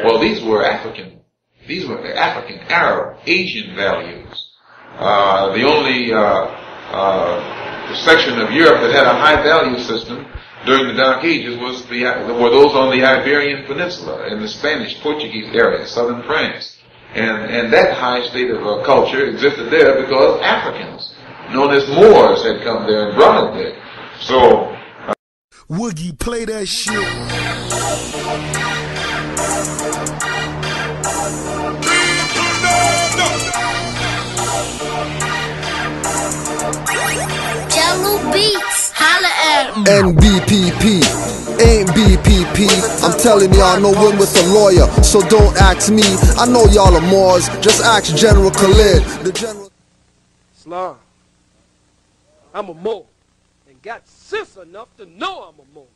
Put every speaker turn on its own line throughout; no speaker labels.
Well, these were African, Arab, Asian values. The only section of Europe that had a high value system during the Dark Ages were those on the Iberian Peninsula in the Spanish, Portuguese area, southern France. And that high state of culture existed there because Africans, known as Moors, had come there and brought it there. So,
Woogie, play that shit.
Jello Beats, holla at 'em.
NBPP, ain't BPP. I'm telling y'all, no win with a lawyer, so don't ask me. I know y'all are Moors, just ask General Khalid. The General.
Islam, I'm a Moor, and got sense enough to know I'm a Moor.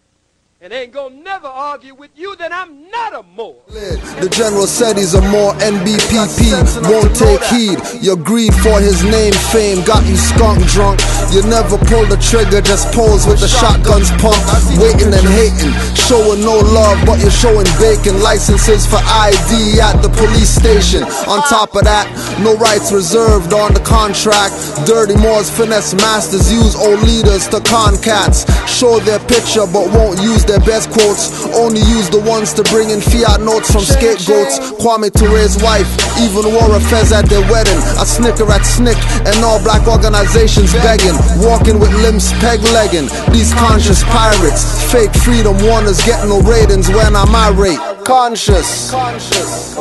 And ain't gonna never argue with you that I'm not a Moor.
The General said he's a Moor. NBPP won't take heed. Your greed for his name, fame got you skunk drunk. You never pull the trigger, just pose with the shotguns pumped. Waiting and hating, showing no love, but you're showing bacon. Licenses for ID at the police station. On top of that, no rights reserved on the contract. Dirty Moors finesse masters use old leaders to con cats. Show their picture but won't use their best quotes. Only use the ones to bring in fiat notes from scapegoats. Kwame Toure's wife even wore a fez at their wedding. A snicker at Snick and all black organizations begging. Walking with limbs peg-legging. These conscious pirates, fake freedom warners, get no ratings when I'm irate. Conscious. Conscious.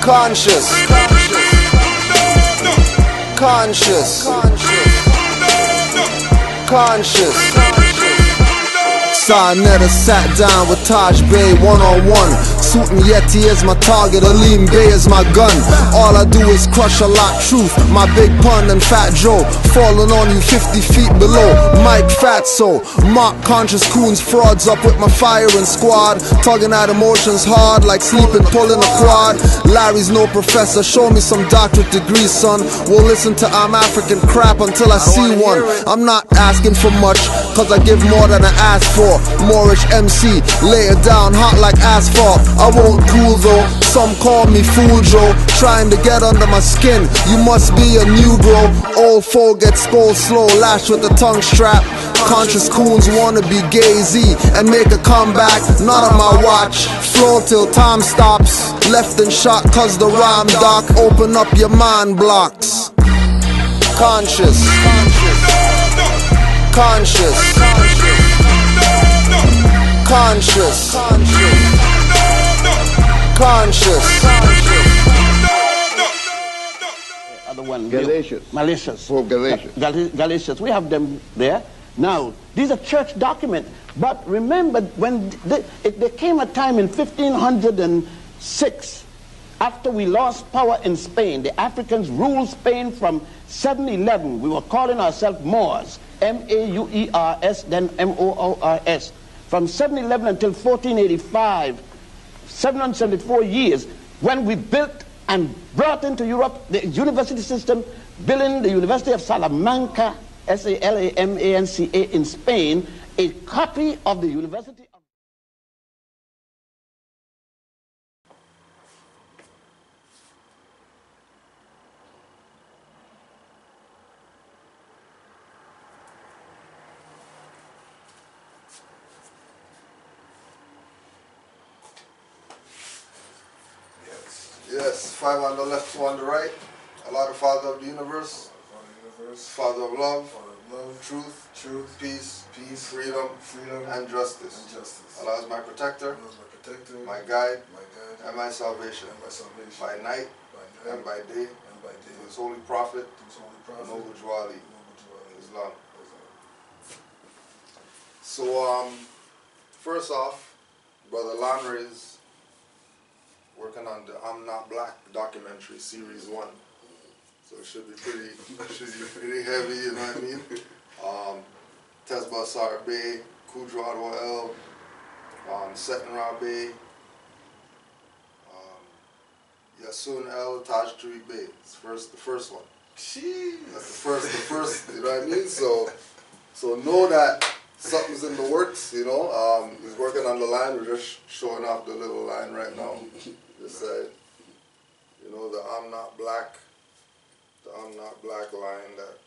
Conscious. Conscious. Conscious. Sarnetta sat down with Taj Bey one-on-one. Suit and Yeti is my target, Aleem Bey is my gun. All I do is crush a lot truth. My Big Pun and Fat Joe falling on you 50 feet below. Mike Fatso, Mark Conscious Coons frauds up with my firing squad. Tugging at emotions hard like sleeping, pulling a quad. Larry's no professor, show me some doctorate degrees, son. We'll listen to I'm African crap until I see one. I'm not asking for much, cause I give more than I ask for. Moorish MC, lay it down hot like asphalt. I won't cool though, some call me Fool Joe. Trying to get under my skin, you must be a new bro. Old foe gets skull slow, lashed with the tongue strap. Conscious coons wanna be Gay-Z and make a comeback. Not on my watch, flow till time stops. Left and shot cause the rhyme doc. Open up your mind blocks. Conscious. Conscious. Conscious. Conscious.
Other one,
Galatians.
Malicious.
Oh, Galatians.
Galatians. We have them there. Now, these are church documents. But remember, when there came a time in 1506, after we lost power in Spain, the Africans ruled Spain from 711. We were calling ourselves Moors. M-A-U-E-R-S, then M-O-O-R-S. From 711 until 1485, 774 years, when we built and brought into Europe the university system, building the University of Salamanca, S-A-L-A-M-A-N-C-A in Spain, a copy of the University of...
Yes, 5 on the left, 2 on the right. Allah, the Father of the universe, Father of love, truth, peace, freedom, and justice. Allah is my protector, my guide, and my salvation, by night and by day, to His holy prophet, Noble Jawali, Islam. So, first off, Brother Lanry is working on the I'm Not Black documentary, series 1. So it should be pretty heavy, you know what I mean? Tesba Sar Bey, Kudra Adwa El, Seton Ra Bey, Yasun El Taj Turi Bey. It's the first one. Jeez. That's the first, you know what I mean? So know that something's in the works, you know. He's working on the line. We're just showing off the little line right now. This side, you know, the I'm Not Black line that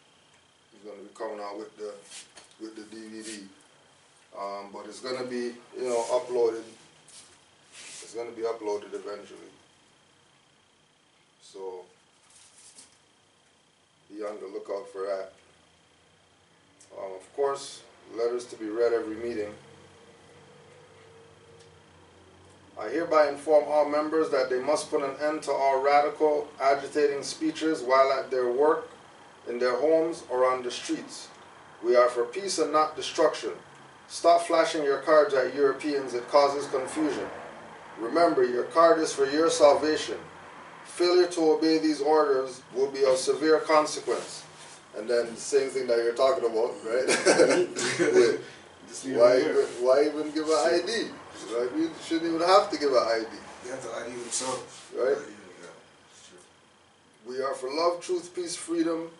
he's going to be coming out with the DVD. But it's going to be, you know, uploaded. It's going to be uploaded eventually. So be on the lookout for that. Of course, letters to be read every meeting. I hereby inform all members that they must put an end to all radical, agitating speeches while at their work, in their homes, or on the streets. We are for peace and not destruction. Stop flashing your cards at Europeans. It causes confusion. Remember, your card is for your salvation. Failure to obey these orders will be of severe consequence. And then the same thing that you're talking about, right? why even give an ID? Like, you shouldn't even have to give an ID.
They have to ID themselves.
Right?
Yeah, it's true.
We are for love, truth, peace, freedom,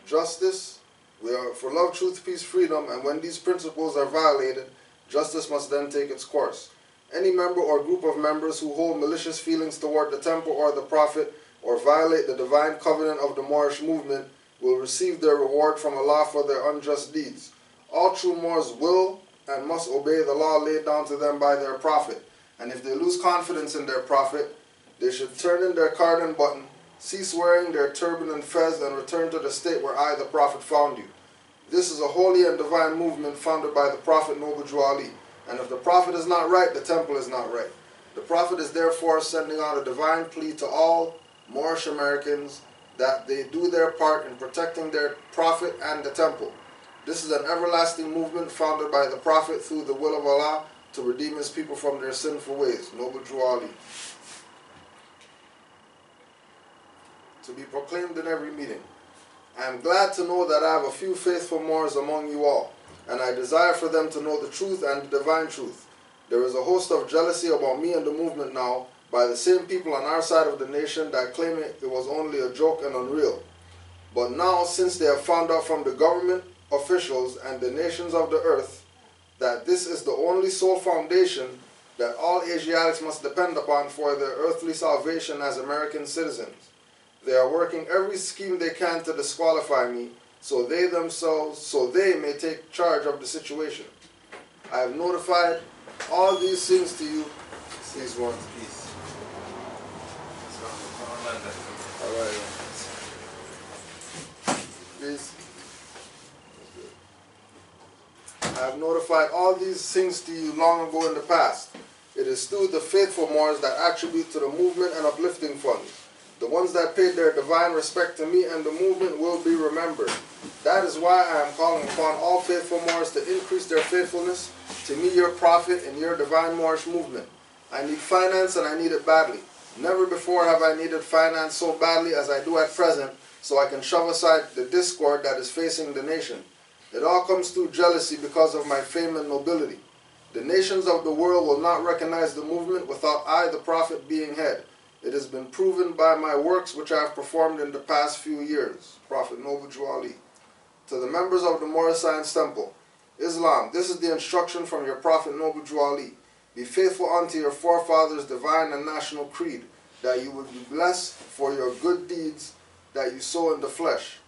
justice. We are for love, truth, peace, freedom, and when these principles are violated, justice must then take its course. Any member or group of members who hold malicious feelings toward the temple or the prophet or violate the divine covenant of the Moorish movement will receive their reward from Allah for their unjust deeds. All true Moors will and must obey the law laid down to them by their prophet. And if they lose confidence in their prophet, they should turn in their card button, cease wearing their turban and fez, and return to the state where I, the prophet, found you. This is a holy and divine movement founded by the Prophet Noble Drew Ali. And if the prophet is not right, the temple is not right. The prophet is therefore sending out a divine plea to all Moorish Americans that they do their part in protecting their prophet and the temple. This is an everlasting movement founded by the prophet through the will of Allah to redeem his people from their sinful ways. Noble Drew Ali. To be proclaimed in every meeting. I am glad to know that I have a few faithful Moors among you all, and I desire for them to know the truth and the divine truth. There is a host of jealousy about me and the movement now by the same people on our side of the nation that claim it was only a joke and unreal. But now, since they have found out from the government officials and the nations of the earth that this is the only sole foundation that all Asiatics must depend upon for their earthly salvation as American citizens, they are working every scheme they can to disqualify me so they may take charge of the situation. I have notified all these things to you. Please, one.
Peace.
All right. Please. I have notified all these things to you long ago in the past. It is through the faithful Moors that attribute to the movement and uplifting funds. The ones that paid their divine respect to me and the movement will be remembered. That is why I am calling upon all faithful Moors to increase their faithfulness to me, your prophet, and your divine Moorish movement. I need finance and I need it badly. Never before have I needed finance so badly as I do at present, so I can shove aside the discord that is facing the nation. It all comes through jealousy because of my fame and nobility. The nations of the world will not recognize the movement without I, the prophet, being head. It has been proven by my works which I have performed in the past few years. Prophet Noble Drew Ali. To the members of the Moorish Science Temple, Islam, this is the instruction from your Prophet Noble Drew Ali. Be faithful unto your forefathers' divine and national creed, that you would be blessed for your good deeds that you sow in the flesh.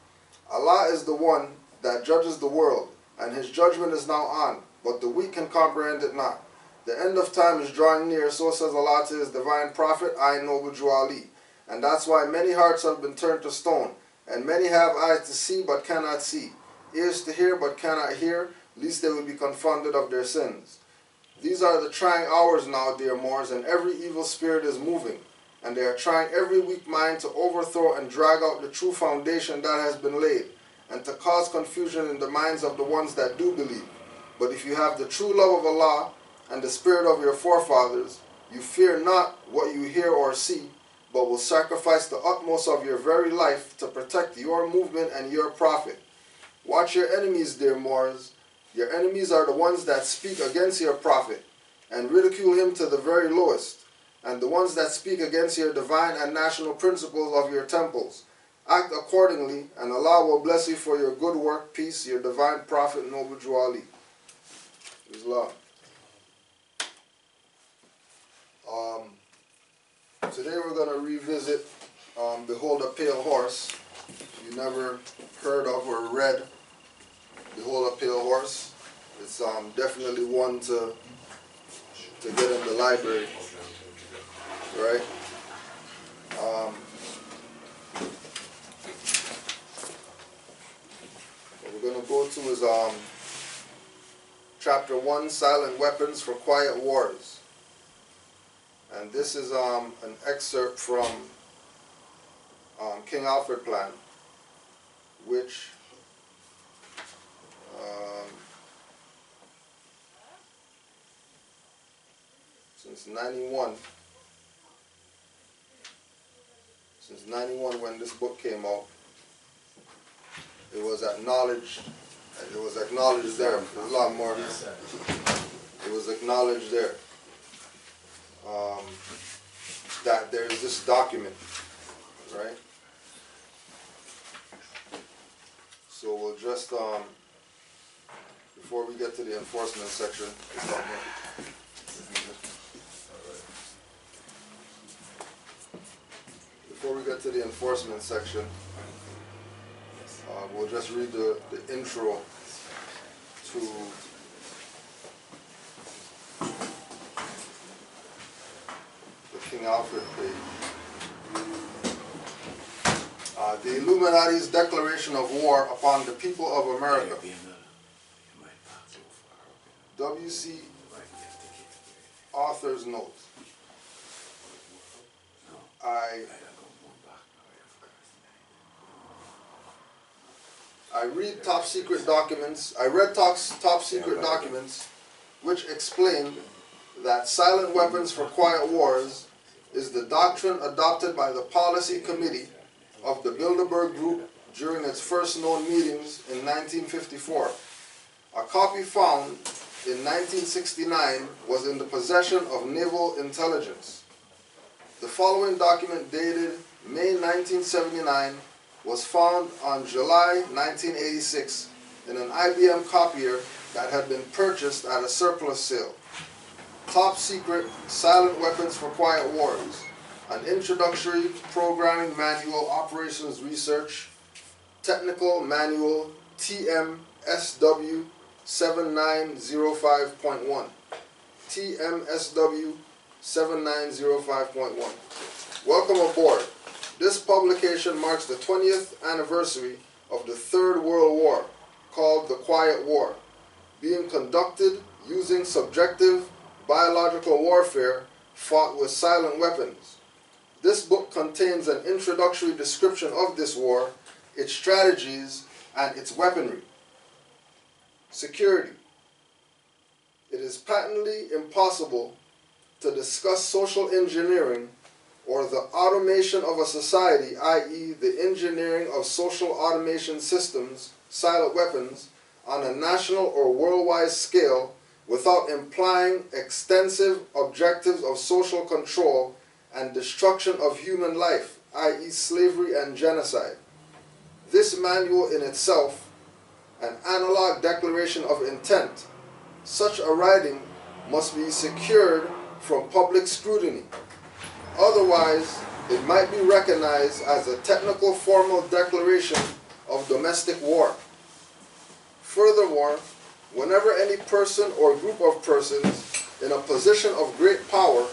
Allah is the one that judges the world, and his judgment is now on, but the weak can comprehend it not. The end of time is drawing near, so says Allah to his divine prophet, I, Noble Drew Ali. And that's why many hearts have been turned to stone, and many have eyes to see but cannot see, ears to hear but cannot hear, lest they will be confounded of their sins. These are the trying hours now, dear Moors, and every evil spirit is moving, and they are trying every weak mind to overthrow and drag out the true foundation that has been laid, and to cause confusion in the minds of the ones that do believe. But if you have the true love of Allah and the spirit of your forefathers, you fear not what you hear or see, but will sacrifice the utmost of your very life to protect your movement and your prophet. Watch your enemies, dear Moors. Your enemies are the ones that speak against your prophet and ridicule him to the very lowest, and the ones that speak against your divine and national principles of your temples. Act accordingly, and Allah will bless you for your good work. Peace, your divine prophet, Noble Drew Ali. Islam. Today we're going to revisit Behold a Pale Horse. If you never heard of or read Behold a Pale Horse, it's definitely one to get in the library, right? What we're going to go to is Chapter 1, Silent Weapons for Quiet Wars. And this is an excerpt from King Alfred Plan, which since 91 when this book came out, it was acknowledged there. There's a lot more. It was acknowledged there that there's this document, right? So we'll just before we get to the enforcement section, we'll just read the intro to the King Alfred page. The Illuminati's declaration of war upon the people of America. W.C. Author's note. I read top secret documents. I read top secret documents which explained that silent weapons for quiet wars is the doctrine adopted by the Policy Committee of the Bilderberg Group during its first known meetings in 1954. A copy found in 1969 was in the possession of Naval Intelligence. The following document dated May 1979 was found on July 1986 in an IBM copier that had been purchased at a surplus sale. Top Secret Silent Weapons for Quiet Wars, an Introductory Programming Manual Operations Research, Technical Manual TMSW 7905.1. TMSW 7905.1. Welcome aboard. This publication marks the 20th anniversary of the Third World War, called the Quiet War, being conducted using subjective biological warfare fought with silent weapons. This book contains an introductory description of this war, its strategies, and its weaponry. Security. It is patently impossible to discuss social engineering or the automation of a society, i.e. the engineering of social automation systems, silent weapons, on a national or worldwide scale without implying extensive objectives of social control and destruction of human life, i.e. slavery and genocide. This manual in itself, an analog declaration of intent, such a writing must be secured from public scrutiny. Otherwise, it might be recognized as a technical formal declaration of domestic war. Furthermore, whenever any person or group of persons in a position of great power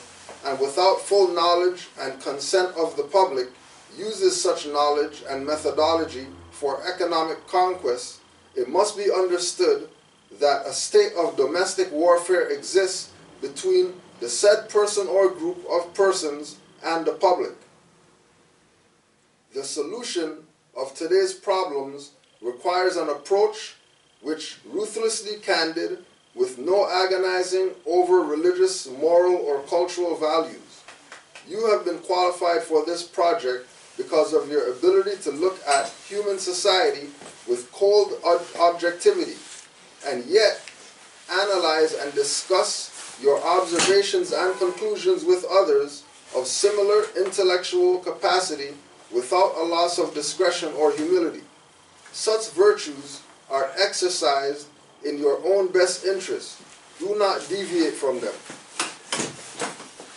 and without full knowledge and consent of the public uses such knowledge and methodology for economic conquest, it must be understood that a state of domestic warfare exists between the said person or group of persons and the public. The solution of today's problems requires an approach which ruthlessly candid, with no agonizing over religious, moral, or cultural values. You have been qualified for this project because of your ability to look at human society with cold objectivity, and yet analyze and discuss your observations and conclusions with others of similar intellectual capacity without a loss of discretion or humility. Such virtues are exercised in your own best interest, Do not deviate from them.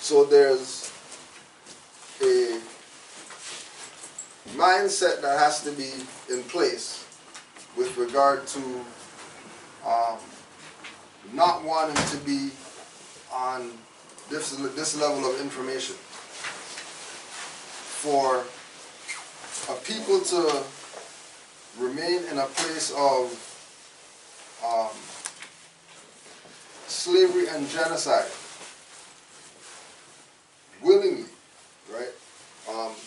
So there's a mindset that has to be in place with regard to not wanting to be on this level of information. For a people to remain in a place of slavery and genocide willingly, right?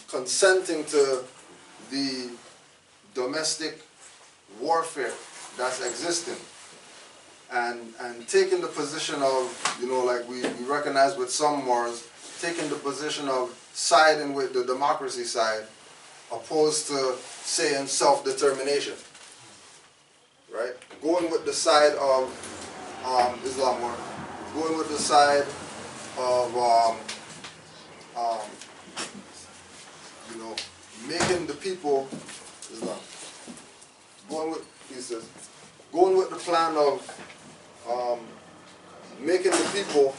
Consenting to the domestic warfare that's existing, and taking the position of, you know, like we recognize with some wars, taking the position of siding with the democracy side, opposed to saying self-determination, right? Going with the side of Islam, or going with the side of you know, making the people Islam. Going with the plan of making the people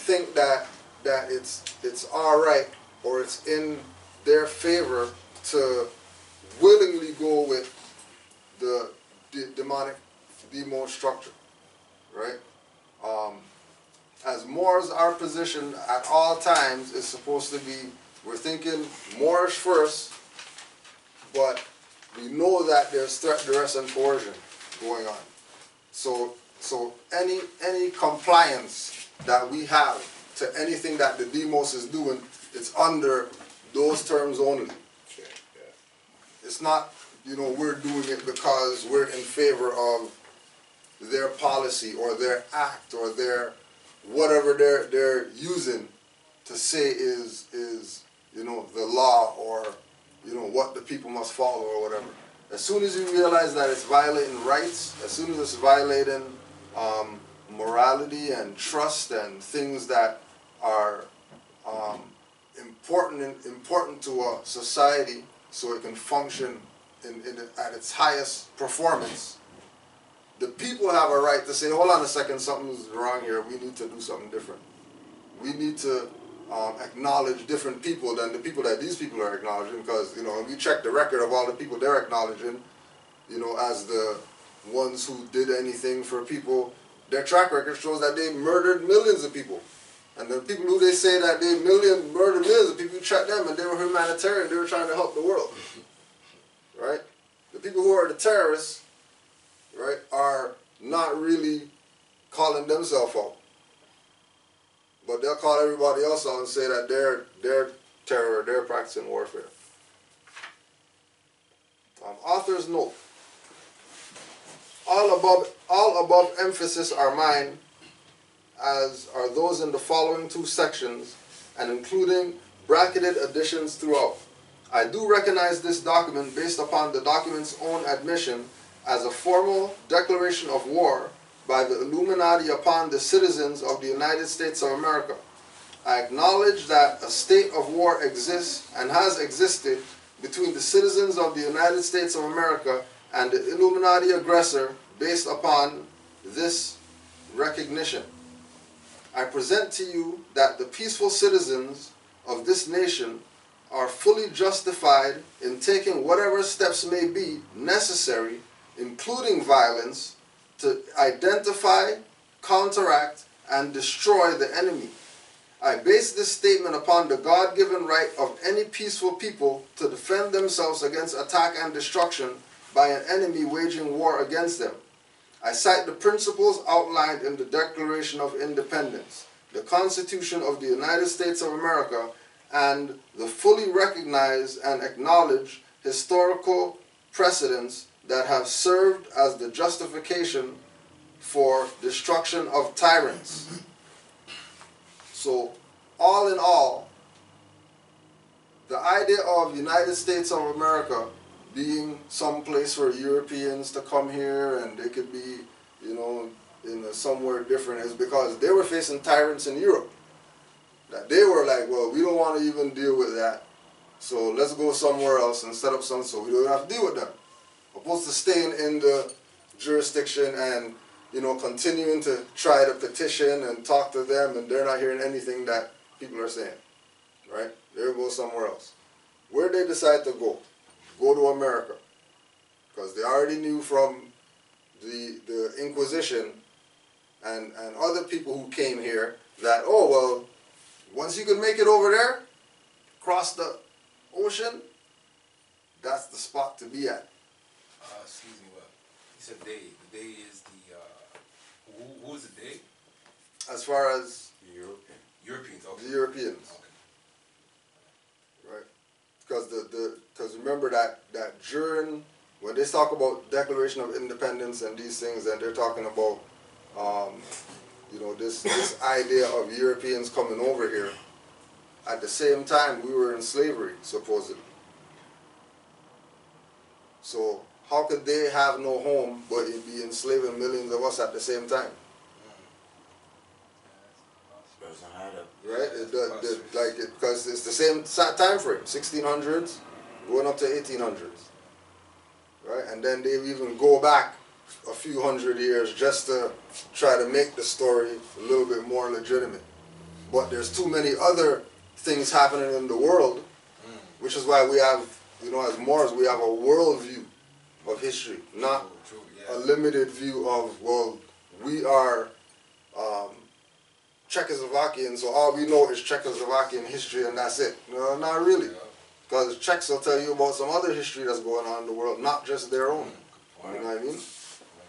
think that it's all right, or it's in their favor to willingly go with the demonic demo structure, right? As Moors, our position at all times is supposed to be, we're thinking Moorish first, but we know that there's threat, duress, and coercion going on. So any compliance that we have to anything that the demos is doing, it's under those terms only. It's not, you know, we're doing it because we're in favor of their policy or their act or their whatever they're using to say is you know, the law, or, you know, what the people must follow or whatever. As soon as you realize that it's violating rights, as soon as it's violating morality and trust and things that are important to a society so it can function at its highest performance, the people have a right to say, hold on a second, something's wrong here, we need to do something different. We need to acknowledge different people than the people that these people are acknowledging, because, you know, if you check the record of all the people they're acknowledging, you know, as the ones who did anything for people, their track record shows that they murdered millions of people. And the people who they say that they murdered millions of people, you check them and they were humanitarian, they were trying to help the world. Right? The people who are the terrorists, right, are not really calling themselves out. But they'll call everybody else out and say that they're terror, they're practicing warfare. Author's note. All above emphasis are mine, as are those in the following two sections, and including bracketed additions throughout. I do recognize this document, based upon the document's own admission, as a formal declaration of war by the Illuminati upon the citizens of the United States of America. I acknowledge that a state of war exists and has existed between the citizens of the United States of America and the Illuminati aggressor based upon this recognition. I present to you that the peaceful citizens of this nation are fully justified in taking whatever steps may be necessary, including violence, to identify, counteract, and destroy the enemy. I base this statement upon the God-given right of any peaceful people to defend themselves against attack and destruction by an enemy waging war against them. I cite the principles outlined in the Declaration of Independence, the Constitution of the United States of America, and the fully recognized and acknowledged historical precedents that have served as the justification for destruction of tyrants. So, all in all, the idea of United States of America being some place for Europeans to come here and they could be, you know, in somewhere different is because they were facing tyrants in Europe. That they were like, well, we don't want to even deal with that, so let's go somewhere else and set up something so we don't have to deal with them. Opposed to staying in the jurisdiction and you know, continuing to try to petition and talk to them, and they're not hearing anything that people are saying, right? They'll go somewhere else. Where they decide to go? Go to America. Because they already knew from the Inquisition and other people who came here that, oh, well, once you can make it over there, cross the ocean, that's the spot to be at.
Excuse me, what? You said they. The they is the, who is the they?
As far as
Europeans, okay.
the Europeans.
Okay.
Right? Because remember that during, when they talk about Declaration of Independence and these things, and they're talking about, you know, this idea of Europeans coming over here, at the same time we were in slavery, supposedly. So how could they have no home but it'd be enslaving millions of us at the same time? Right? Because it's the same time frame, 1600s, going up to 1800s. Right? And then they even go back a few hundred years just to try to make the story a little bit more legitimate. But there's too many other things happening in the world, which is why we have, you know, as Moors, we have a world view of history, not a limited view of, well, we are Czechoslovakian, so all we know is Czechoslovakian history and that's it. No, not really. Because Czechs will tell you about some other history that's going on in the world, not just their own. You know what I mean?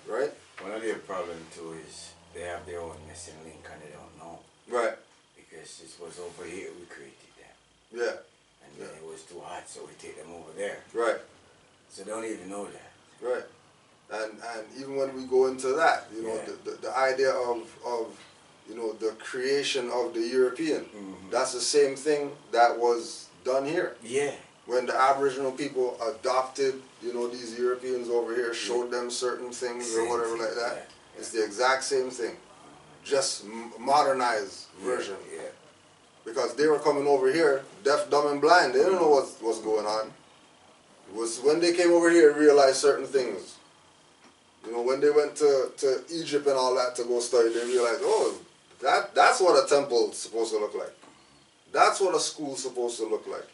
Right?
One of their problems too is they have their own missing link and they don't know.
Right.
Because it was over here we created them.
Yeah.
And then it was too hot, so we take them over there.
Right.
So they don't even know that.
Right. And even when we go into that, you know, the idea of you know, the creation of the European, that's the same thing that was done here.
Yeah.
When the Aboriginal people adopted, you know, these Europeans over here, showed them certain things or whatever like that. Yeah. It's the exact same thing, just modernized version.
Yeah.
Because they were coming over here, deaf, dumb, and blind. They didn't know what's going on. It was when they came over here, realized certain things. You know, when they went to Egypt and all that to go study, they realized, oh, that's what a temple is supposed to look like. That's what a school is supposed to look like.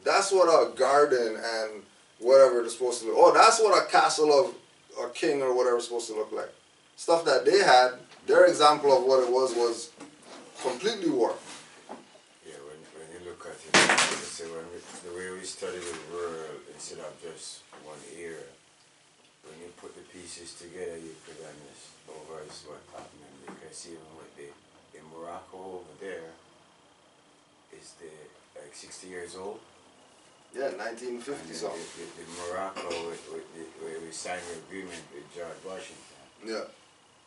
That's what a garden and whatever is supposed to look like. Oh, that's what a castle of a king or whatever is supposed to look like. Stuff that they had, their example of what it was completely warped.
Yeah, when you look at it, the way we study the world instead of just one era, when you put the pieces together, you could understand over what happened. Because even with in Morocco over there, is like 60 years old.
Yeah, 1950 something.
The Morocco, where we signed the agreement with George Washington.
Yeah.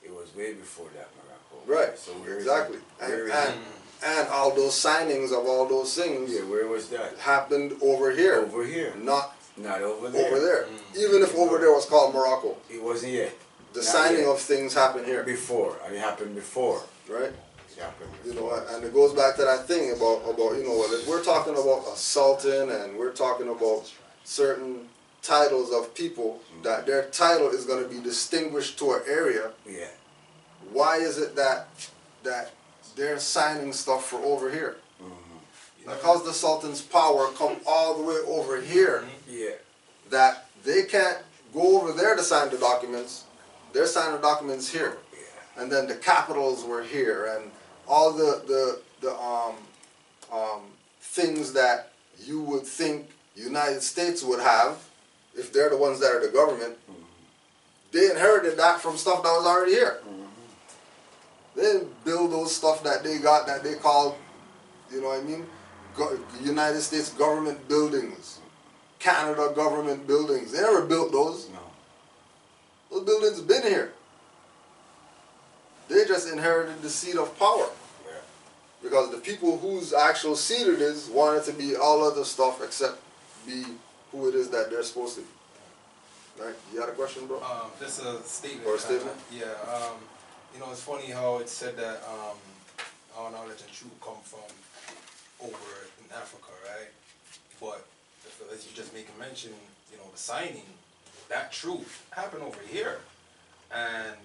It was way before that Morocco.
Right.
So
exactly. And all those signings of all those things.
Yeah, where was that?
Happened over here.
Over here.
Not
over there.
Over there. Even if over there was called Morocco.
It wasn't yet.
The signing of things happened here.
Before. And it happened before.
Right?
It happened before.
You know, and it goes back to that thing about you know, if we're talking about a sultan and we're talking about certain titles of people, that their title is going to be distinguished to an area.
Yeah.
Why is it that they're signing stuff for over here? Because the Sultan's power come all the way over here.
Yeah.
That they can't go over there to sign the documents. They're signing the documents here. Yeah. And then the capitals were here, and all the things that you would think United States would have, if they're the ones that are the government, they inherited that from stuff that was already here. They didn't build those stuff that they got that they called, you know what I mean, United States government buildings, Canada government buildings. They never built those.
No.
Those buildings have been here. They just inherited the seat of power.
Yeah.
Because the people whose actual seat it is wanted to be all other stuff except be who it is that they're supposed to be. Right? You got a question, bro?
Just a statement.
Or a statement?
Yeah. You know, it's funny how it said that our knowledge and truth come from over in Africa, right? But as you just make a mention, you know, the signing, that truth happened over here. And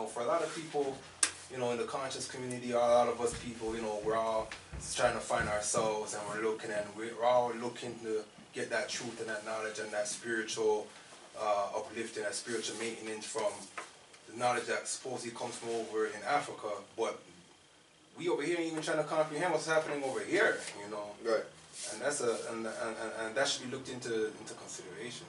know, for a lot of people, you know, in the conscious community, a lot of us people, you know, we're all trying to find ourselves, and we're all looking to get that truth and that knowledge and that spiritual uplifting, that spiritual maintenance from the knowledge that supposedly comes from over in Africa, but we over here ain't even trying to comprehend what's happening over here, you know.
Right.
And that's and that should be looked into consideration.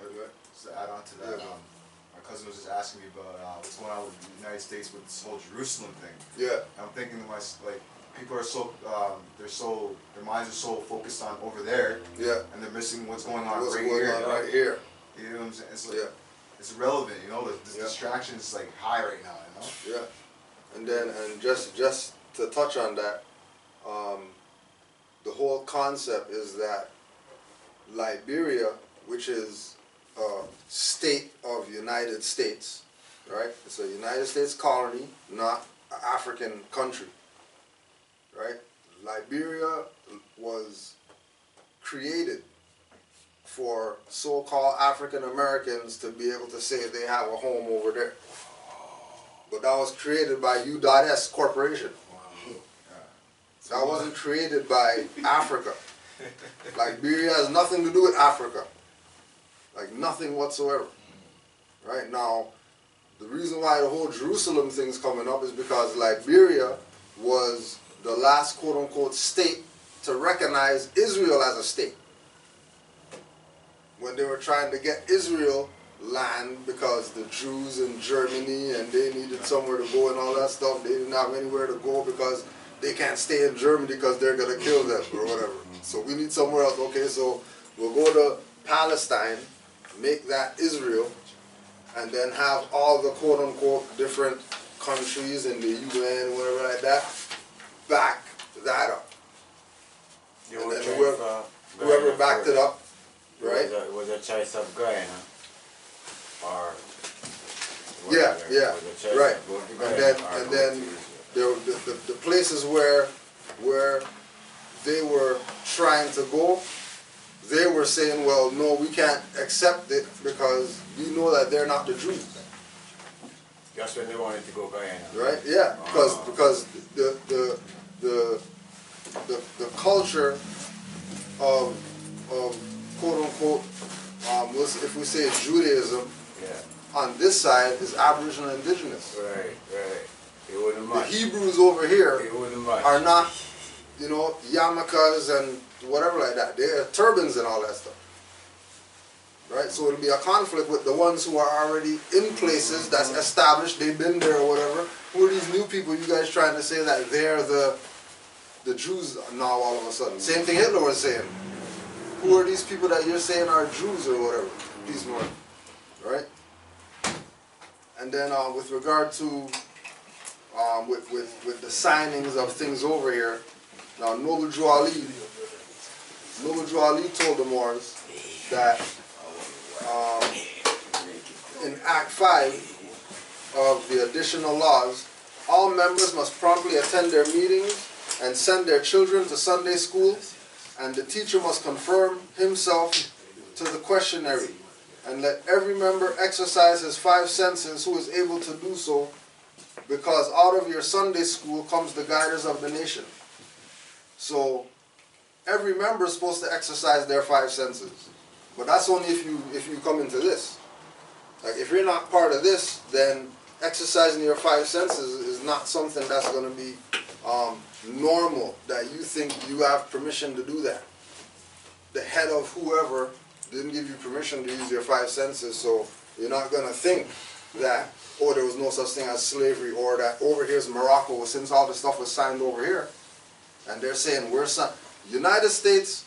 Right. Just to add on to that, my cousin was just asking me about what's going on with the United States with this whole Jerusalem thing.
Yeah.
I'm thinking to myself, like, people are so, their minds are so focused on over there.
Yeah.
And they're missing what's going on
What's
right
going
here.
on right here.
You know what I'm saying? It's like, it's irrelevant, you know, the distraction is like high right now, you know?
Yeah. And then, and just to touch on that, the whole concept is that Liberia, which is a state of United States, right? It's a United States colony, not an African country, right? Liberia was created for so-called African Americans to be able to say they have a home over there. But that was created by U.S. Corporation. That wasn't created by Africa. Liberia has nothing to do with Africa. Like nothing whatsoever. Right? Now, the reason why the whole Jerusalem thing's coming up is because Liberia was the last quote-unquote state to recognize Israel as a state. When they were trying to get Israel land because the Jews in Germany and they needed somewhere to go and all that stuff, they didn't have anywhere to go because they can't stay in Germany because they're going to kill them or whatever. So we need somewhere else. Okay, so we'll go to Palestine, make that Israel, and then have all the quote-unquote different countries in the UN, whatever like that, back that up. And then whoever backed it up, right?
Was a choice of Guyana? Or
right. And then the places where they were trying to go, they were saying, well, no, we can't accept it because we know that they're not the Jews.
That's when they wanted to go Guyana.
Right? Yeah, because the culture of quote unquote if we say Judaism, on this side is Aboriginal Indigenous.
Right. It wouldn't match.
The Hebrews over here are not, you know, yarmulkes and whatever like that. They're turbans and all that stuff. Right? So it'll be a conflict with the ones who are already in places that's established, they've been there or whatever. Who are these new people you guys trying to say that they're the Jews now all of a sudden? Same thing Hitler was saying. Who are these people that you're saying are Jews or whatever? Peace more. Right? And then with regard to with the signings of things over here, now Noble Drew Ali told the Moors that in Act 5 of the additional laws, all members must promptly attend their meetings and send their children to Sunday school, and the teacher must confirm himself to the questionnaire, and let every member exercise his 5 senses who is able to do so, because out of your Sunday school comes the guiders of the nation. So every member is supposed to exercise their 5 senses. But that's only if you come into this. Like if you're not part of this, then exercising your 5 senses is not something that's going to be normal, that you think you have permission to do that. The head of whoever didn't give you permission to use your 5 senses, so you're not going to think that, oh, there was no such thing as slavery, or that over here's Morocco, since all the stuff was signed over here. And they're saying we're signed. United States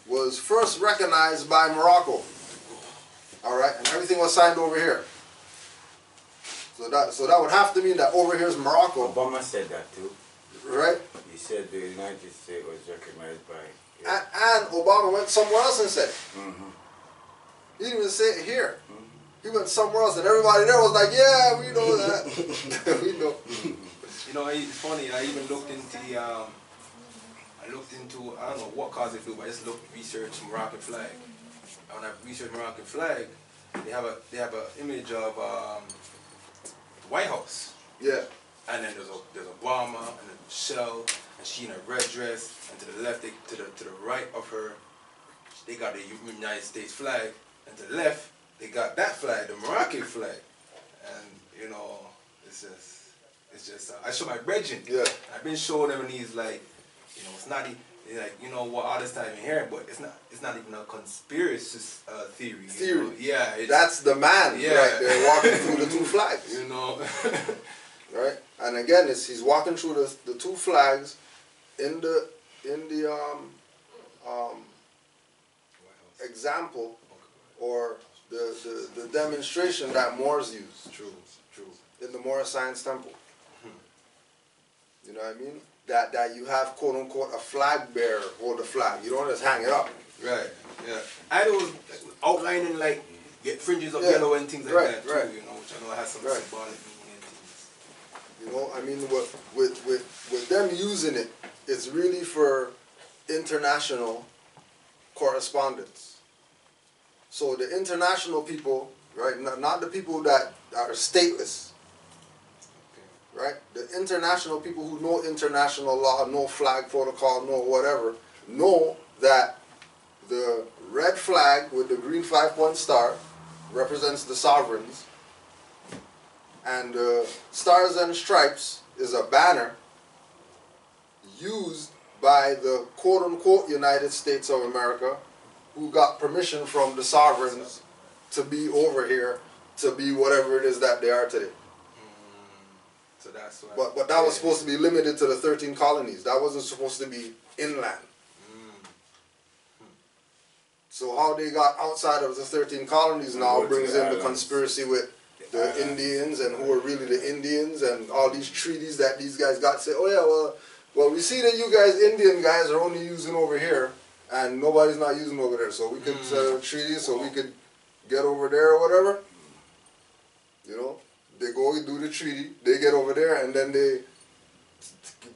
was first recognized by Morocco. All right, and everything was signed over here. So that would have to mean that over here is Morocco.
Obama said that too.
Right?
He said the United States was recognized by...
And Obama went somewhere else and said it. He didn't even say it here. He went somewhere else, and everybody there was like, yeah, we know that. We know.
You know, it's funny, I even looked into I don't know what cause it flew, but I just researched Moroccan flag. And when I researched Moroccan flag, they have an image of White House.
Yeah.
And then there's Obama and then Michelle, and she in a red dress, and to the left, to the right of her, they got the United States flag, and to the left, they got that flag, the Moroccan flag, and you know, it's just I show my brethren.
Yeah.
I've been showing them, and he's like, you know, it's not like, you know what, all this time in here, but it's not even a conspiracy theory. You know? Yeah.
That's the man right there walking through the two flags.
You know.
Right? And again, he's walking through the two flags in the example or the demonstration that Moors use.
True.
In the Moor Science Temple. You know what I mean? That you have quote unquote a flag bearer hold the flag. You don't just hang it up.
Right. Yeah. I was outlining like get fringes of yellow and things like that too.
Right.
You know, which I know has some symbolic meaning and things.
You know, I mean, with them using it, it's really for international correspondence. So the international people, right, not the people that are stateless, right? The international people who know international law, know flag protocol, know whatever, know that the red flag with the green 5-point star represents the sovereigns, and the stars and stripes is a banner used by the quote-unquote United States of America, who got permission from the sovereigns to be over here, to be whatever it is that they are today.
So that's why.
But that was supposed to be limited to the 13 colonies. That wasn't supposed to be inland. So how they got outside of the 13 colonies now brings in the conspiracy with the Indians and who are really the Indians and all these treaties that these guys got. Say, oh yeah, well we see that you guys, Indian guys, are only using over here and nobody's not using over there. So we could set a treaty so we could get over there or whatever. You know, they go do the treaty, they get over there, and then they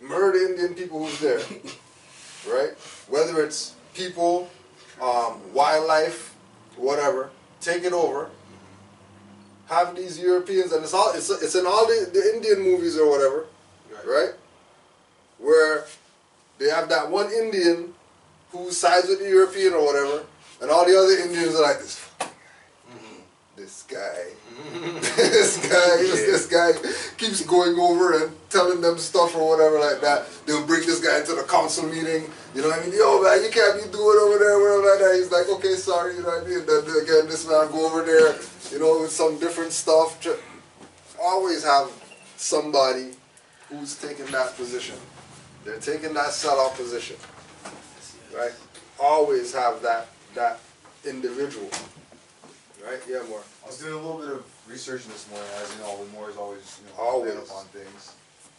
murder Indian people who's there, right? Whether it's people, wildlife, whatever, take it over. Have these Europeans, and it's in all the Indian movies or whatever, right? Where they have that one Indian who sides with the European or whatever, and all the other Indians are like this. This guy, this guy keeps going over and telling them stuff or whatever like that. They'll bring this guy into the council meeting, you know what I mean? Yo man, you can't be doing over there, whatever like that. He's like, okay, sorry, you know what I mean? Then again, this man go over there, you know, with some different stuff. Always have somebody who's taking that position. They're taking that sellout position, right? Always have that individual. Right? Yeah, more.
I was doing a little bit of research this morning, as you know, Moore is always, playing up on things.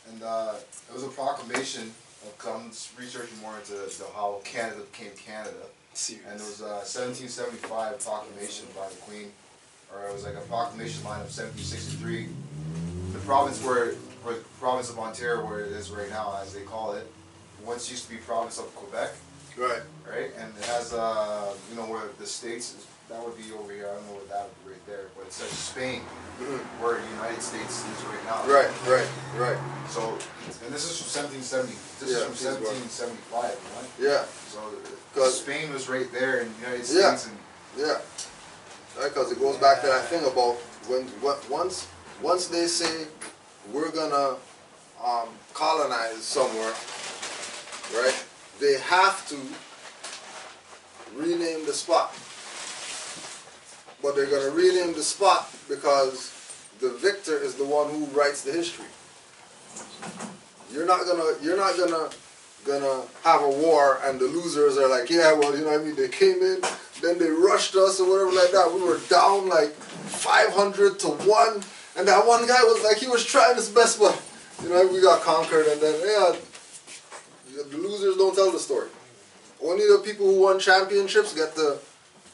And it was a proclamation of researching more into how Canada became Canada.
Serious.
And it was a 1775 proclamation by the Queen, or it was like a proclamation line of 1763. The province province of Ontario, where it is right now, as they call it, once used to be province of Quebec.
Right.
Right? And it has, where the states is. That would be over here. I don't know what that would be right there, but it says Spain, where the United States is right now.
Right.
So, and this is from 1770. This is from 1775, right?
Yeah.
So, Spain was right there in the United States.
Yeah. Right, because it goes back to that thing about once they say we're gonna colonize somewhere, right? They have to rename the spot. But they're going to rename the spot because the victor is the one who writes the history. You're not gonna have a war and the losers are like, yeah, well, you know what I mean? They came in, then they rushed us or whatever like that. We were down like 500 to 1, and that one guy was like, he was trying his best, but you know, we got conquered, and then the losers don't tell the story. Only the people who won championships get to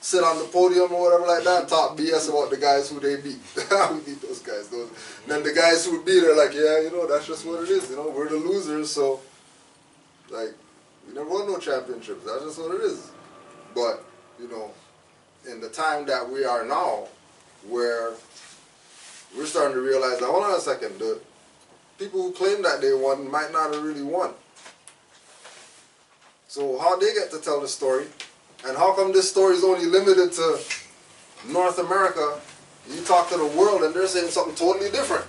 sit on the podium or whatever like that and talk BS about the guys who they beat. We beat those guys. Then the guys who beat are like, yeah, you know, that's just what it is. You know, we're the losers, so like we never won no championships. That's just what it is. But you know, in the time that we are now, where we're starting to realize that, hold on a second, the people who claim that they won might not have really won. So how they get to tell the story, and how come this story is only limited to North America? You talk to the world and they're saying something totally different.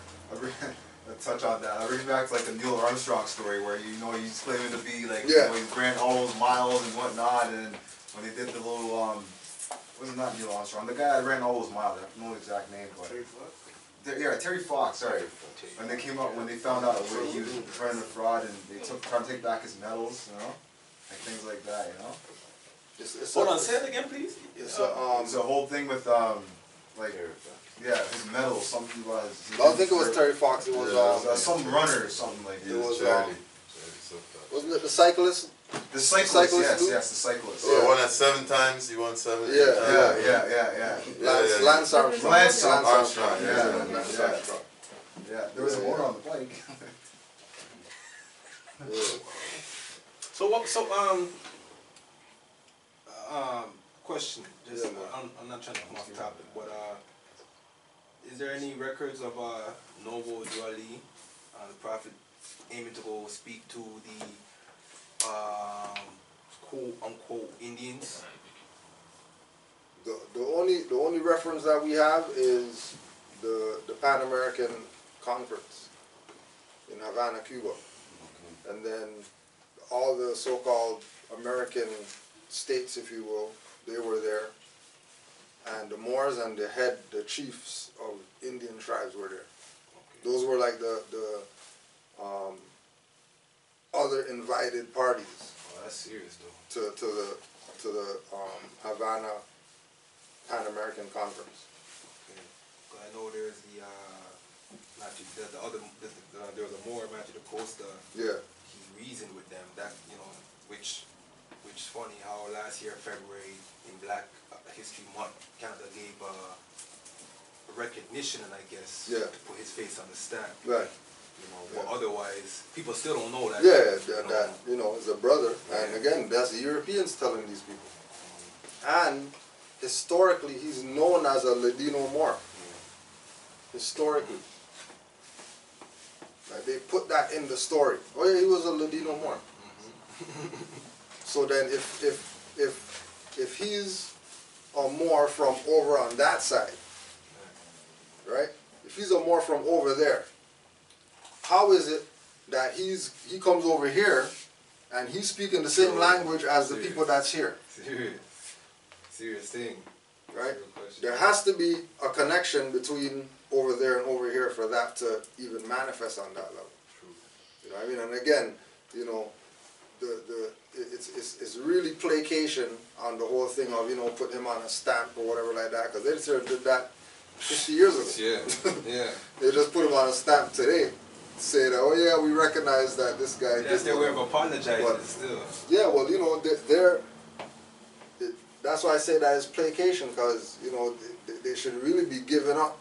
Let's touch on that. I bring back to like the Neil Armstrong story where he's claiming to be like he's ran all those miles and whatnot, and when they did the little wasn't that Neil Armstrong, the guy that ran all those miles, I don't know the exact name, but Terry Fox, sorry. When they found out where he was running a fraud, and they trying to take back his medals, like things like that,
Hold on, say it again, please.
It's a whole thing with his medals. Something was.
I don't think it was Terry Fox. It was
some runner or something like that.
It was wasn't it the cyclist?
The cyclist, yes, the cyclist.
Well, won that 7 times. He won 7.
Yeah.
Lance Armstrong.
Lance
Armstrong.
Yeah. There was a motor on the bike.
Question. Just, I'm not trying to come off topic, but is there any records of Noble Drew Ali, the prophet, aiming to go speak to the quote unquote Indians?
The only reference that we have is the Pan American Conference in Havana, Cuba, and then all the so-called American states, if you will, they were there, and the Moors and the chiefs of Indian tribes were there. Those were like the other invited parties.
Oh, that's serious though.
To the Havana Pan American Conference.
Okay. I know there's there was a Moor, Matthew the Costa.
Yeah.
He reasoned with them. That which is funny how last year February in Black History Month, Canada gave a recognition, and I guess to put his face on the stamp.
Right.
But otherwise, people still don't know that.
That is a brother, and again, that's the Europeans telling these people. And historically, he's known as a Ladino Moor. Historically, like they put that in the story. Oh yeah, he was a Ladino Moor. So then, if he's a Moor from over on that side, right? If he's a Moor from over there, how is it that he comes over here and he's speaking the same language as the people that's here?
Serious thing.
Right? There has to be a connection between over there and over here for that to even manifest on that level. You know what I mean? And again, it's really placation on the whole thing of put him on a stamp or whatever like that, because they sort of did that 50 years ago.
Yeah.
They just put him on a stamp today, say that, oh yeah, we recognize that this guy.
That's their way of apologizing still.
Yeah, well, that's why I say that it's placation, because they should really be giving up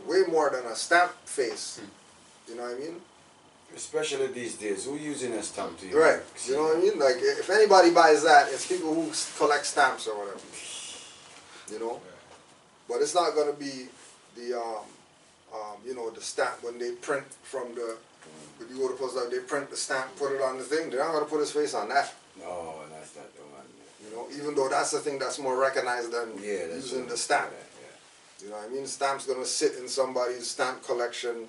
way more than a stamp face. You know what I mean?
Especially these days, who using a stamp to you?
Right. You know what I mean? Like, if anybody buys that, it's people who collect stamps or whatever. But it's not going to be the the stamp when they print from when you go to the post office, they print the stamp, put it on the thing. They're not going to put his face on that.
No, that's not the one.
Even though that's the thing that's more recognized than using the stamp. You know what I mean? The stamp's going to sit in somebody's stamp collection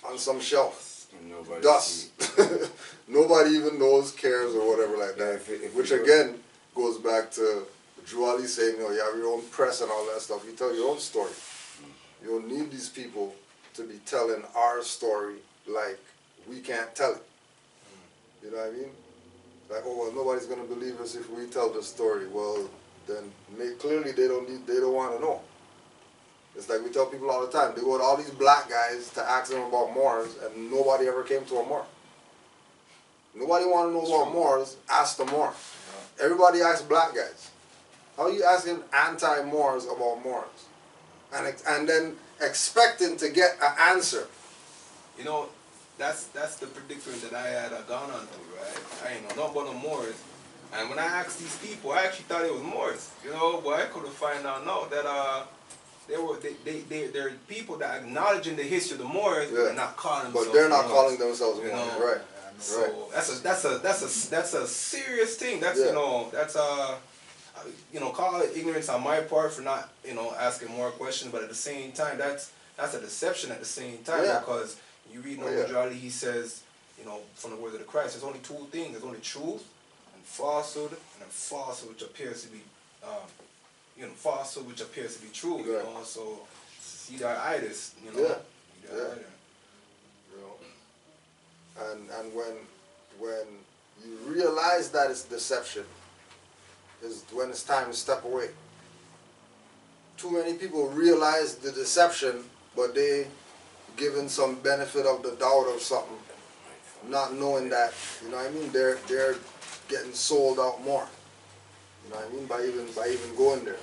on some shelf. Dust. Nobody even knows, cares, or whatever like that. Which again goes back to Drew Ali saying, you have your own press and all that stuff. You tell your own story. You don't need these people to be telling our story like we can't tell it. You know what I mean? Like, oh well, nobody's gonna believe us if we tell the story. Well, then clearly they don't want to know. It's like we tell people all the time. They go to all these black guys to ask them about Moors, and nobody ever came to a Moor. Nobody want to know about Moors. Ask the Moor. Yeah. Everybody asks black guys. How are you asking anti-Moors about Moors? And then expecting to get an answer.
That's the predicament that I had gone on through, right? I ain't know nothing about no Moors. And when I asked these people, I actually thought it was Moors. But I could have found out now that They're people that acknowledging the history of the Moors, but they're not calling themselves.
But they're not
Moors.
calling themselves Moors, right?
So
right.
that's a serious thing. That's call it ignorance on my part for not asking more questions, but at the same time that's a deception at the same time because you read majority he says from the words of the Christ there's only two things, there's only truth and falsehood, and then falsehood which appears to be falsehood which appears to be true, so it's either itis,
And when you realize that it's deception is when it's time to step away. Too many people realize the deception, but they given some benefit of the doubt of something, not knowing that, they're getting sold out more. By even going there.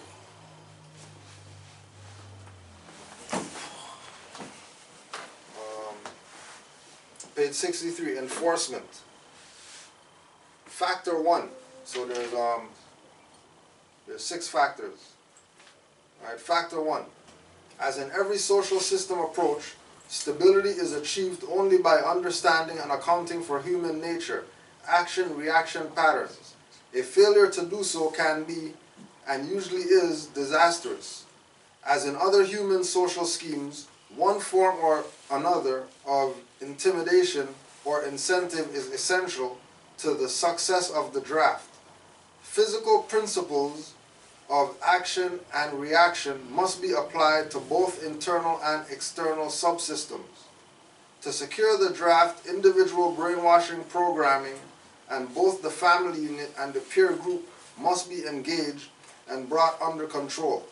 Page 63, enforcement. Factor 1. So there's 6 factors. All right, factor 1. As in every social system approach, stability is achieved only by understanding and accounting for human nature, action-reaction patterns. A failure to do so can be, and usually is, disastrous. As in other human social schemes, one form or another of intimidation or incentive is essential to the success of the draft. Physical principles of action and reaction must be applied to both internal and external subsystems. To secure the draft, individual brainwashing programming and both the family unit and the peer group must be engaged and brought under control.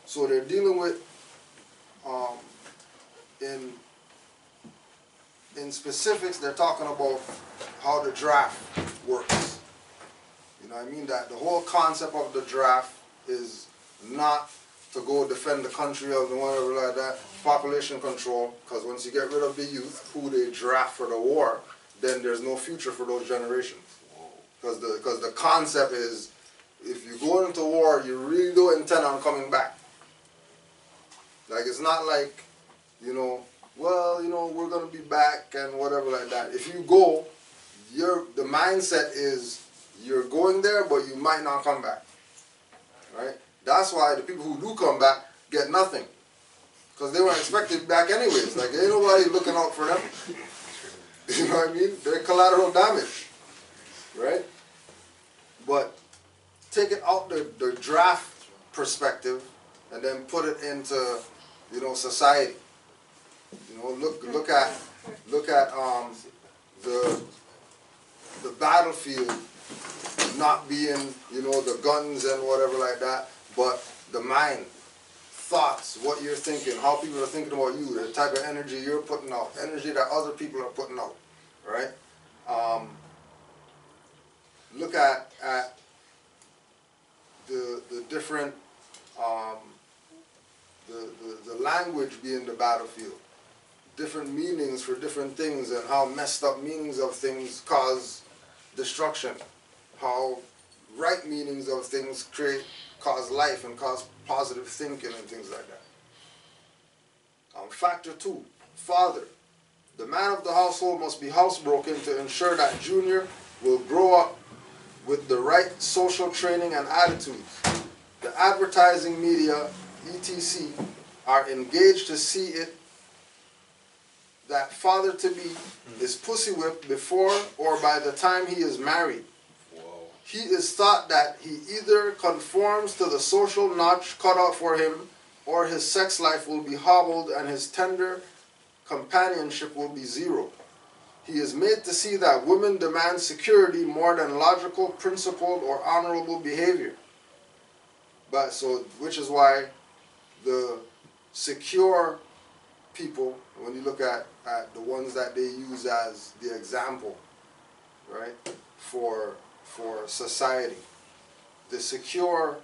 So they're dealing with, in specifics, they're talking about how the draft works. That the whole concept of the draft is not to go defend the country or whatever like that, population control, because once you get rid of the youth who they draft for the war, then there's no future for those generations. Because the concept is, if you go into war, you really don't intend on coming back. Like, it's not like, we're going to be back and whatever like that. If you go, the mindset is you're going there, but you might not come back. Right? That's why the people who do come back get nothing. Because they weren't expected back anyways. Like, ain't nobody looking out for them. You know what I mean? They're collateral damage. Right? But take it out the draft perspective and then put it into, society. Look at the battlefield not being, the guns and whatever like that, but the mind, thoughts, what you're thinking, how people are thinking about you, the type of energy you're putting out, energy that other people are putting out, right? Look at the different, the language being the battlefield, different meanings for different things, and how messed up meanings of things cause destruction, how right meanings of things cause life and cause positive thinking and things like that. Factor 2, father. The man of the household must be housebroken to ensure that Junior will grow up with the right social training and attitudes. The advertising media, etc., are engaged to see it that father-to-be is pussy whipped before or by the time he is married. He is taught that he either conforms to the social notch cut out for him, or his sex life will be hobbled and his tender companionship will be zero. He is made to see that women demand security more than logical, principled, or honorable behavior. Which is why the secure people, when you look at the ones that they use as the example, right, for society, the secure,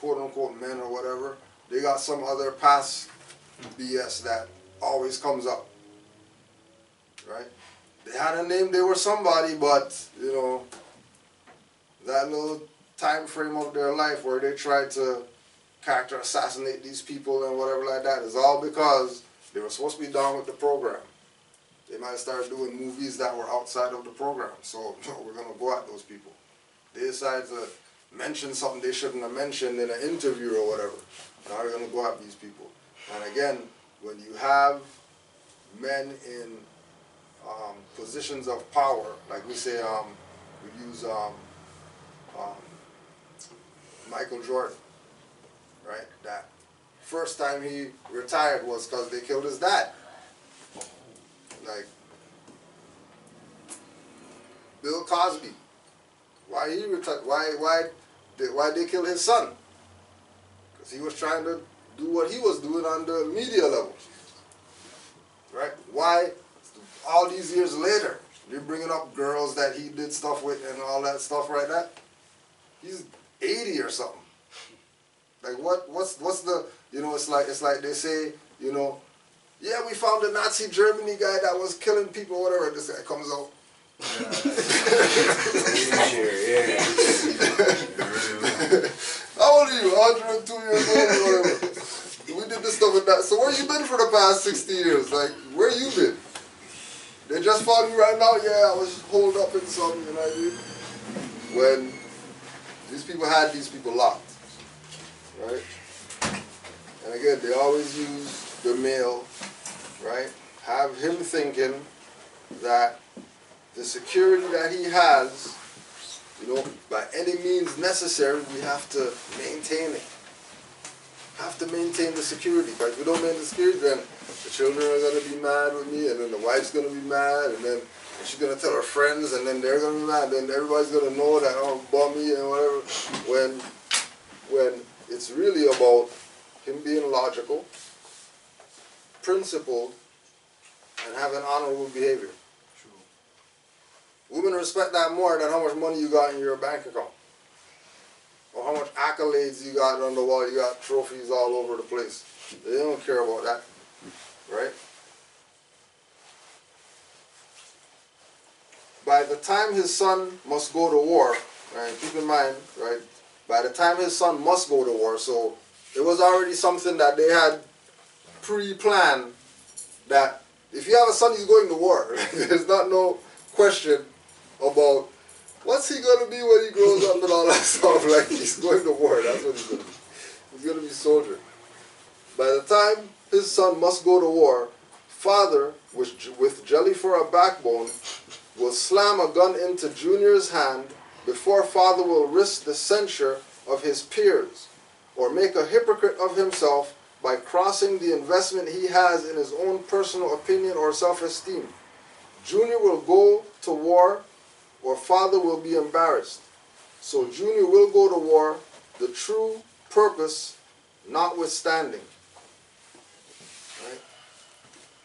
quote-unquote, men or whatever, they got some other past BS that always comes up, right? They had a name, they were somebody, but, that little time frame of their life where they tried to character assassinate these people and whatever like that. It's all because they were supposed to be done with the program. They might start doing movies that were outside of the program. So we're going to go at those people. They decide to mention something they shouldn't have mentioned in an interview or whatever. Now we're going to go at these people. And again, when you have men in positions of power, like we say, we use Michael Jordan, right? That first time he retired was because they killed his dad. Like Bill Cosby, why he retired? Why they kill his son? Because he was trying to do what he was doing on the media level, right? Why? All these years later, you're bringing up girls that he did stuff with and all that stuff, right? That he's 80 or something. Like what's the, you know, it's like they say, you know, yeah, we found a Nazi Germany guy that was killing people, whatever. This guy comes out. How old are you? 102 years old or whatever. We did this stuff with that. So where you been for the past 60 years? Like, where you been? They just found you right now? Yeah, I was holed up in something, you know what I mean? When these people had these people locked, right? And again, they always use the male, right? Have him thinking that the security that he has, you know, by any means necessary, we have to maintain it. Have to maintain the security. Because if we don't maintain the security, then the children are going to be mad with me, and then the wife's going to be mad, and then she's going to tell her friends, and then they're going to be mad, and then everybody's going to know that I'm bummy and whatever. When it's really about him being logical, principled, and having honorable behavior. True. Women respect that more than how much money you got in your bank account. Or how much accolades you got on the wall. You got trophies all over the place. They don't care about that. Right? By the time his son must go to war, right, keep in mind, right, by the time his son must go to war, so it was already something that they had pre-planned, that if you have a son, he's going to war. There's not no question about what's he going to be when he grows up and all that stuff. Like, he's going to war. That's what he's going to be. He's going to be a soldier. By the time his son must go to war, father, with jelly for a backbone, will slam a gun into Junior's hand before father will risk the censure of his peers or make a hypocrite of himself by crossing the investment he has in his own personal opinion or self-esteem. Junior will go to war or father will be embarrassed. So Junior will go to war, the true purpose notwithstanding. Right?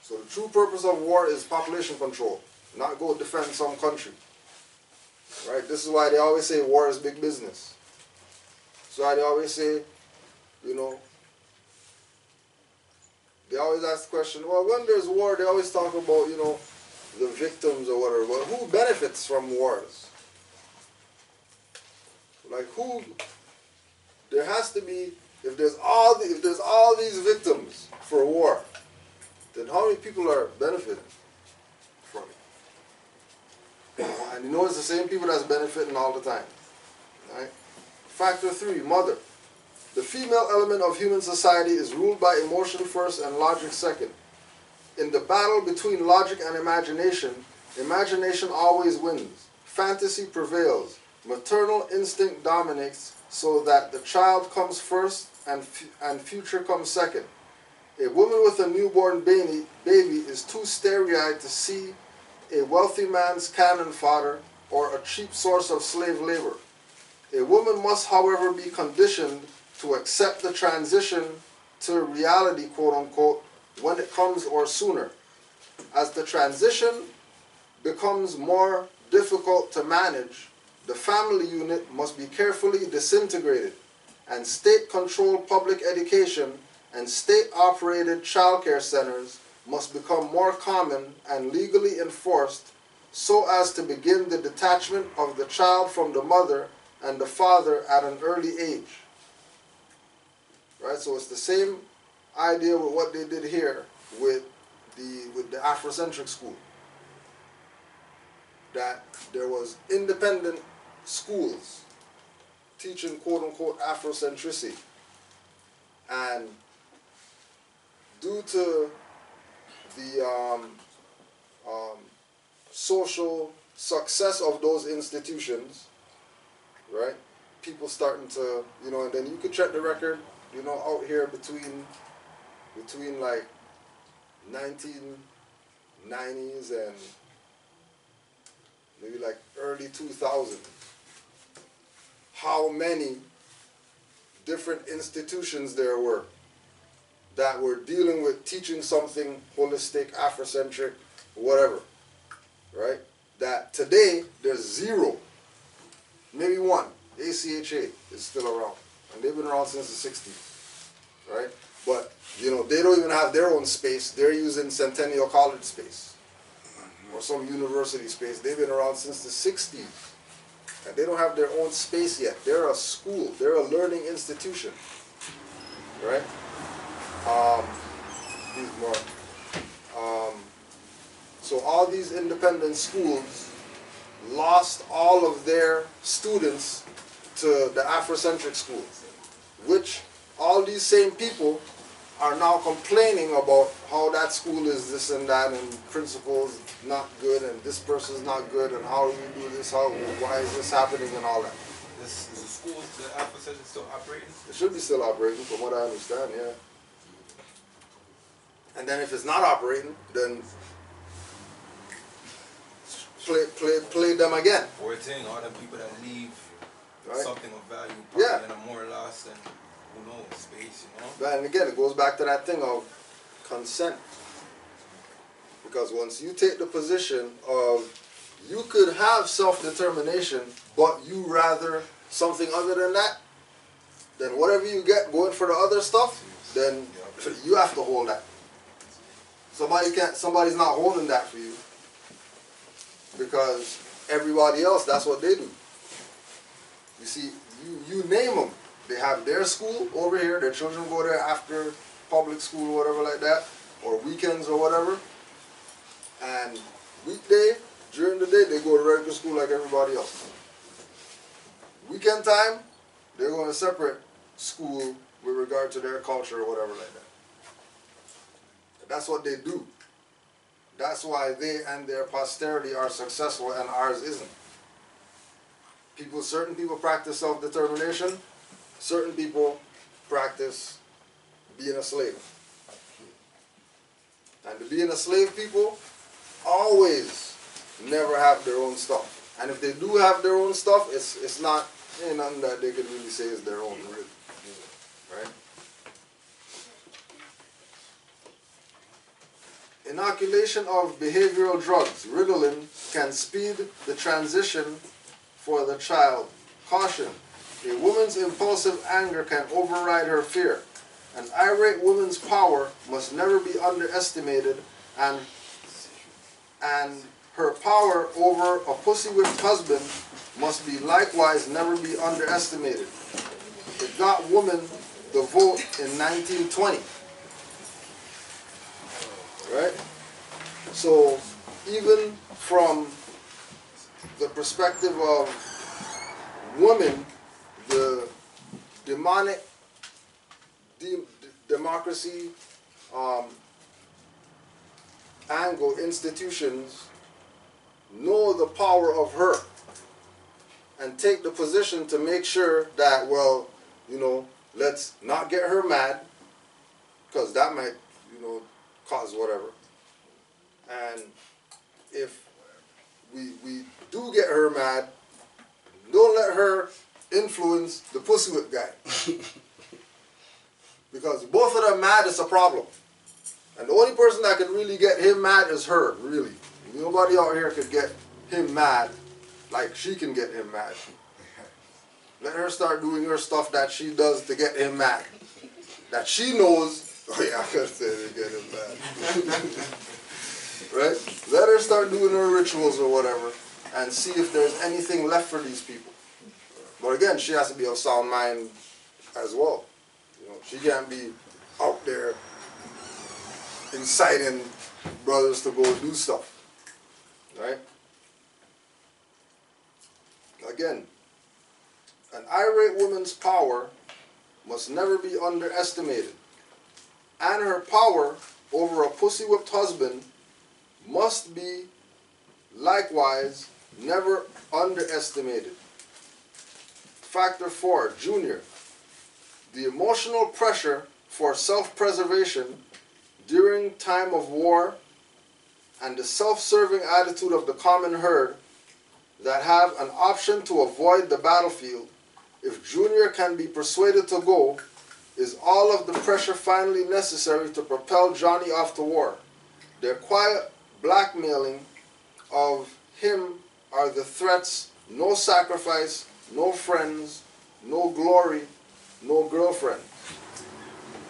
So the true purpose of war is population control, not go defend some country. Right? This is why they always say war is big business. That's why they always say, you know, they always ask the question, well, when there's war, they always talk about, you know, the victims or whatever. But who benefits from wars? Like, who? There has to be, if there's all these victims for war, then how many people are benefiting from it? And you know it's the same people that's benefiting all the time. Right? Factor 3, mother. The female element of human society is ruled by emotion first and logic second. In the battle between logic and imagination, imagination always wins. Fantasy prevails. Maternal instinct dominates so that the child comes first and future comes second. A woman with a newborn baby is too starry-eyed to see a wealthy man's cannon fodder or a cheap source of slave labor. A woman must, however, be conditioned to accept the transition to reality, quote-unquote, when it comes or sooner. As the transition becomes more difficult to manage, the family unit must be carefully disintegrated, and state-controlled public education and state-operated childcare centers must become more common and legally enforced so as to begin the detachment of the child from the mother and the father at an early age. right? So it's the same idea with what they did here with the Afrocentric school. That there was independent schools teaching quote-unquote Afrocentricity. And due to the social success of those institutions, right? People starting to, and then you could check the record, out here between like 1990s and maybe like early 2000s, how many different institutions there were that were dealing with teaching something holistic, Afrocentric, whatever, right? That today there's zero, maybe one. ACHA is still around, and they've been around since the 60s, right? But, they don't even have their own space. They're using Centennial College space or some university space. They've been around since the 60s, and they don't have their own space yet. They're a school. They're a learning institution, right? These more. So all these independent schools lost all of their students to the Afrocentric schools, which all these same people are now complaining about how that school is this and that, and principals not good, and this person's not good, and how do we do this, why is this happening, and all that.
Is the school, the Afrocentric, still operating?
It should be still operating, from what I understand, yeah. And then if it's not operating, then play them again.
Or thing, all the people that leave something of value,
yeah,
and more lost than, who knows, space, But
and again, it goes back to that thing of consent. Because once you take the position of you could have self-determination, but you rather something other than that, then whatever you get going for the other stuff, then you have to hold that. Somebody's not holding that for you. Because everybody else, that's what they do. You see, you name them. They have their school over here. Their children go there after public school or whatever like that, or weekends or whatever. And weekday, during the day, they go to regular school like everybody else. Weekend time, they're going to separate school with regard to their culture or whatever like that. That's what they do. That's why they and their posterity are successful and ours isn't. Certain people practice self-determination. Certain people practice being a slave. And the being a slave people always never have their own stuff. And if they do have their own stuff, it's not, ain't nothing that they could really say is their own, really. Right? Inoculation of behavioral drugs, Ritalin, can speed the transition for the child. Caution, a woman's impulsive anger can override her fear. An irate woman's power must never be underestimated, and her power over a pussy-whipped husband must be likewise never be underestimated. It got women the vote in 1920. Right? So, even from the perspective of women, the demonic democracy angle institutions know the power of her and take the position to make sure that, well, let's not get her mad, because that might, cause whatever. And if we do get her mad, don't let her influence the pussy whip guy. Because both of them mad is a problem. And the only person that could really get him mad is her, really. Nobody out here could get him mad like she can get him mad. Let her start doing her stuff that she does to get him mad. That she knows. Oh yeah, I gotta say to get him mad. Right? Let her start doing her rituals or whatever and see if there's anything left for these people. But again, she has to be of sound mind as well. she can't be out there inciting brothers to go do stuff, right? Again, an irate woman's power must never be underestimated, and her power over a pussy-whipped husband must be likewise never underestimated. Factor 4, Junior. The emotional pressure for self-preservation during time of war and the self-serving attitude of the common herd that have an option to avoid the battlefield, if Junior can be persuaded to go, is all of the pressure finally necessary to propel Johnny off to war. Their quiet blackmailing of him are the threats: no sacrifice, no friends, no glory, no girlfriend.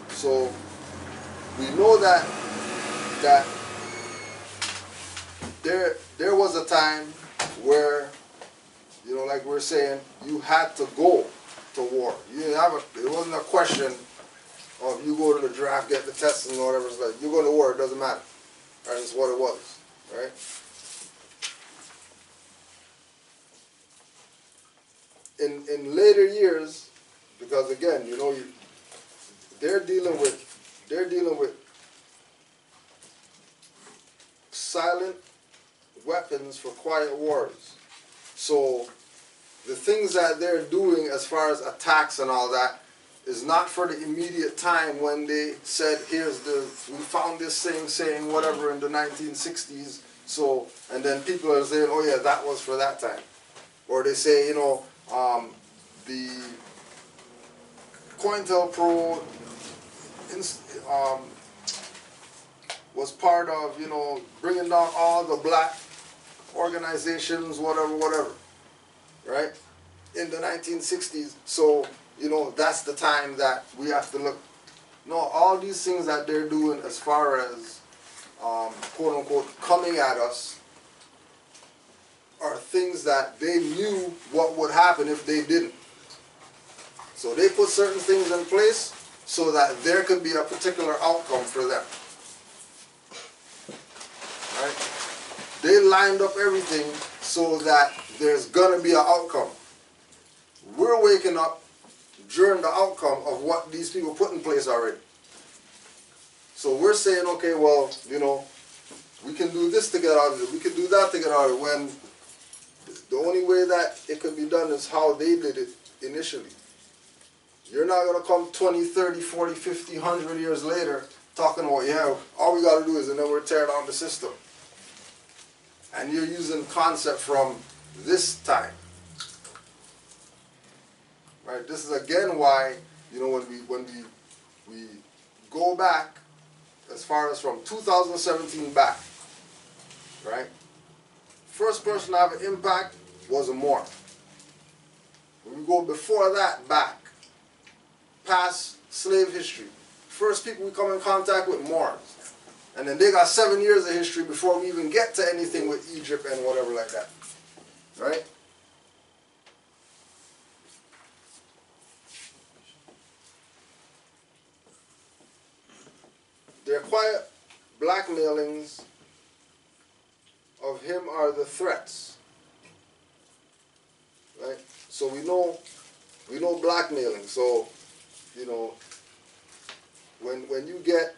So we know that there was a time where, you know, like we're saying, you had to go to war. You didn't have it wasn't a question of you go to the draft, get the test and whatever. It's like you go to war, it doesn't matter. Right? That's what it was, right? In later years, because again, you know, they're dealing with silent weapons for quiet wars. So the things that they're doing as far as attacks and all that is not for the immediate time when they said, we found this thing saying whatever in the 1960s, so, and then people are saying, oh yeah, that was for that time. Or they say, you know, the COINTELPRO was part of, you know, bringing down all the black organizations, whatever, right, in the 1960s. So, you know, that's the time that we have to look. No, all these things that they're doing as far as, quote unquote, coming at us are things that they knew what would happen if they didn't. So they put certain things in place so that there could be a particular outcome for them. Right? They lined up everything so that there's going to be an outcome. We're waking up during the outcome of what these people put in place already. So we're saying, okay, well, you know, we can do this to get out of it, we can do that to get out of it, when the only way that it could be done is how they did it initially. You're not going to come 20, 30, 40, 50, 100 years later talking about, yeah, all we got to do is, and then we're tearing down the system. And you're using concept from this time. Right? This is again why, you know, when we go back as far as from 2017 back, right? First person to have an impact was a Moor. When we go before that back, past slave history, first people we come in contact with, Moors. And then they got 7 years of history before we even get to anything with Egypt and whatever like that. Right? Their quiet blackmailings of him are the threats. Right? So we know blackmailing. So, you know, when you get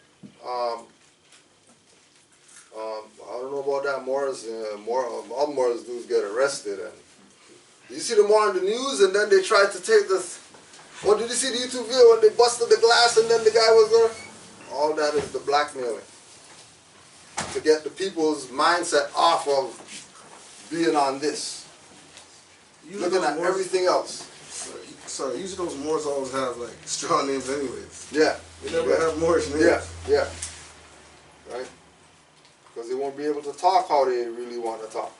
I don't know about that Moors, all Moors dudes get arrested, and you see them on the news, and then they try to take this. Oh, did you see the YouTube video when they busted the glass and then the guy was there? All that is the blackmailing to get the people's mindset off of being on this, looking at everything else.
Sorry, usually those Moors always have like strong names anyways.
Yeah.
They never have Moorish names.
Yeah. Right? Because they won't be able to talk how they really want to talk.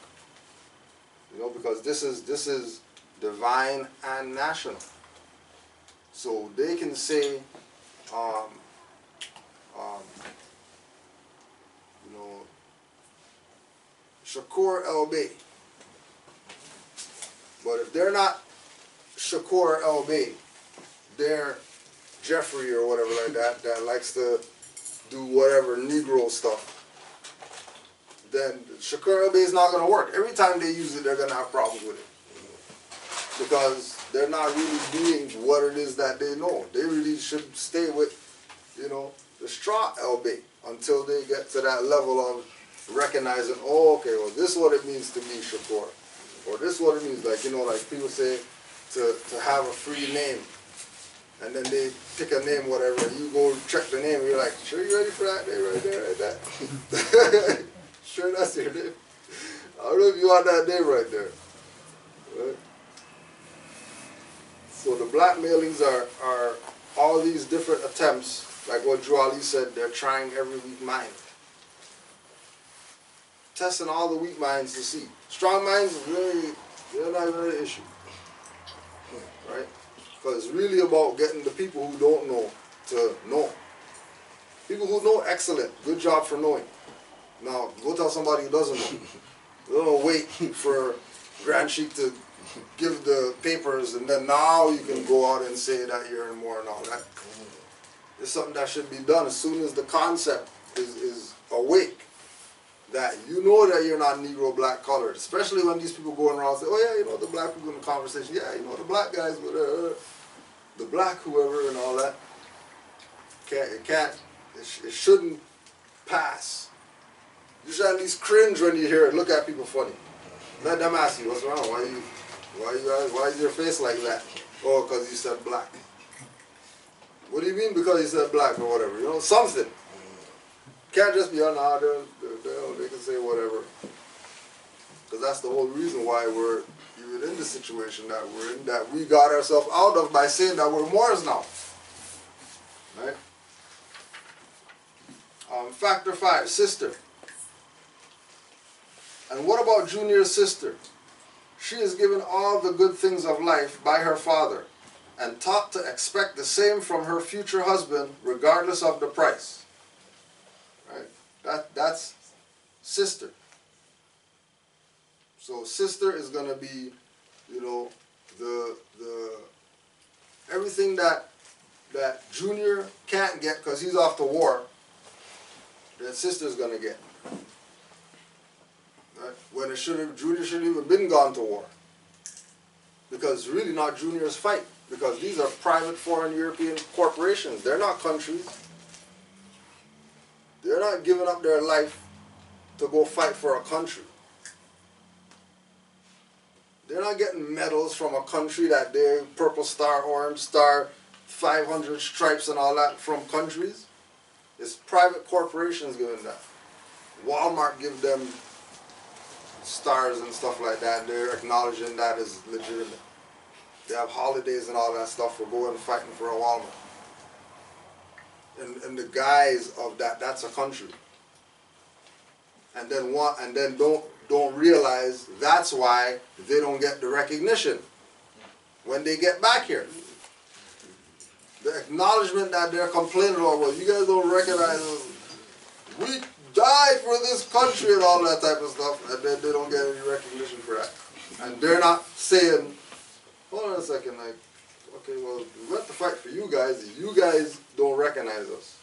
You know, because this is divine and national. So they can say, you know, Shakur El Bey. But if they're not Shakur El Bey, they're Jeffrey or whatever like that, that likes to do whatever Negro stuff, then Shakur Bay is not going to work. Every time they use it, they're going to have problems with it. Because they're not really doing what it is that they know. They really should stay with, you know, the straw LB until they get to that level of recognizing, oh, okay, well, this is what it means to be Shakur. Or this is what it means, like, you know, like people say, to have a free name. And then they pick a name, whatever, and you go check the name, and you're like, sure you ready for that name right there, right there? Sure that's your name? I don't know if you want that name right there. Right? So the blackmailings are all these different attempts, like what Drew Ali said, they're trying every weak mind. Testing all the weak minds to see. Strong minds, really, they're not even an issue. Right? Because it's really about getting the people who don't know to know. People who know, excellent. Good job for knowing. Now, go tell somebody who doesn't know. Don't wait for Grand Sheik to give the papers and then now you can go out and say that you're in more and all that. It's something that should be done as soon as the concept is awake. That you know that you're not Negro, black, colored. Especially when these people going around and say, oh yeah, you know, the black people in the conversation. Yeah, you know, the black guys with the black whoever and all that. It shouldn't pass. You should at least cringe when you hear it. Look at people funny. Let them ask you, what's wrong? Why is your face like that? Oh, because you said black. What do you mean because you said black or whatever? You know, something. Can't just be on they can say whatever. Because that's the whole reason why we're even in the situation that we're in, that we got ourselves out of by saying that we're Moors now. Right? Factor 5, sister. And what about Junior's sister? She is given all the good things of life by her father and taught to expect the same from her future husband regardless of the price. Right? That's sister. So sister is going to be, you know, the everything that Junior can't get because he's off to war, that sister's going to get. Right? When Junior shouldn't even been gone to war. Because really not Junior's fight. Because these are private foreign European corporations. They're not countries. They're not giving up their life to go fight for a country. They're not getting medals from a country that they're Purple Star, Orange Star, 500 stripes and all that from countries. It's private corporations giving that. Walmart give them stars and stuff like that. They're acknowledging that as legitimate. They have holidays and all that stuff for going and fighting for a Walmart. And the guise of that, that's a country. And then don't realize that's why they don't get the recognition when they get back here. The acknowledgement that they're complaining about, well, you guys don't recognize us. We died for this country and all that type of stuff, and then they don't get any recognition for that. And they're not saying, hold on a second, like, okay, well, we went to fight for you guys. You guys don't recognize us.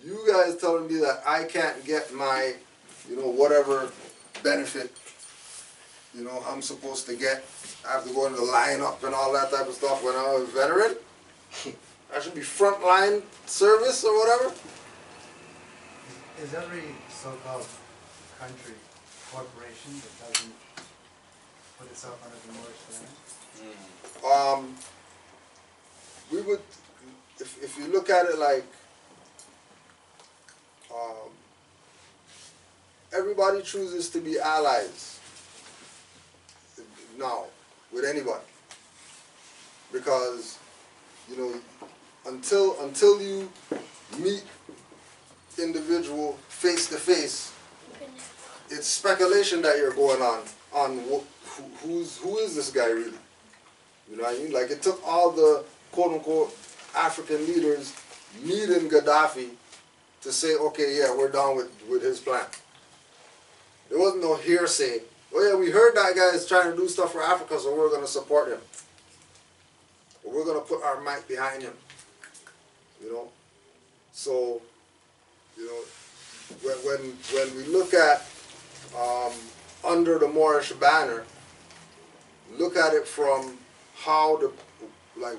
You guys telling me that I can't get my, you know, whatever benefit, you know, I'm supposed to get. I have to go in the line up and all that type of stuff when I'm a veteran. I should be frontline service or whatever.
Is every so-called country corporation that doesn't put itself under the Moorish banner?
We would, if you look at it like, everybody chooses to be allies now with anybody, because you know until you meet individual face to face, it's speculation that you're going on who is this guy really? You know what I mean? Like it took all the quote unquote African leaders meeting Gaddafi to say, okay, yeah, we're down with his plan. There wasn't no hearsay. Oh yeah, we heard that guy is trying to do stuff for Africa, so we're going to support him. Or we're going to put our might behind him. You know, so you know when we look at under the Moorish banner, look at it from how the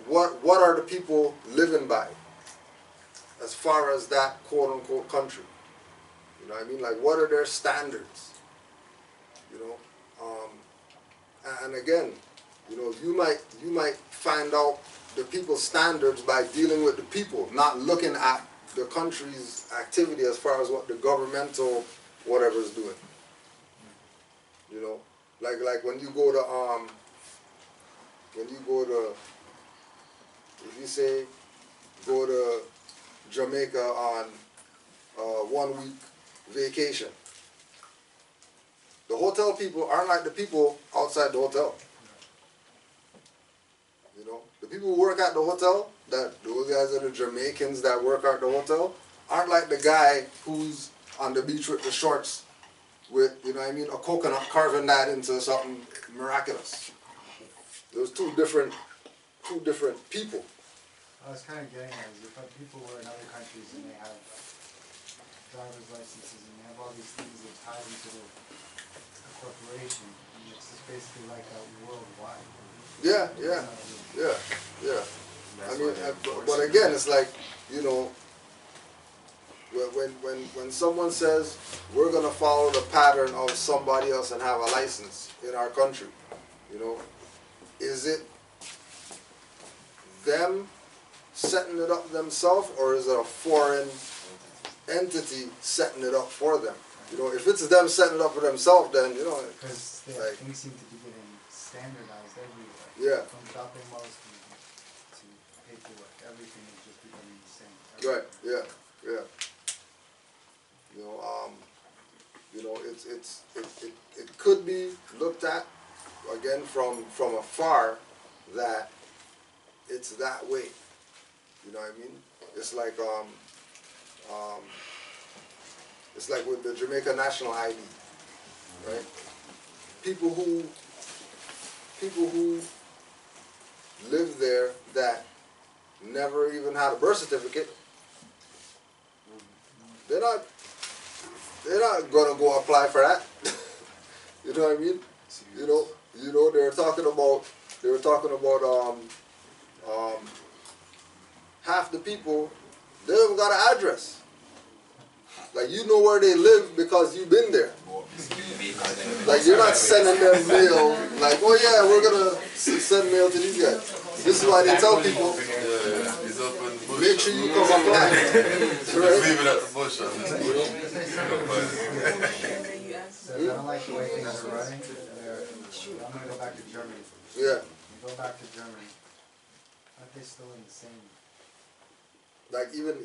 what are the people living by as far as that quote unquote country. You know what I mean? Like, what are their standards? You know, and again, you know, you might find out the people's standards by dealing with the people, not looking at the country's activity as far as what the governmental whatever is doing. You know, like when you go to if you say go to Jamaica on 1 week vacation, the hotel people aren't like the people outside the hotel. You know, the people who work at the hotel, that those guys are the Jamaicans that work at the hotel, aren't like the guy who's on the beach with the shorts with, you know what I mean, a coconut, carving that into something miraculous. Those two different people.
I was kind of getting at is if people were in other countries and they have driver's licenses and they have all these things that tie them to the corporation, and it's just basically like that worldwide.
Yeah. I mean, but again, it's like, you know, when someone says we're gonna follow the pattern of somebody else and have a license in our country, you know, is it them setting it up themselves, or is it a foreign entity setting it up for them? You know, if it's them setting it up for themselves, then, you know,
because
like,
things seem to be getting standardized everywhere.
Yeah.
From shopping malls to paperwork, everything is just becoming the same.
Right. Yeah. You know, it could be looked at again from afar that it's that way. You know what I mean? It's like with the Jamaica National ID, right? People who live there that never even had a birth certificate, they're not gonna go apply for that. You know what I mean? You know they were talking about half the people, they don't got an address. Like, you know where they live because you've been there. Like, you're not sending them mail, like, oh yeah, we're gonna send mail to these guys. This is why they tell people, make sure you come apply. Right?
Leave it at the bush.
So I don't like the way things are running. I'm gonna go back to Germany.
Yeah.
Go back to Germany. Aren't they still in the same?
Like even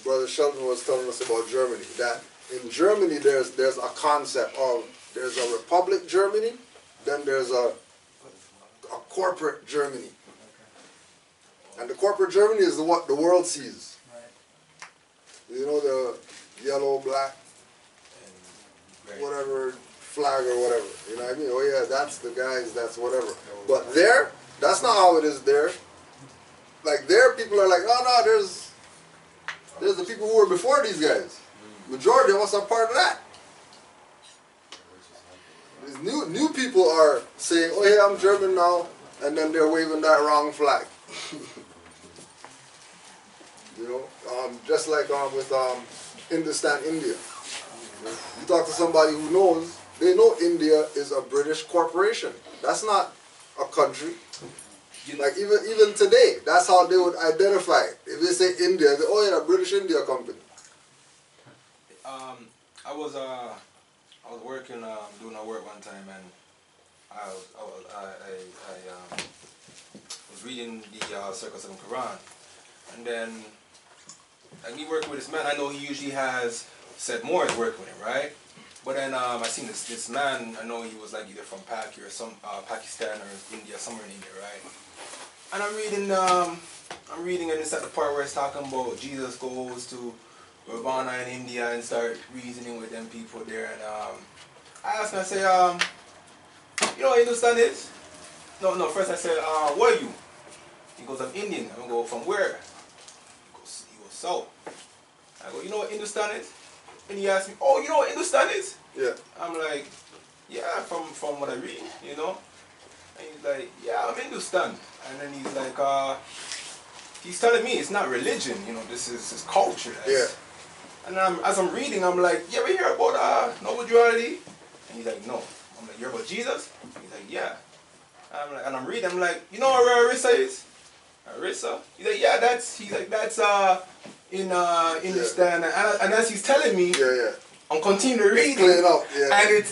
Brother Sheldon was telling us about Germany, that in Germany there's a concept of, there's a Republic Germany, then there's a corporate Germany. Okay. And the corporate Germany is what the world sees. Right. You know, the yellow, black, whatever flag or whatever. You know what I mean? Oh yeah, that's the guys, that's whatever. But there, that's not how it is there. Like, there, people are like, oh no, there's the people who were before these guys. Majority of us are part of that. These new people are saying, oh yeah, I'm German now, and then they're waving that wrong flag. You know, just like with Hindustan, India. You talk to somebody who knows, they know India is a British corporation. That's not a country. Like, even today, that's how they would identify it. If they say India, they, oh yeah, British India Company.
I was working doing a work one time, and I was reading the Circle 7 Quran, and then me working with this man, I know he usually has said more is working with him, right? But then I seen this man, I know he was like either from Pakistan or India, somewhere in India, right? And I'm reading, and it's at the part where it's talking about Jesus goes to Ravana in India and start reasoning with them people there. And I asked him, I say, you know what Hindustan is? No, first I said, where are you? He goes, I'm Indian. I go, from where? so. I go, you know what Hindustan is? And he asked me, oh, you know what Hindustan is?
Yeah.
I'm like, yeah, from what I read, you know? And he's like, yeah, I'm Hindustan. And then he's like, he's telling me it's not religion, you know, this is culture.
Yeah.
And then as I'm reading, I'm like, you ever hear about noble duality? And he's like, no. I'm like, you hear about Jesus? He's like, yeah. And I'm reading, I'm like, you know where Arissa is? Arissa? He's like, yeah, that's in Hindustan. And as he's telling me, I'm continuing to read it.
Up,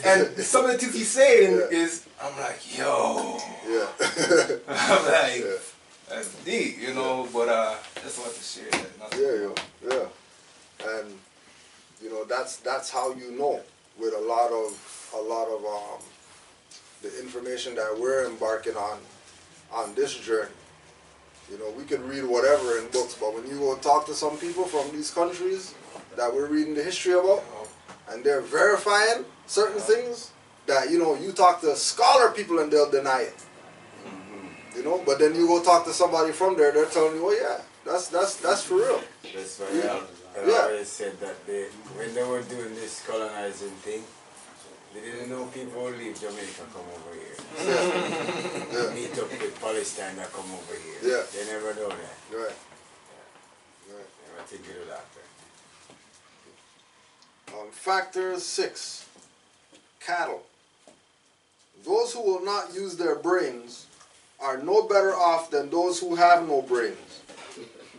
and some of the things he's saying is, I'm like, yo.
Yeah.
I'm like, that's deep, you know, but just want to share that.
Yeah. And you know, that's how you know with a lot of the information that we're embarking on this journey. You know, we could read whatever in books, but when you go talk to some people from these countries that we're reading the history about, and they're verifying certain things that, you know, you talk to scholar people and they'll deny it. You know, but then you go talk to somebody from there, they're telling you, oh yeah, that's for real.
That's why I always said that when they were doing this colonizing thing, they didn't know people would leave Jamaica come over here. Meet up with Palestine that come over here.
Yeah.
They never know that.
Right.
Never think it would happen.
Factor 6, cattle. Those who will not use their brains are no better off than those who have no brains.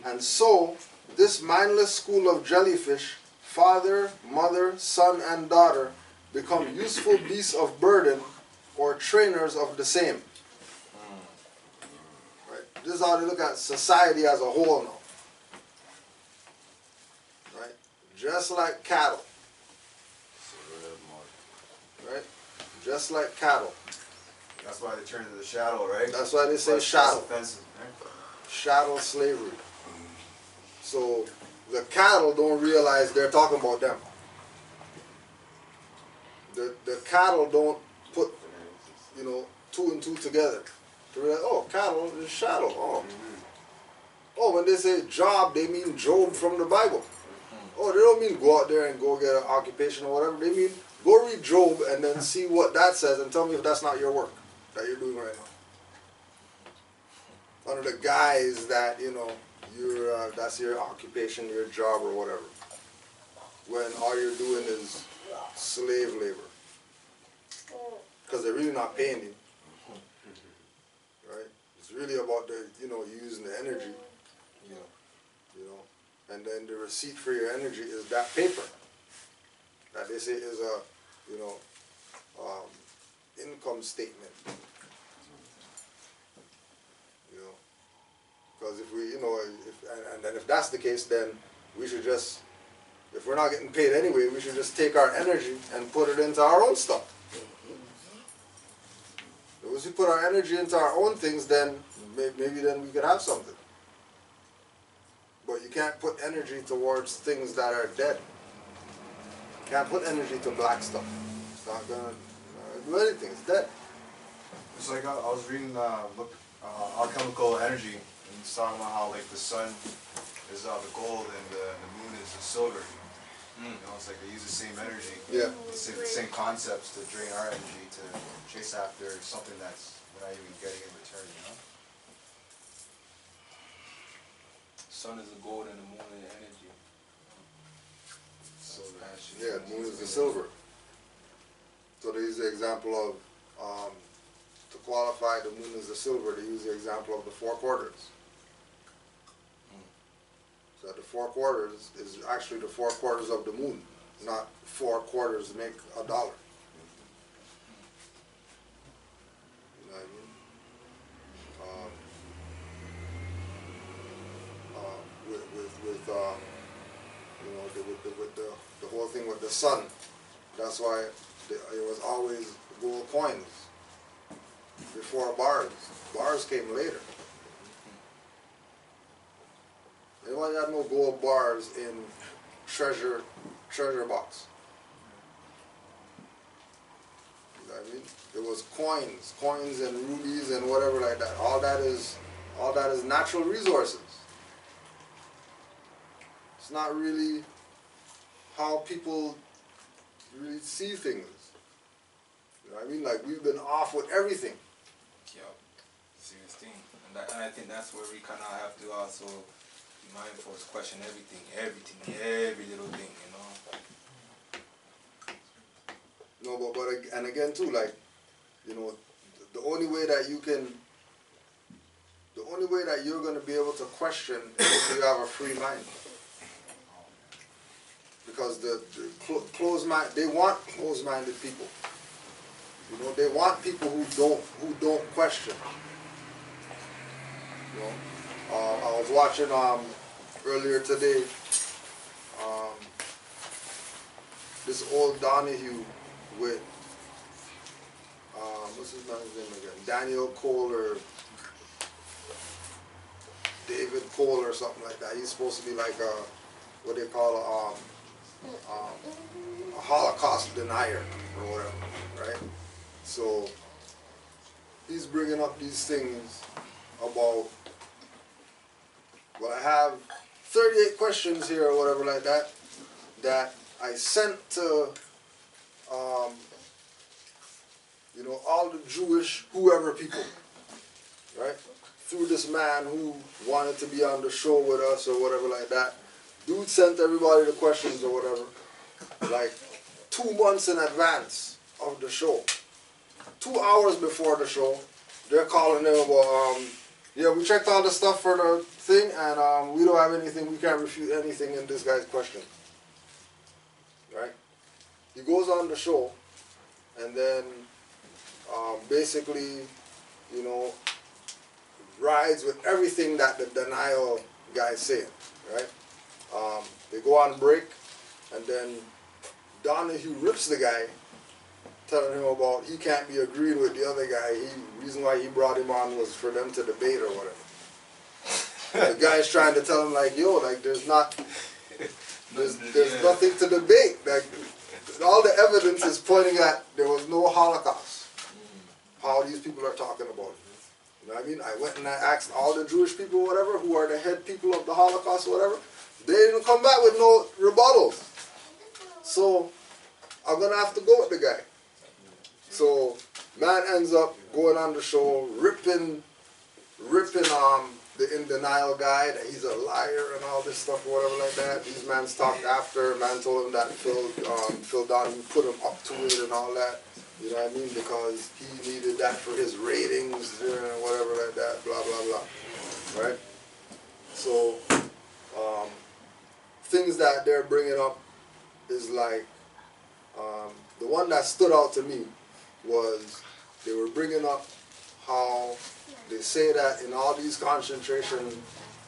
And so, this mindless school of jellyfish, father, mother, son, and daughter, become useful beasts of burden or trainers of the same. Right? This is how they look at society as a whole now. Right? Just like cattle. Right? Just like cattle.
That's why they turn to the shadow, right?
That's why they say shadow.
Offensive, right?
Shadow slavery. So the cattle don't realize they're talking about them. The cattle don't put, you know, 2 and 2 together. To realize, oh, cattle is shadow. Oh, when they say job, they mean Job from the Bible. Oh, they don't mean go out there and go get an occupation or whatever. They mean go read Job and then see what that says and tell me if that's not your work that you're doing right now. Under the guise that, you know, you're that's your occupation, your job or whatever. When all you're doing is slave labor. Because they're really not paying you. Right? It's really about the, you know, using the energy. You know. And then the receipt for your energy is that paper. That they say is a, you know, income statement. You know. Because if we, you know, and then if that's the case, then we should just, if we're not getting paid anyway, we should just take our energy and put it into our own stuff. Once we put our energy into our own things, then maybe then we could have something. But you can't put energy towards things that are dead. You can't put energy to black stuff. It's not going to do anything. It's dead.
It's like I was reading alchemical energy, and it's talking about how like the sun is the gold and the moon is the silver. You know, it's like they use the same energy.
Yeah.
The same concepts to drain our energy to chase after something that's we're not even getting in return, you know?
Sun is the gold and the moon is the energy.
So
yeah, the moon is the silver. So they use the example of, to qualify the moon is the silver, they use the example of the 4 quarters. So the 4 quarters is actually the 4 quarters of the moon, not 4 quarters make $1. You know what I mean? You know, with the whole thing with the sun, that's why it was always gold coins before bars. Bars came later. Anybody got no gold bars in treasure box? You know what I mean? It was coins and rubies and whatever like that. All that is natural resources. It's not really how people really see things. You know what I mean? Like, we've been off with everything.
Yeah, serious thing. And I think that's where we kind of have to also be mindful to question everything, every little thing, you know?
No, but and again too, like, you know, the only way that you're going to be able to question is if you have a free mind. Because the closed mind, they want closed-minded people. You know, they want people who don't question. You know, I was watching earlier today this old Donahue with what's his man's name again? Daniel Cole or David Cole or something like that. He's supposed to be like what they call a Holocaust denier or whatever, right? So he's bringing up these things about, well, I have 38 questions here or whatever like that, that I sent to, you know, all the Jewish whoever people, right? Through this man who wanted to be on the show with us or whatever like that. Dude sent everybody the questions or whatever, like 2 months in advance of the show. 2 hours before the show, they're calling him about, yeah, we checked all the stuff for the thing, and we don't have anything, we can't refute anything in this guy's question. Right? He goes on the show, and then basically, you know, rides with everything that the denial guy's saying, right? They go on break, and then Donahue rips the guy, telling him about he can't be agreeing with the other guy. The reason why he brought him on was for them to debate or whatever. The guy's trying to tell him, like, yo, like, there's nothing to debate. Like, all the evidence is pointing at there was no Holocaust. How these people are talking about it. You know what I mean? I went and I asked all the Jewish people, whatever, who are the head people of the Holocaust or whatever. They didn't come back with no rebuttals. So I'm gonna have to go with the guy. So man ends up going on the show, ripping the in denial guy that he's a liar and all this stuff or whatever like that. These mans talked after. Man told him that Phil Donahue put him up to it and all that. You know what I mean? Because he needed that for his ratings and whatever like that. Blah blah blah. Right? So things that they're bringing up is like the one that stood out to me was they were bringing up how they say that in all these concentration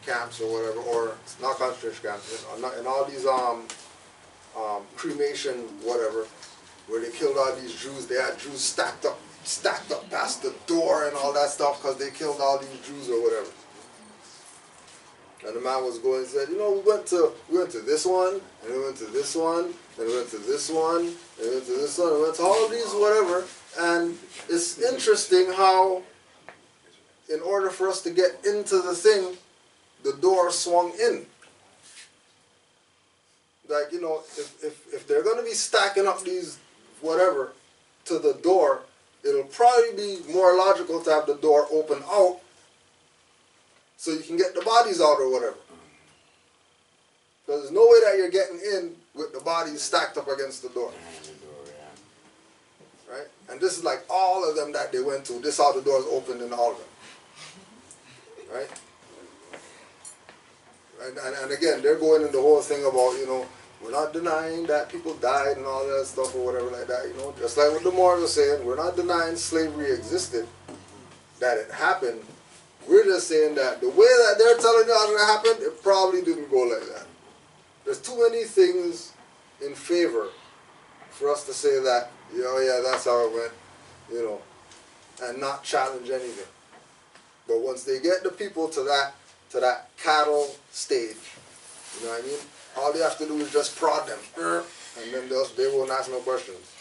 camps or whatever, or not concentration camps, in all these cremation whatever, where they killed all these Jews, they had Jews stacked up past the door and all that stuff because they killed all these Jews or whatever. And the man was going and said, you know, we went to this one, and we went to this one, and we went to this one, and we went to this one, and we went to all these whatever. And it's interesting how, in order for us to get into the thing, the door swung in. Like, you know, if they're going to be stacking up these whatever to the door, it'll probably be more logical to have the door open out so you can get the bodies out or whatever. Because there's no way that you're getting in with the bodies stacked up against the door. Right? And this is like all of them that they went to. This how the doors opened in all of them. Right? And again, they're going in the whole thing about, you know, we're not denying that people died and all that stuff or whatever like that, you know. Just like what the Moors are saying, we're not denying slavery existed, that it happened. We're just saying that the way that they're telling you how it happened, it probably didn't go like that. There's too many things in favor for us to say that, you know, yeah, that's how it went, you know, and not challenge anything. But once they get the people to that cattle stage, you know what I mean? All they have to do is just prod them, and then they won't ask no questions.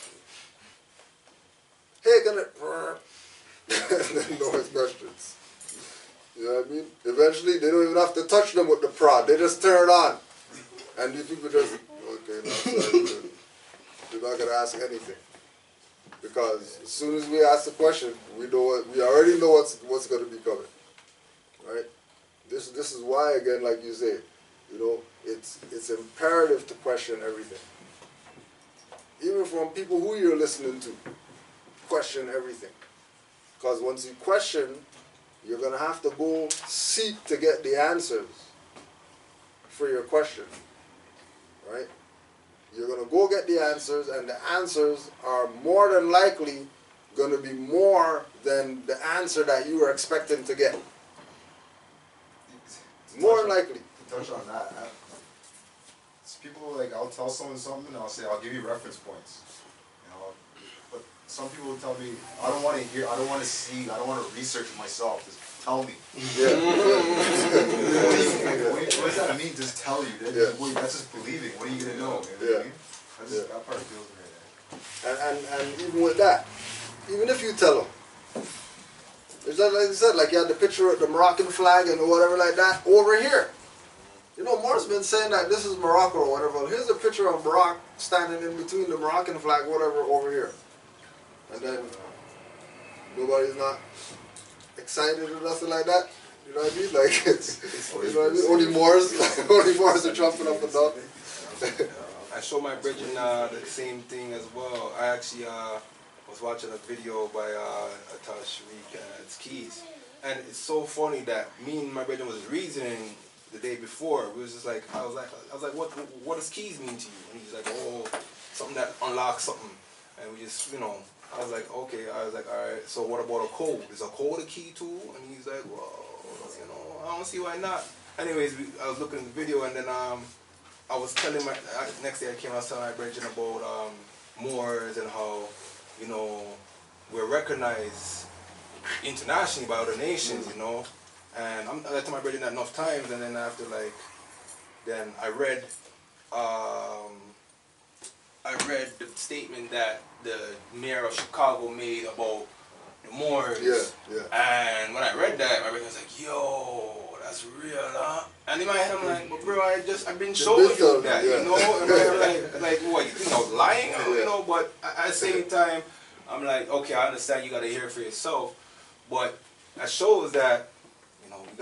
Hey, can it? And then no questions. You know what I mean? Eventually, they don't even have to touch them with the prod. They just turn it on. And these people just, okay, no, sorry, we're not going to ask anything. Because as soon as we ask the question, we already know what's going to be coming. Right? This is why, again, like you say, you know, it's imperative to question everything. Even from people who you're listening to, question everything. Because once you question, you're going to have to go seek to get the answers for your question. Right? You're going to go get the answers, and the answers are more than likely going to be more than the answer that you were expecting to get. More than likely.
To touch on that, people, like, I'll tell someone something, and I'll say, I'll give you reference points. You know, but some people will tell me, I don't want to hear, I don't want to see, I don't want to research it myself. Just tell me.
Yeah.
What does that mean? Just tell you. That's just believing. What are you going to know? You know what I mean? That part feels me right there.
And even with that, even if you tell them, it's just like you said, like you had the picture of the Moroccan flag and whatever like that over here. You know, Moore's been saying that this is Morocco or whatever. Here's a picture of Morocco standing in between the Moroccan flag, whatever, over here. And then nobody's not excited or nothing like that. You know what I mean? Like it's you know what I mean? Only Moors are jumping up and down.
I show my brethren the same thing as well. I actually was watching a video by Atash Sharik and its Keys. And it's so funny that me and my brethren was reasoning the day before. We was just like, I was like, what does keys mean to you? And he's like, oh, something that unlocks something. And we just, you know, I was like, okay. I was like, all right. So what about a code? Is a code a key too? And he's like, well, you know, I don't see why not. Anyways, I was looking at the video, and then I was telling next day I was telling my brethren about Moors and how, you know, we're recognized internationally by other nations, you know. And I told my brethren that enough times, and then after, like, then I read the statement that the mayor of Chicago made about the Moors.
Yeah.
And when I read that, my brother was like, yo, that's real, huh? And in my head, I'm like, but bro, I've been showing you that, you know? And I'm like, what, you think I was lying? You know, but at the same time, I'm like, okay, I understand you got to hear it for yourself. But that shows that, you know, we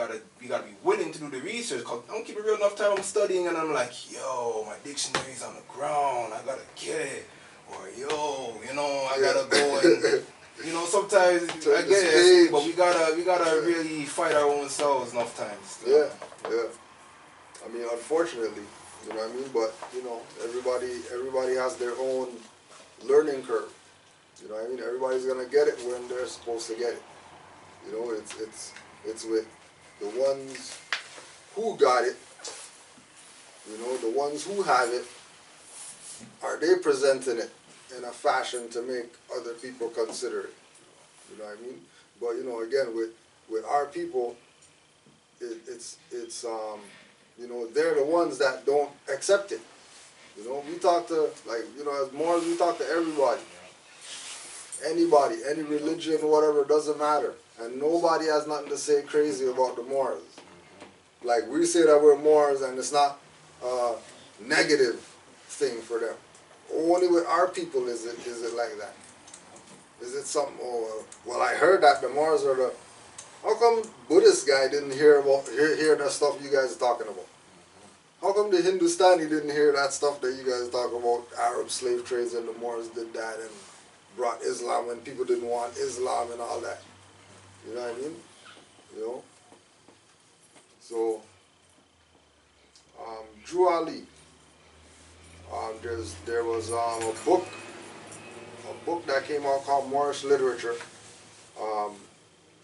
gotta be willing to do the research. Cause I don't keep it real enough time. I'm studying, and I'm like, yo, my dictionary's on the ground. I gotta get it. Or yo, you know, I gotta go and, you know, sometimes I get it, but we gotta really fight our own selves enough times.
Yeah. I mean, unfortunately, you know what I mean. But you know, everybody has their own learning curve. You know what I mean. Everybody's gonna get it when they're supposed to get it. You know, it's with the ones who got it, you know, the ones who have it, are they presenting it in a fashion to make other people consider it? You know what I mean? But, you know, again, with our people, it's you know, they're the ones that don't accept it. You know, we talk to, like, you know, as Moors, we talk to everybody. Anybody, any religion, whatever, doesn't matter. And nobody has nothing to say crazy about the Moors. Like, we say that we're Moors and it's not a negative thing for them. Only with our people is it like that. Is it something, oh, well, I heard that the Moors are the... How come Buddhist guy didn't hear that stuff you guys are talking about? How come the Hindustani didn't hear that stuff that you guys are talking about? Arab slave trades and the Moors did that and brought Islam when people didn't want Islam and all that. You know what I mean? You know? So, Drew Ali, there was a book that came out called Moorish Literature.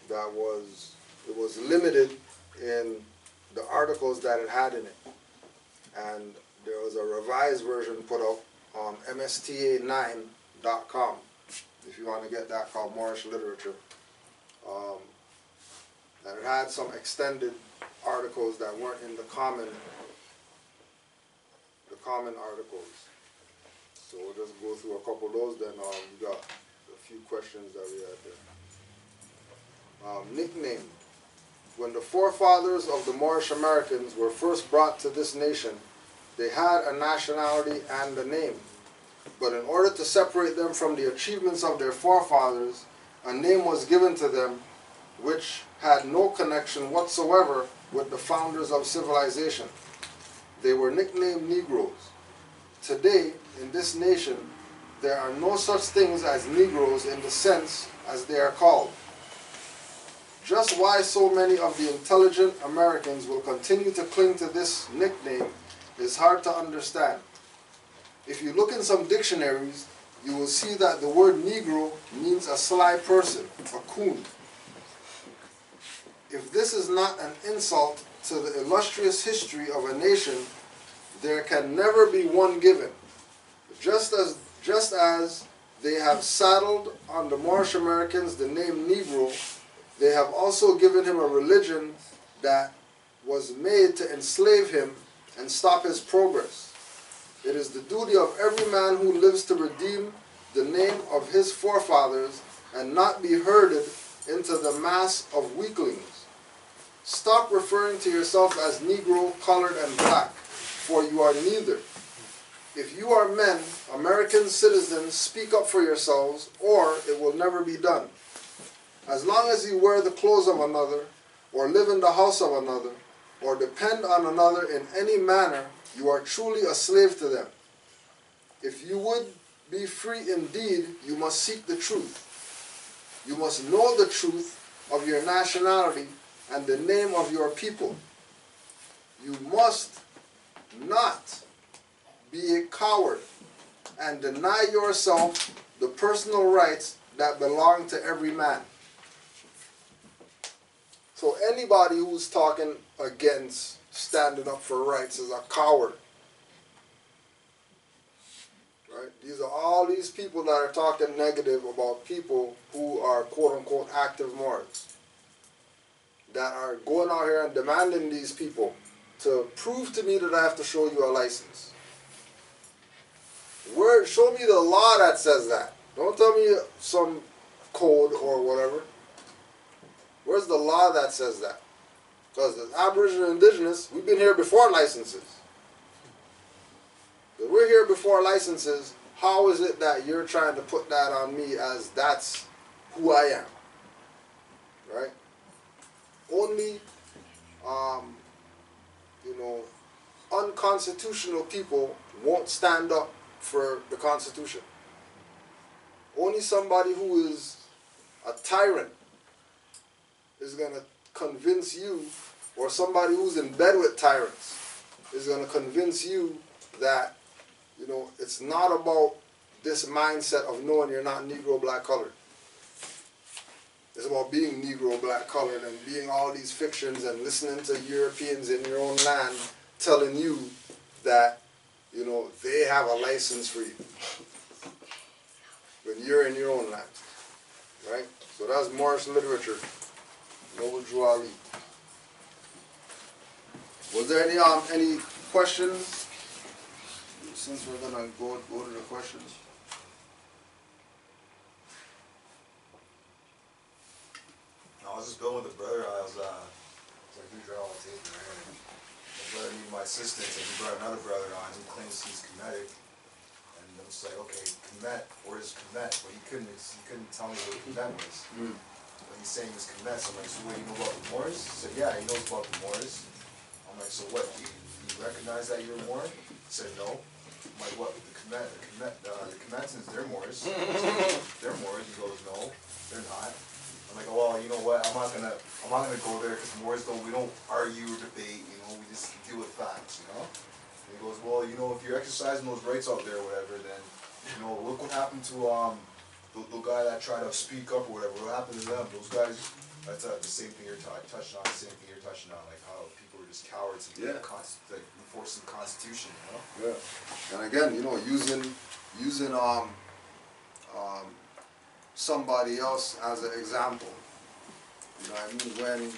It was limited in the articles that it had in it, and there was a revised version put up on msta9.com if you want to get that, called Moorish Literature. And it had some extended articles that weren't in the common articles. So we'll just go through a couple of those, then we got a few questions that we had there. Nickname. When the forefathers of the Moorish Americans were first brought to this nation, They had a nationality and a name. But in order to separate them from the achievements of their forefathers, a name was given to them which had no connection whatsoever with the founders of civilization. They were nicknamed Negroes. Today, in this nation, there are no such things as Negroes in the sense as they are called. Just why so many of the intelligent Americans will continue to cling to this nickname is hard to understand. If you look in some dictionaries, you will see that the word Negro means a sly person, a coon. If this is not an insult to the illustrious history of a nation, there can never be one given. Just as they have saddled on the Moorish Americans the name Negro, they have also given him a religion that was made to enslave him and stop his progress. It is the duty of every man who lives to redeem the name of his forefathers and not be herded into the mass of weaklings. Stop referring to yourself as Negro, colored, and black, for you are neither. If you are men, American citizens, speak up for yourselves, or it will never be done. As long as you wear the clothes of another, or live in the house of another, or depend on another in any manner, you are truly a slave to them. If you would be free indeed, you must seek the truth. You must know the truth of your nationality and the name of your people. You must not be a coward and deny yourself the personal rights that belong to every man. So anybody who's talking against standing up for rights is a coward. Right? These are all these people that are talking negative about people who are quote-unquote active Moors, that are going out here and demanding these people to prove to me that I have to show you a license. Show me the law that says that. Don't tell me some code or whatever. Where's the law that says that? Because as Aboriginal and Indigenous, we've been here before licenses. If we're here before licenses, how is it that you're trying to put that on me as that's who I am? Right? Only, unconstitutional people won't stand up for the Constitution. Only somebody who is a tyrant is going to convince you, or somebody who's in bed with tyrants is going to convince you that, it's not about this mindset of knowing you're not Negro, black, colored. It's about being Negro, black, colored, and being all these fictions and listening to Europeans in your own land telling you that, they have a license for you when you're in your own land, right? So that's Moorish literature. Noble Drew Ali. Was there any questions? Since we're gonna go to the questions.
I was just building with the brother. I was like, you draw a tape, right? My brother needed my assistance, and he brought another brother on who claims he's Kemetic. And I was like, okay, Kemet, where's Kemet? But he couldn't tell me what Kemet was. But he's saying he's Kemet, so I'm like, so what, you know about the Moors? He said, yeah, he knows about the Moors. I'm like, so what, do you recognize that you're a Moor? He said, no. I'm like, what, the Kemetans, they're Moors. They're Moors. He goes, no, they're not. I'm like, oh, well, you know what? I'm not gonna go there because Moors we don't argue or debate. We just deal with facts. And he goes, well, if you're exercising those rights out there, or whatever, then look what happened to the guy that tried to speak up or whatever. What happened to them? Those guys. That's the same thing you're touching on. The same thing you're touching on, like how people are just cowards and enforcing the Constitution.
Yeah. And again, using somebody else as an example. When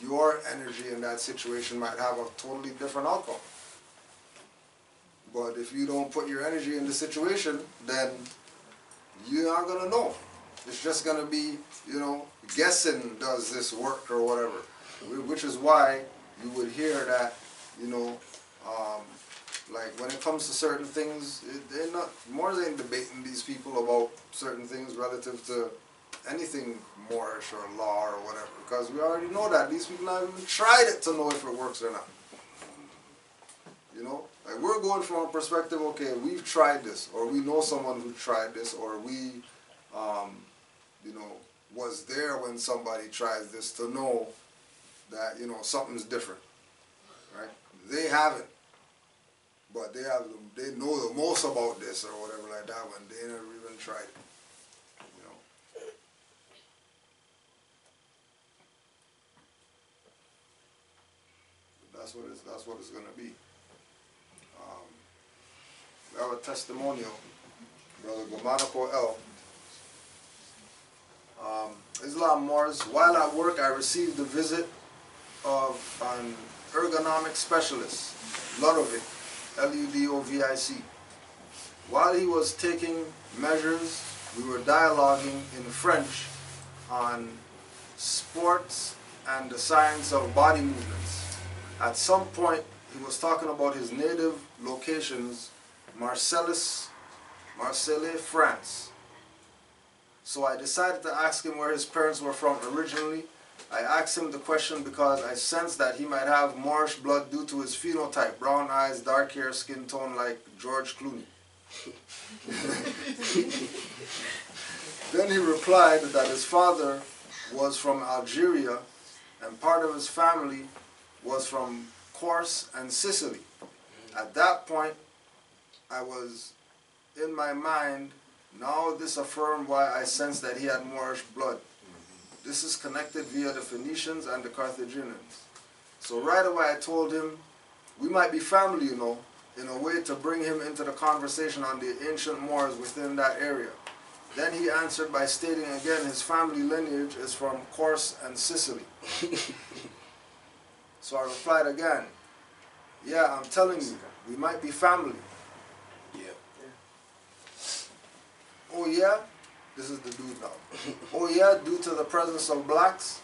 your energy in that situation might have a totally different outcome. But if you don't put your energy in the situation, then you're not going to know. It's just going to be, guessing does this work or whatever. Which is why you would hear that, Like when it comes to certain things, they're not, Moors ain't debating these people about certain things relative to anything Moorish or law or whatever, because we already know that. These people haven't even tried it to know if it works or not. You know? Like we're going from a perspective, okay, we've tried this, or we know someone who tried this, or we, you know, was there when somebody tries this to know that, you know, something's different, right? They haven't, but they know the most about this or whatever like that when they never even tried it, you know. That's what it's gonna be. We have a testimonial, Brother Gomanico L. Islam Moors, while at work I received the visit of an ergonomic specialist, Ludovic, Ludovic. While he was taking measures, we were dialoguing in French on sports and the science of body movements. At some point, he was talking about his native locations, Marseille, France. So I decided to ask him where his parents were from originally. I asked him the question because I sensed that he might have Moorish blood due to his phenotype, brown eyes, dark hair, skin tone like George Clooney. Then he replied that his father was from Algeria and part of his family was from Corse and Sicily. At that point, I was in my mind, now this affirmed why I sensed that he had Moorish blood. This is connected via the Phoenicians and the Carthaginians. So right away I told him, we might be family, you know, in a way to bring him into the conversation on the ancient Moors within that area. Then he answered by stating again his family lineage is from Corse and Sicily. So I replied again, yeah, I'm telling you, we might be family. Yeah. Oh yeah? This is the dude now. Oh yeah, due to the presence of blacks?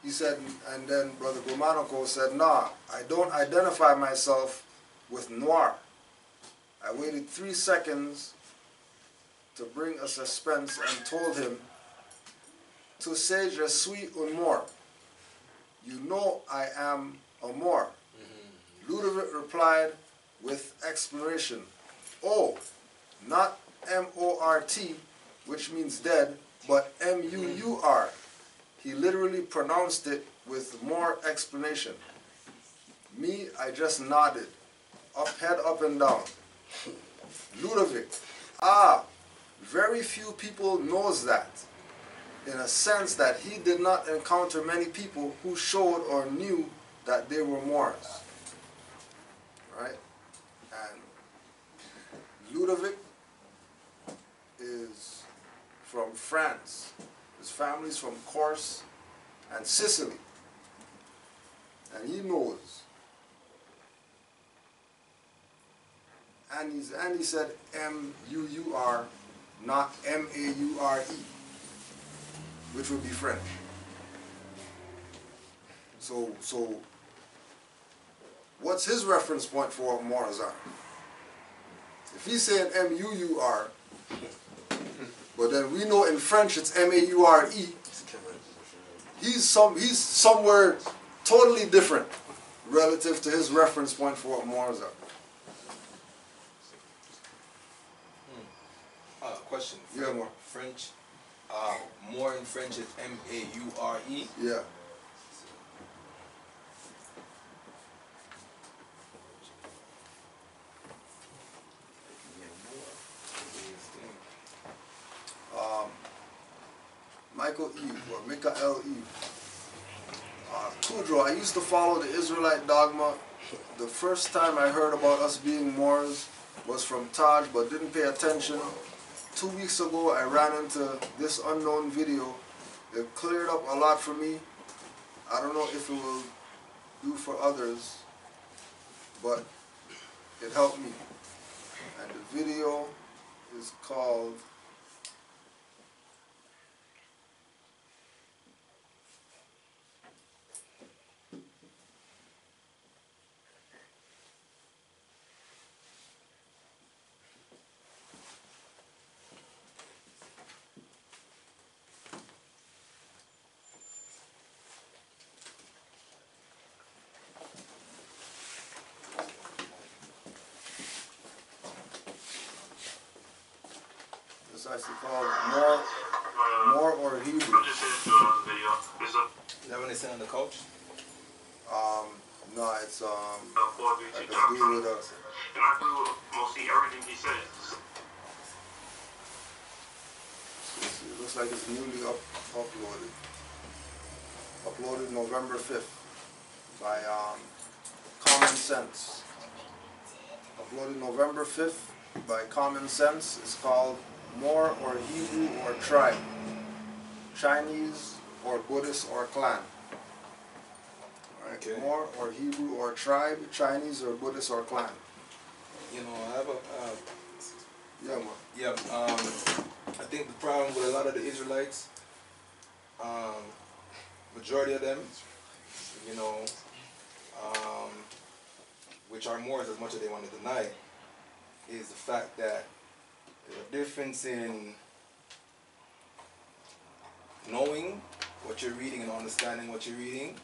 He said, and then Brother Gomanico said, nah, I don't identify myself with noir. I waited 3 seconds to bring a suspense and told him, tu sais, je suis un Moor. You know I am a Moor. Ludovic replied with explanation, oh, not M-O-R-T, which means dead, but M-U-U-R. He literally pronounced it with more explanation. Me, I just nodded, head up and down. Ludovic, very few people knows that, in a sense that he did not encounter many people who showed or knew that they were Moors. Right? And Ludovic is from France. His family's from Corse and Sicily. And he knows. And he said M-U-U-R, not M-A-U-R-E, which would be French. So what's his reference point for what Moors are? If he's saying M-U-U-R, but then we know in French it's M-A-U-R-E, he's somewhere totally different relative to his reference point for what Moors are.
Question.
Yeah, more.
French. More in French is M-A-U-R-E.
Yeah. Michael Eve, or Mikael Eve. Kudro, I used to follow the Israelite dogma. The first time I heard about us being Moors was from Taj, but didn't pay attention. 2 weeks ago, I ran into this unknown video. It cleared up a lot for me. I don't know if it will do for others, but it helped me. And the video is called precisely called more or Hebrew.
Is that when they sit on the couch?
No, it's like a dude with a.
And I do mostly everything he says.
It looks like it's newly uploaded. Uploaded November 5th by Common Sense. Uploaded November 5th by Common Sense. It's called More or Hebrew or Tribe, Chinese or Buddhist or Clan. Right. Okay. More or Hebrew or Tribe, Chinese or Buddhist or Clan.
You know, I have a...
yeah, man.
Yeah, I think the problem with a lot of the Israelites, majority of them, you know, which are Moors as much as they want to deny, is the fact that there's a difference in knowing what you're reading and understanding what you're reading.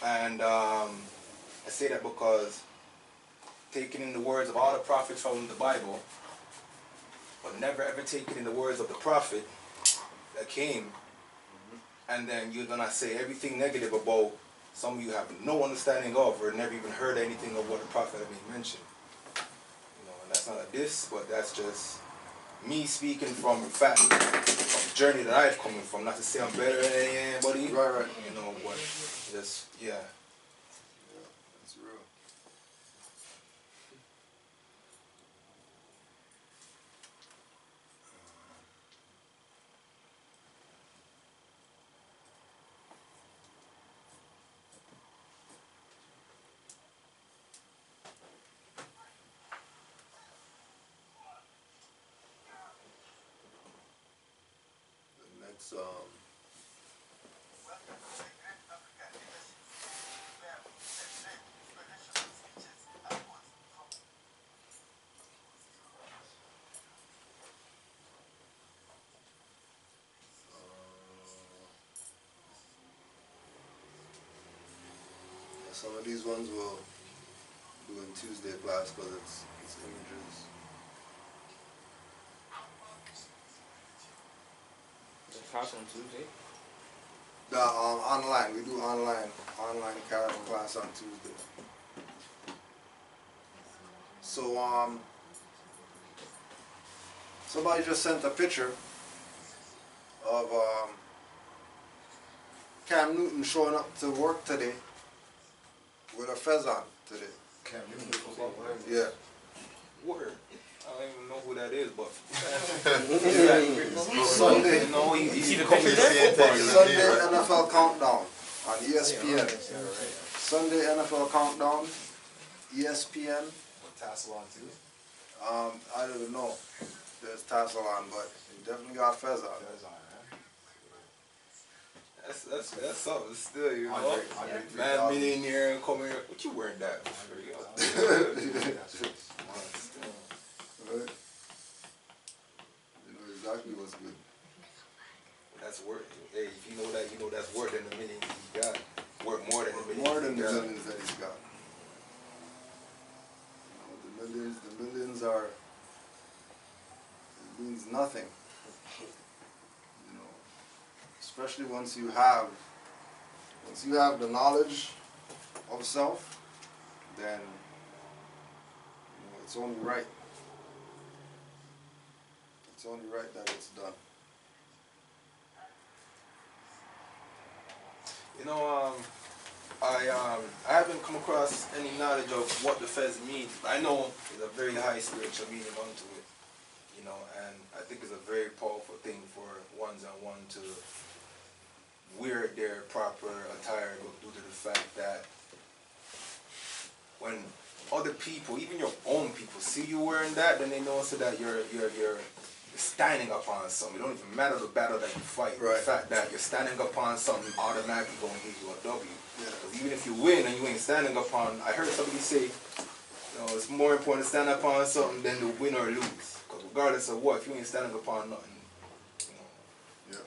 And I say that because taking in the words of all the prophets from the Bible, but never ever taking in the words of the prophet that came, and then you're gonna say everything negative about some you have no understanding of or never even heard anything of what the prophet had been mentioned. You know, and that's not a diss, but that's just me speaking from fact, from the journey that I've come from. Not to say I'm better than anybody,
right.
You know, but just yeah.
That's real. The next some of these ones we'll do in Tuesday class because it's images.
The class on Tuesday?
The online, we do online class on Tuesday. So somebody just sent a picture of Cam Newton showing up to work today with a fez on today.
Cam Newton?
Yeah.
Word. I don't even know who that is, but
Sunday.
No, he's the
Sunday NFL Countdown on ESPN. Sunday NFL Countdown, ESPN.
What, tassel on too?
I don't even know. There's tassel on, but he definitely got fez on.
That's something still, you know. Man, millionaire coming here. What you wearing that for?
Right. You know exactly what's good.
That's worth. Hey, if you know that, you know that's worth than the millions he got. Worth more than the millions.
More than the millions that he's got. You know, the millions are. It means nothing. You know, especially once you have the knowledge of self, then you know, it's only right. It's only right that it's done.
You know, I haven't come across any knowledge of what the fez means. I know there's a very high spiritual meaning onto it. You know, and I think it's a very powerful thing for ones and one to wear their proper attire due to the fact that when other people, even your own people, see you wearing that, then they know so that you're standing upon something. It don't even matter the battle that you fight.
Right.
The fact that you're standing upon something automatically going to give you a W. Yeah. Because even if you win and you ain't standing upon, I heard somebody say, you know, it's more important to stand upon something than to win or lose. Because regardless of what, if you ain't standing upon nothing, you know,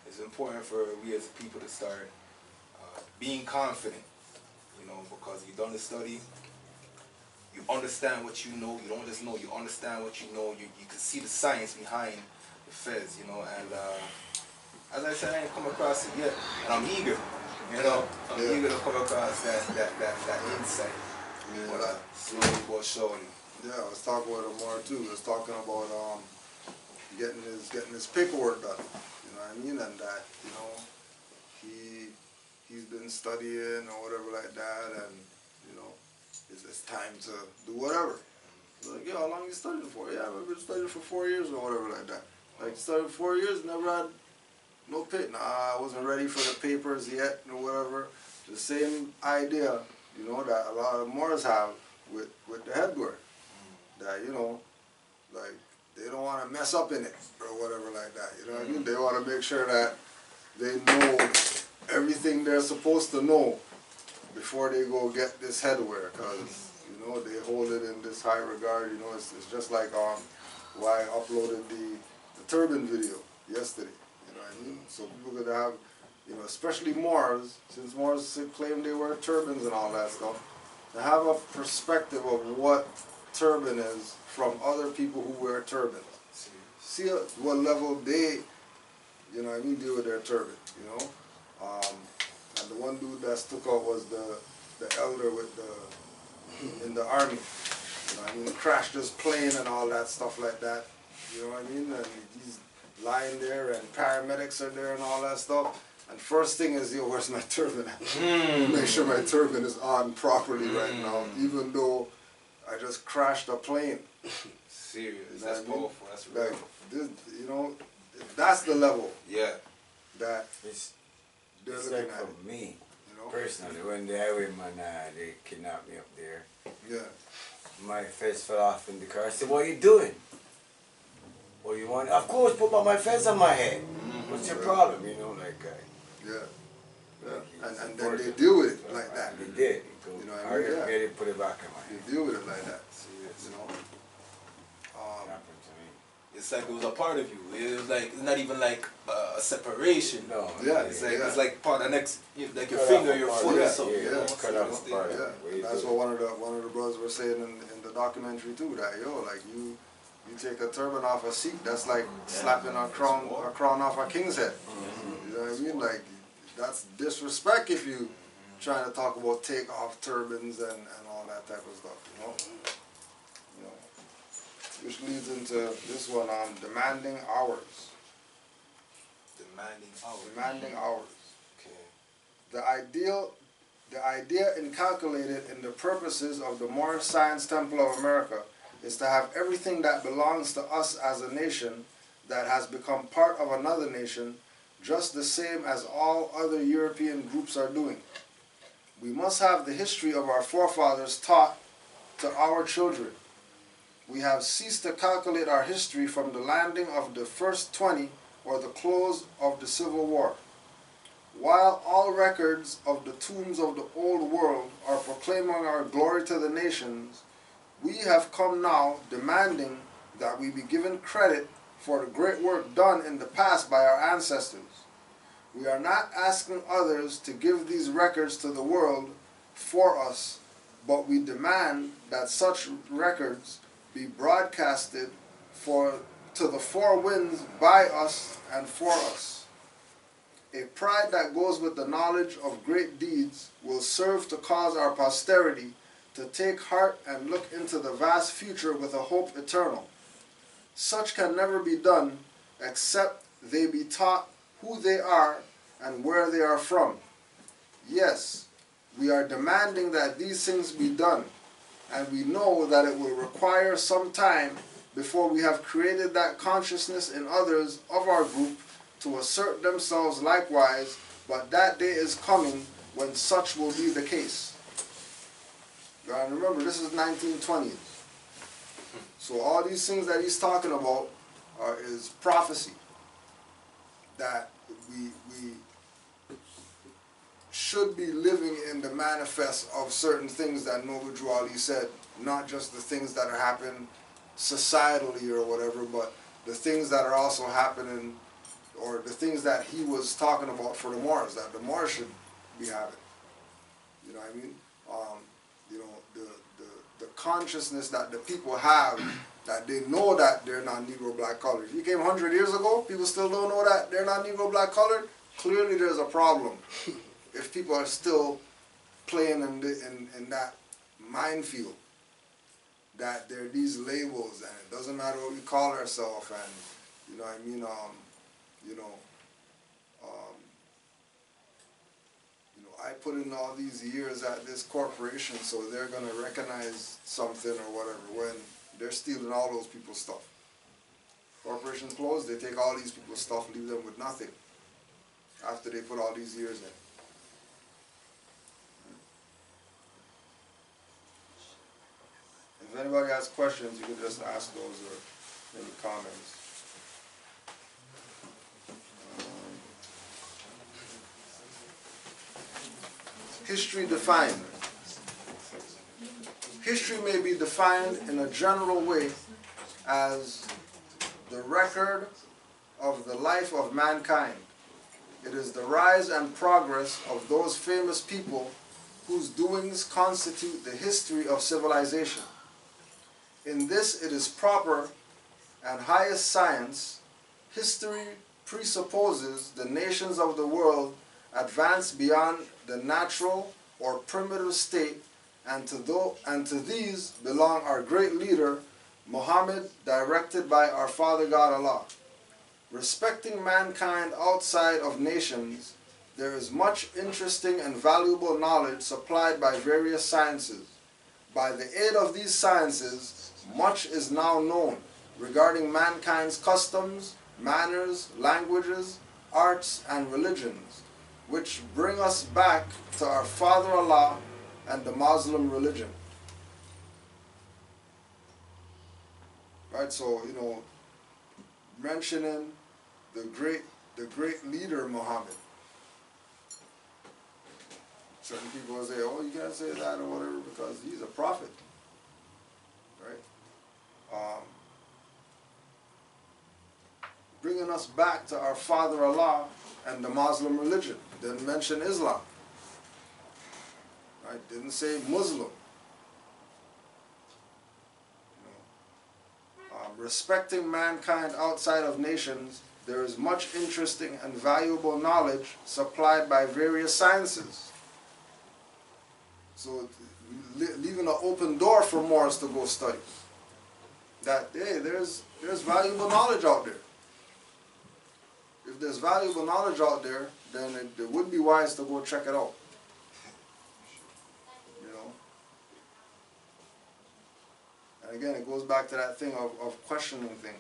it's important for we as people to start being confident, you know, because you've done the study, you understand what you know. You don't just know. You understand what you know. You can see the science behind the feds, you know. And as I said, I ain't come across it yet, and I'm eager. You know, I'm eager to come across that insight.
Yeah.
Slowly but surely.
Yeah, I was talking with him more too. I was talking about getting his paperwork done. You know what I mean? And that, you know, he's been studying or whatever like that, and you know, it's time to do whatever. Like, yeah, how long you studying for? Yeah, I've been studying for 4 years or whatever like that. Like, studied for 4 years, never had no pay. Nah, I wasn't ready for the papers yet or whatever. The same idea, you know, that a lot of Moors have with the headgear. That, you know, like, they don't want to mess up in it or whatever like that. You know what I mean? They want to make sure that they know everything they're supposed to know before they go get this headwear, because, you know, they hold it in this high regard. You know, it's just like why I uploaded the turban video yesterday. You know what I mean? So people could have, you know, especially Moors, since Moors claim they wear turbans and all that stuff, to have a perspective of what turban is from other people who wear turbans. See what level they, you know what I mean, deal with their turban, you know? And the one dude that stuck out was the elder with in the army. You know what I mean? Crashed his plane and all that stuff like that. You know what I mean? And he's lying there and paramedics are there and all that stuff. And first thing is, yo, where's my turban at? Make sure my turban is on properly right now, even though I just crashed a plane.
Serious.
You know
That's
what I mean?
powerful. That's real.
Like, this, you know, that's the level.
Yeah.
That
it's
they're
like
looking at.
for me,
you know?
personally, when the highwayman they kidnapped me up there,
yeah,
my face fell off in the car. I said, "What are you doing? What do you want?" Of course, put my face on my head. What's your problem? You know, like.
Yeah.
Like
and then they deal with it like that.
They did.
You know what I mean? Yeah.
They put it back in my head.
They deal with it like that. You know.
It's like it was a part of you. It was like, it's not even like a separation.
No.
Yeah.
It's like part of next, like your finger, your foot, or something.
Yeah.
Cut off a part.
Yeah. That's what one of the brothers were saying in the documentary too. That yo, like you take a turban off a Sikh, that's like slapping a crown off a king's head. You know what I mean? Like, that's disrespect if you trying to talk about take off turbans and all that type of stuff, you know? Which leads into this one on demanding hours.
Demanding hours.
Demanding hours.
Okay.
The idea inculcated in the purposes of the Moorish Science Temple of America is to have everything that belongs to us as a nation that has become part of another nation, just the same as all other European groups are doing. We must have the history of our forefathers taught to our children. We have ceased to calculate our history from the landing of the first 20 or the close of the Civil War. While all records of the tombs of the old world are proclaiming our glory to the nations, we have come now demanding that we be given credit for the great work done in the past by our ancestors. We are not asking others to give these records to the world for us, but we demand that such records be broadcasted to the four winds by us and for us. A pride that goes with the knowledge of great deeds will serve to cause our posterity to take heart and look into the vast future with a hope eternal. Such can never be done except they be taught who they are and where they are from. Yes, we are demanding that these things be done, and we know that it will require some time before we have created that consciousness in others of our group to assert themselves likewise, but that day is coming when such will be the case. And remember, this is 1920s. So all these things that he's talking about is prophecy. That we should be living in the manifest of certain things that Noble Drew Ali said, not just the things that are happening societally or whatever, but the things that are also happening, or the things that he was talking about for the Moors, that the Moors should be having. You know what I mean? You know, the consciousness that the people have, that they know that they're not Negro black colored. If you came 100 years ago, people still don't know that they're not Negro black colored. Clearly there's a problem if people are still playing in that minefield, that there are these labels and it doesn't matter what we call ourselves, and you know what I mean, I put in all these years at this corporation, so they're going to recognize something or whatever, when they're stealing all those people's stuff. Corporations close, they take all these people's stuff, leave them with nothing after they put all these years in. If anybody has questions, you can just ask those or any comments. History defined. History may be defined in a general way as the record of the life of mankind. It is the rise and progress of those famous people whose doings constitute the history of civilization. In this it is proper and highest science. History presupposes the nations of the world advance beyond the natural or primitive state, and to these belong our great leader, Muhammad, directed by our Father God Allah. Respecting mankind outside of nations, there is much interesting and valuable knowledge supplied by various sciences. By the aid of these sciences, much is now known regarding mankind's customs, manners, languages, arts, and religions, which bring us back to our Father Allah and the Muslim religion. Right, so, mentioning the great leader Muhammad. Certain people will say, oh, you can't say that or whatever because he's a prophet. Right? Bringing us back to our Father Allah and the Muslim religion. Didn't mention Islam. Right? Didn't say Muslim. Respecting mankind outside of nations, there is much interesting and valuable knowledge supplied by various sciences. So, leaving an open door for Moors to go study. That, hey, there's valuable knowledge out there. If there's valuable knowledge out there, then it would be wise to go check it out. And again, it goes back to that thing of questioning things.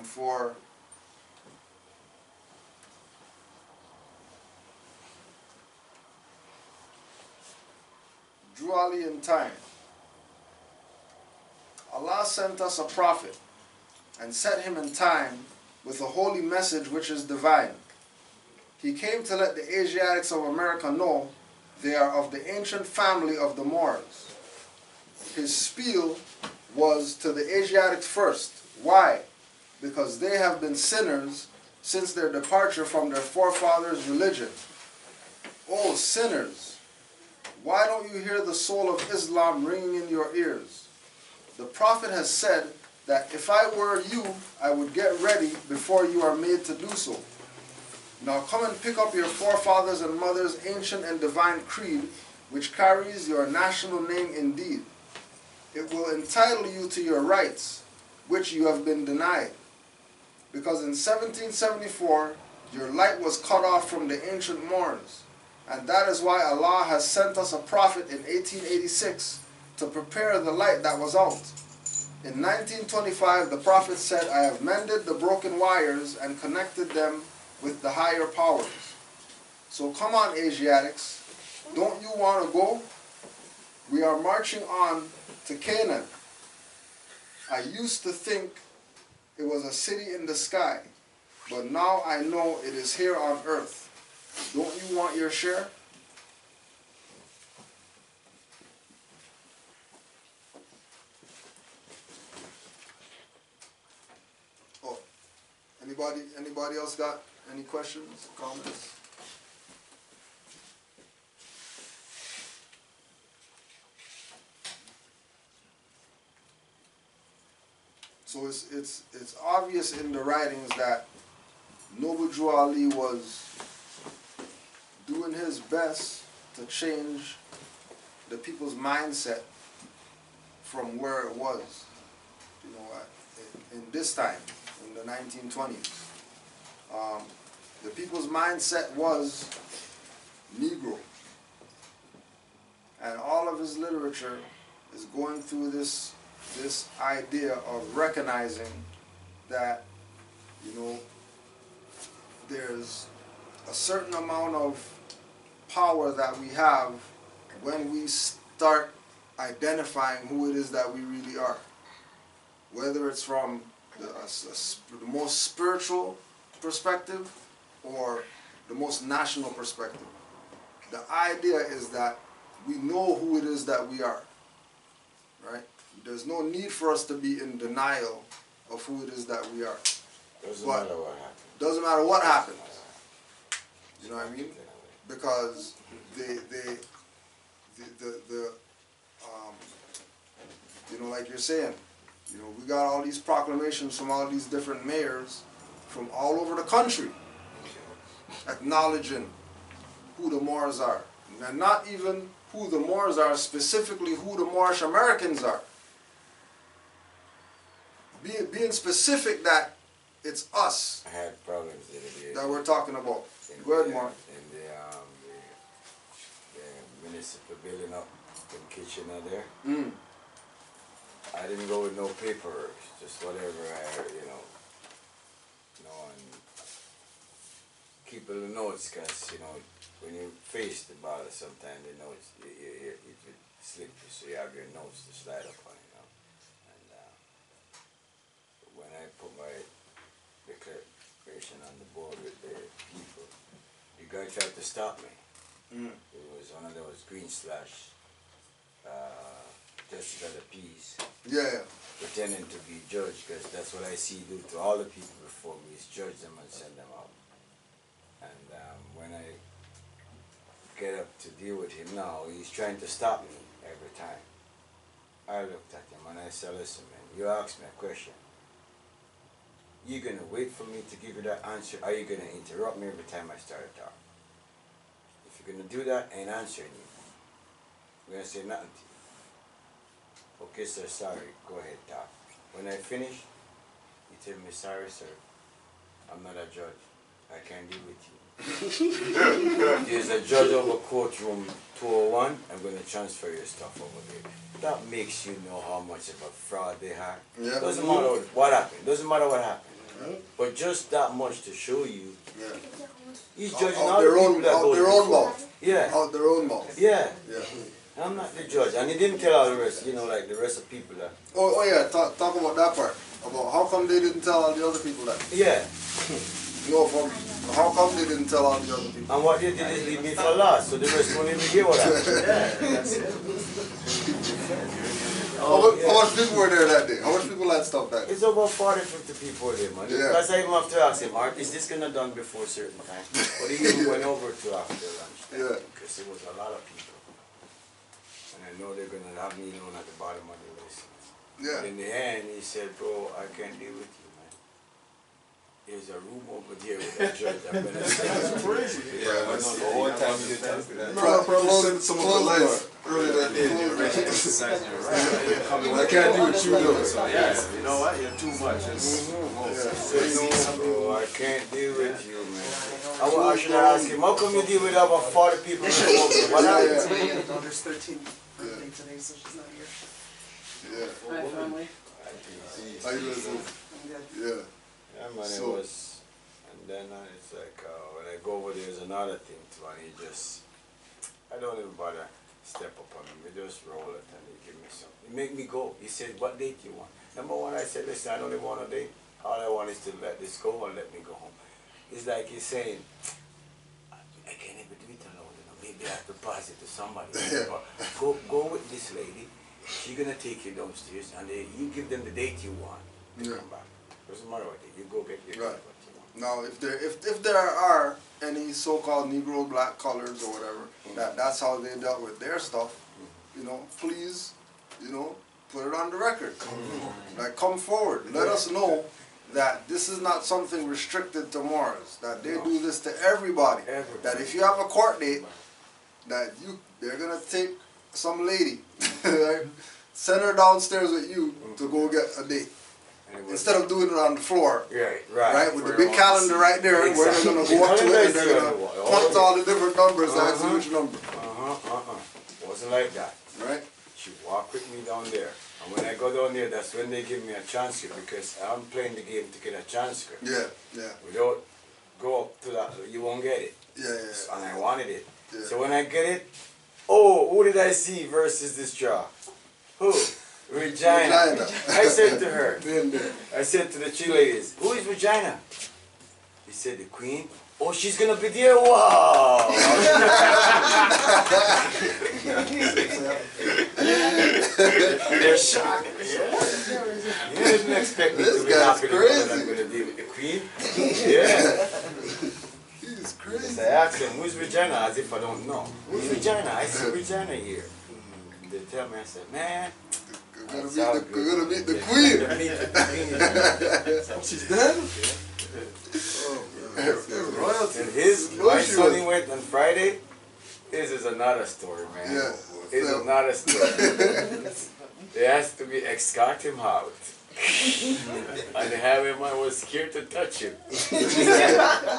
For Drualian time, Allah sent us a prophet and set him in time with a holy message which is divine. He came to let the Asiatics of America know they are of the ancient family of the Moors. His spiel was to the Asiatics first. Why? Because they have been sinners since their departure from their forefathers' religion. Oh, sinners, why don't you hear the soul of Islam ringing in your ears? The Prophet has said that if I were you, I would get ready before you are made to do so. Now come and pick up your forefathers and mothers' ancient and divine creed, which carries your national name indeed. It will entitle you to your rights, which you have been denied. Because in 1774, your light was cut off from the ancient Moors. And that is why Allah has sent us a prophet in 1886 to prepare the light that was out. In 1925, the Prophet said, I have mended the broken wires and connected them with the higher powers. So come on, Asiatics. Don't you want to go? We are marching on to Canaan. I used to think it was a city in the sky, but now I know it is here on earth. Don't you want your share? Anybody else got any questions, comments? So it's obvious in the writings that Noble Drew Ali was doing his best to change the people's mindset from where it was, you know, in this time, in the 1920s. The people's mindset was Negro. And all of his literature is going through this idea of recognizing that, you know, there's a certain amount of power that we have when we start identifying who it is that we really are. Whether it's from the most spiritual perspective or the most national perspective. The idea is that we know who it is that we are, right? There's no need for us to be in denial of who it is that we are.
Doesn't matter what happens.
Doesn't matter what happens. You know what I mean? Because you know, like you're saying, you know, we got all these proclamations from all these different mayors from all over the country acknowledging who the Moors are. And not even who the Moors are, specifically who the Moorish Americans are. Being specific that it's us
I had problems
that we're talking about. Go ahead, Mark.
In the municipal building up in Kitchener there.
Mm.
I didn't go with no paperwork, just whatever I heard, you know, and keep a little notes, because, you know, when you face the ballot, sometimes the notes, it will slip you, so you have your notes to slide up on, you know. And when I put my declaration on the board with the people, the guy tried to stop me.
Mm.
It was one of those green slash justice of the peace.
Yeah.
Pretending to be judge, because that's what I see do to all the people before me, is judge them and send them out. And when I get up to deal with him now, he's trying to stop me every time. I looked at him and I said, listen man, you asked me a question. You gonna wait for me to give you that answer, or are you gonna interrupt me every time I start to talk? If you're gonna do that, I ain't answering you. I'm gonna say nothing to you. Okay, sir, sorry, go ahead, talk. When I finish, you tell me, sorry, sir, I'm not a judge. I can't deal with you. There's a judge over courtroom 201, I'm going to transfer your stuff over there. That makes you know how much of a fraud they are.
Yeah.
Doesn't matter what happened, doesn't matter what happened. But just that much to show you, he's judging all the people that go
their own mouth.
Yeah.
Out their own mouth.
Yeah.
Yeah.
I'm not the judge, and he didn't tell all the rest, you know, like the rest of people that.
Oh yeah, talk about that part. About how come they didn't tell all the other people that?
Yeah.
No, how come they didn't tell all the other people?
And what they did is leave me for last, so the rest won't even hear what happened. Yeah, that's it.
How much people were there that day? How much people had stuff that day?
It's about 40, 50 people there, man.
Yeah.
Because I even have to ask him, Mark, is this gonna done before a certain time? But he even went over to after lunch.
Yeah.
Because it was a lot of people. And I know they're gonna have me known at the bottom of the list.
Yeah.
But in the end, he said, bro, I can't deal with you, man. There's a room over there with a judge. I'm gonna say
That's crazy.
Yeah, I know the whole time you tell me that.
No, probably sent someone to life earlier that day. I can't do what you do.
So yeah, you know what? You're too much. Bro, I can't deal with you, man. I should ask him, how come you deal with about 40 people? What happened?
My daughter's 13 birthday today, so she's not here.
Yeah.
Hi, family.
How you doing? Yeah.
Yeah, man, it was, and then it's like, when I go over there's another thing too, and he just, I don't even bother step up on him, he just roll it and he give me something. He make me go. He said, what date you want? Number one, I said, listen, I don't even want a date. All I want is to let this go and let me go home. It's like he's saying, I can't even do it alone, you know, maybe I have to pass it to somebody. Go with this lady, she's gonna take you downstairs and you give them the date you want to come back. Doesn't matter what day, you go get your
right. Now, if there are any so-called Negro black colors or whatever, that's how they dealt with their stuff, you know, please, you know, put it on the record. Like, come forward. Let us know that this is not something restricted to Moors, that they do this to everybody. That if you have a court date, that they're going to take some lady, right, send her downstairs with you to go get a date. Instead of doing it on the floor, right, with the big calendar right there, where they're going to go up to it and they're going to point to all the different numbers and see which number.
Wasn't like that.
Right?
She walked with me down there. And when I go down there, that's when they give me a transcript, because I'm playing the game to get a transcript.
Yeah, yeah.
Without go up to that, you won't get it.
Yeah, yeah.
And I wanted it.
Yeah.
So when I get it, oh, who did I see versus this draw? Who? Regina. I said to her, I said to the two ladies, who is Regina? He said, the queen. Oh, she's going to be there? Wow. They're shocked. Yeah. You didn't expect me to be happy that I'm going to deal with the queen. Yeah.
He's crazy.
So I asked them, who's Regina? As if I don't know. Who's Regina? I see Regina here. They tell me, I said, man,
we're gonna meet the queen. She's dead?
And my son, he went on Friday. His is another story, man.
Yeah.
It's another story. They asked me to escort him out. And the highwayman was scared to touch him.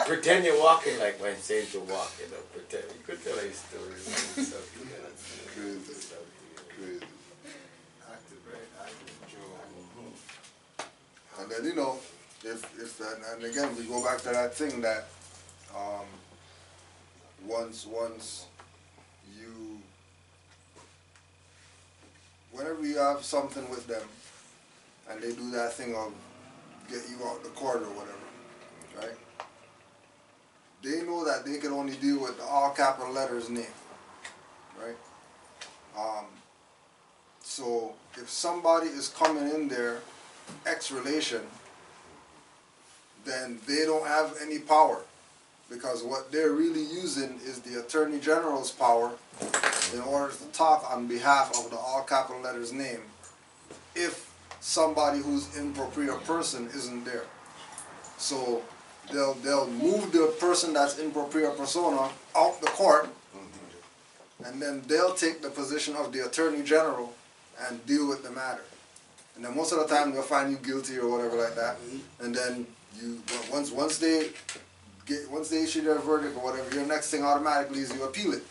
Pretend you're walking like when I'm saying to walk, you know, pretend. You could tell his story.
Crazy. And then, you know, if and again we go back to that thing that once you, whenever you have something with them and they do that thing of get you out the court or whatever, right? They know that they can only deal with the all capital letters name, right? So if somebody is coming in there X relation, then they don't have any power, because what they're really using is the Attorney General's power in order to talk on behalf of the all capital letters name if somebody who's in propria person isn't there. So they'll move the person that's in propria persona out the court, and then they'll take the position of the Attorney General and deal with the matter. And then most of the time they'll find you guilty or whatever like that. And then you once they issue their verdict or whatever, your next thing automatically is you appeal it.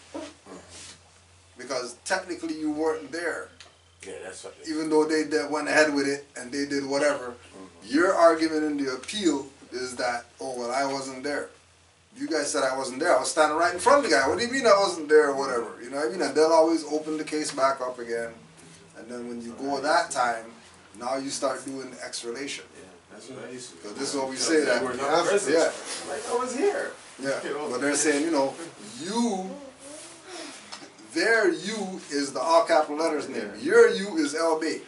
Because technically you weren't there.
Yeah, that's what.
Even though they went ahead with it and they did whatever, your argument in the appeal is that, oh well, I wasn't there. You guys said I wasn't there. I was standing right in front of the guy. What do you mean I wasn't there or whatever? You know what I mean? And they'll always open the case back up again. And then when you go that time, now you start doing the X relation.
Yeah, that's what I used to do.
So this is what we say that.
Yeah. Like I was here.
Yeah. But they're saying, you know, their you is the all capital letters name. Your you is LB.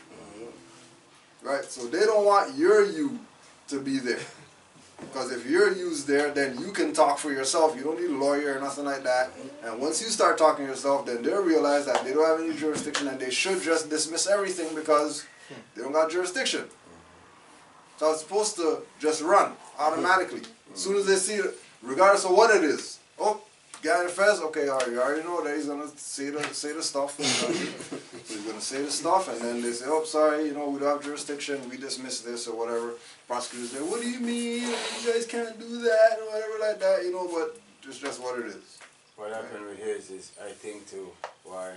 Right? So they don't want your you to be there. Because if your you's there, then you can talk for yourself. You don't need a lawyer or nothing like that. And once you start talking yourself, then they'll realize that they don't have any jurisdiction and they should just dismiss everything because they don't got jurisdiction. So it's supposed to just run automatically. As soon as they see it, regardless of what it is. Oh, guy in the fez, okay, you already know that he's gonna say the stuff. So he's gonna say the stuff, and then they say, oh, sorry, you know, we don't have jurisdiction, we dismiss this or whatever. Prosecutors say, what do you mean? You guys can't do that or whatever like that, you know, but it's just what it is.
What happened with his is, I think, too, why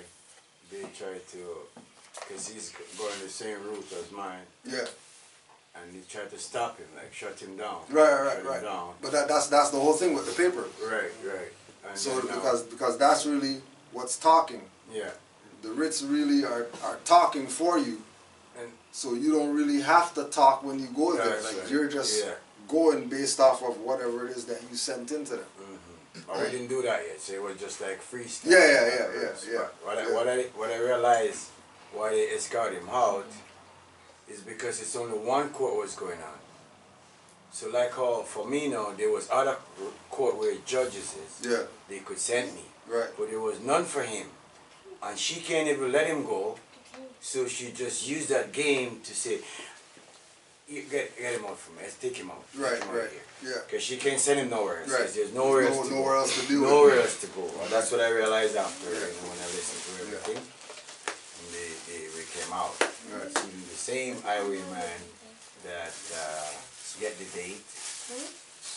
they try to, because he's going the same route as mine.
Yeah.
And they try to stop him, like shut him down.
Right. But that's the whole thing with the paper.
Right. And
so because that's really what's talking.
Yeah.
The writs really are talking for you.
And
so you don't really have to talk when you go there. Like
right.
you're just going based off of whatever it is that you sent into them.
I didn't do that yet, so it was just like freestyle.
Yeah.
What I realized why they escorted him out is because it's only one court was going on. So like how for me now, there was other court where judges is.
Yeah.
They could send me.
Right.
But there was none for him. And she can't even let him go. So she just used that game to say, you get him out from here. Let's take him out.
Right,
Take him
right.
out here.
Yeah.
Because she can't send him nowhere else.
Right.
There's nowhere else to go.
Nowhere else to do it.
Nowhere else to go. And that's what I realized after, when I listened to everything. And we came out.
Right.
See, the same highwayman that get the date,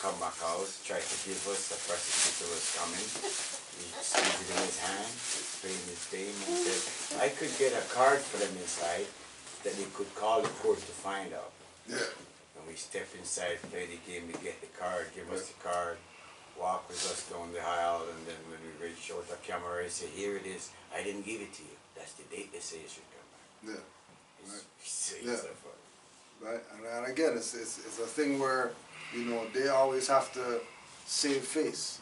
come back out, try to give us, the prosecutor was coming. He squeezed it in his hand, explained his thing, and said, I could get a card for them inside that they could call the court to find out.
Yeah.
And we step inside, play the game, we get the card, give us the card, walk with us down the aisle, and then when we reach out the camera, he say, here it is, I didn't give it to you. That's the date they say you should come back.
Yeah.
Right.
Right. And again, it's a thing where, you know, they always have to save face.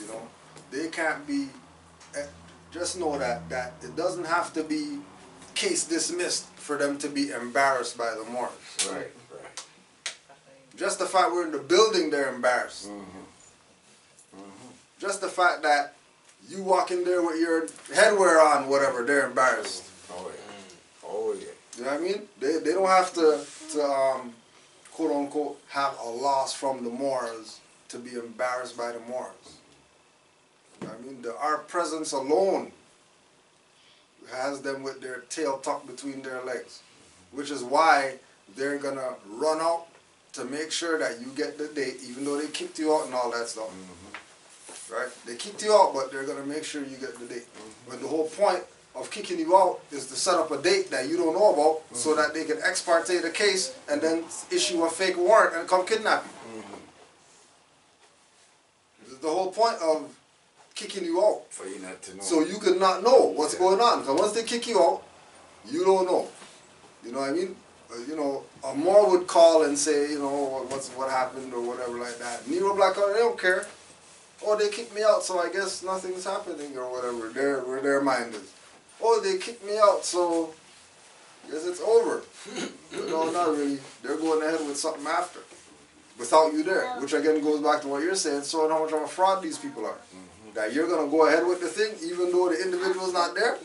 You know, they can't be. Just know that it doesn't have to be case dismissed for them to be embarrassed by the Moors.
Right.
Just the fact we're in the building, they're embarrassed. Just the fact that you walk in there with your headwear on, whatever, they're embarrassed.
Oh yeah. Oh yeah.
You know what I mean? They don't have to quote unquote have a loss from the Moors to be embarrassed by the Moors. You know what I mean? Our presence alone has them with their tail tucked between their legs, which is why they're gonna run out to make sure that you get the date, even though they kicked you out and all that stuff. Right? They kicked you out, but they're gonna make sure you get the date. But the whole point of kicking you out is to set up a date that you don't know about, so that they can ex parte the case and then issue a fake warrant and come kidnap you. The whole point of kicking you out,
for you not to know,
so you could not know what's going on. Because once they kick you out, you don't know. You know what I mean? You know, a Moor would call and say, you know, what happened or whatever like that. Negro Black, they don't care. Oh, they kicked me out, so I guess nothing's happening or whatever. Where their mind is. Oh, they kicked me out, so I guess it's over. No, not really. They're going ahead with something after, without you there. Which again goes back to what you're saying, showing how much of a fraud these people are. That you're going to go ahead with the thing, even though the individual's not there.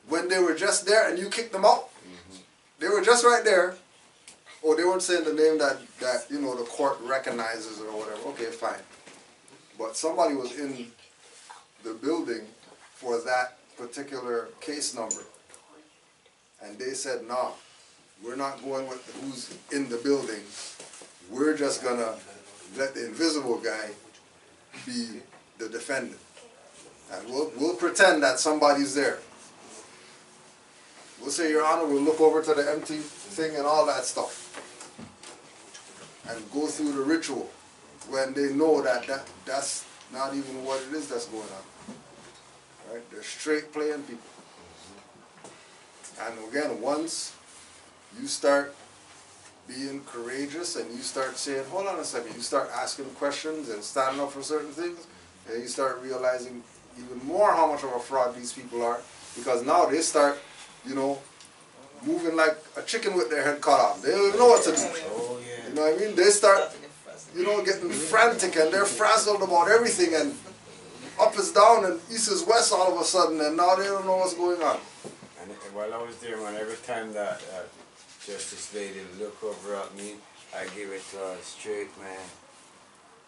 When they were just there and you kicked them out, they were just right there. Oh, they weren't saying the name that you know the court recognizes or whatever. Okay, fine. But somebody was in the building for that particular case number, and they said, "Nah, we're not going with who's in the building. We're just gonna let the invisible guy be the defendant, and we'll pretend that somebody's there. We'll say, Your Honor, we'll look over to the empty thing and all that stuff, and go through the ritual when they know that's not even what it is that's going on. Right? They're straight playing people. And again, once you start being courageous and you start saying, hold on a second, you start asking questions and standing up for certain things, and you start realizing even more how much of a fraud these people are, because now they start, you know, moving like a chicken with their head cut off. They don't even know what to do. You know what I mean? They start, you know, getting frantic, and they're frazzled about everything, and up is down and east is west all of a sudden, and now they don't know what's going on.
And while I was there, man, every time that Justice Lady look over at me, I give it to her straight, man.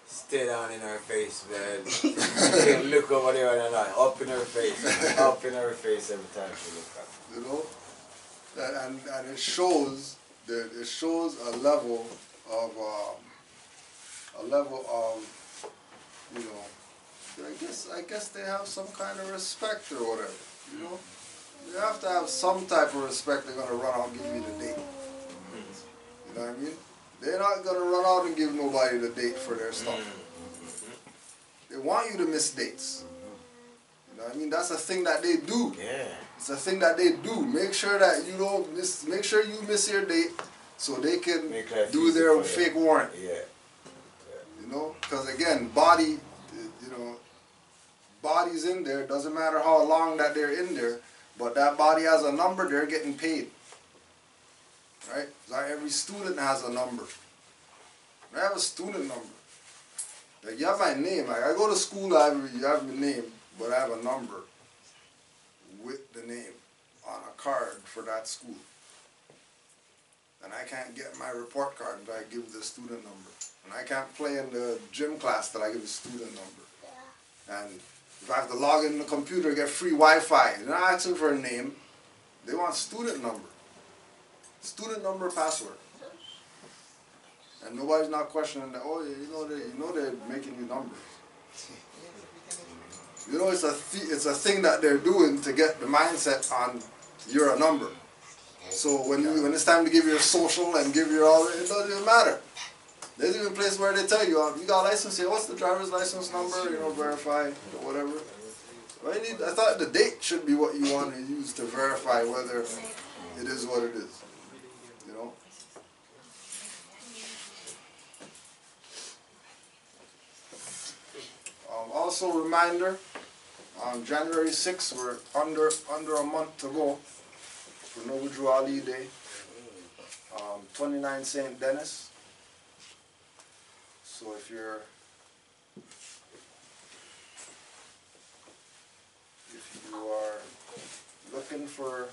Stay down in her face, man. She can look over there and up in her face, up in her face every time she look at me.
You know, and it shows a level of you know, I guess they have some kind of respect or whatever. You know, they have to have some type of respect. They're gonna run out and give you the date. You know what I mean? They're not gonna run out and give nobody the date for their stuff. They want you to miss dates. You know what I mean? That's a thing that they do.
Yeah.
It's a thing that they do. Make sure that you don't miss. Make sure you miss your date so they can do their fake warrant.
Yeah.
You know, because again, body, you know, body's in there. Doesn't matter how long that they're in there, but that body has a number. They're getting paid. right? Like every student has a number. I have a student number. Like you have my name. Like I go to school, you have my name, but I have a number with the name on a card for that school. And I can't get my report card until I give the student number. And I can't play in the gym class till I give the student number. And if I have to log in the computer, get free Wi-Fi, they're not asking for a name. They want student number. Student number, password. And nobody's not questioning that, oh, you know they're making you numbers. You know, it's a thing that they're doing to get the mindset on you're a number. So when it's time to give your social and give your all, it doesn't even matter. There's even a place where they tell you, you got a license here, what's the driver's license number, verify, or whatever. Well, I thought the date should be what you want to use to verify whether it is what it is, you know. Also, reminder, on January 6th, we're under a month to go for Noble Ali Day, 29 St. Denis. So if you are looking for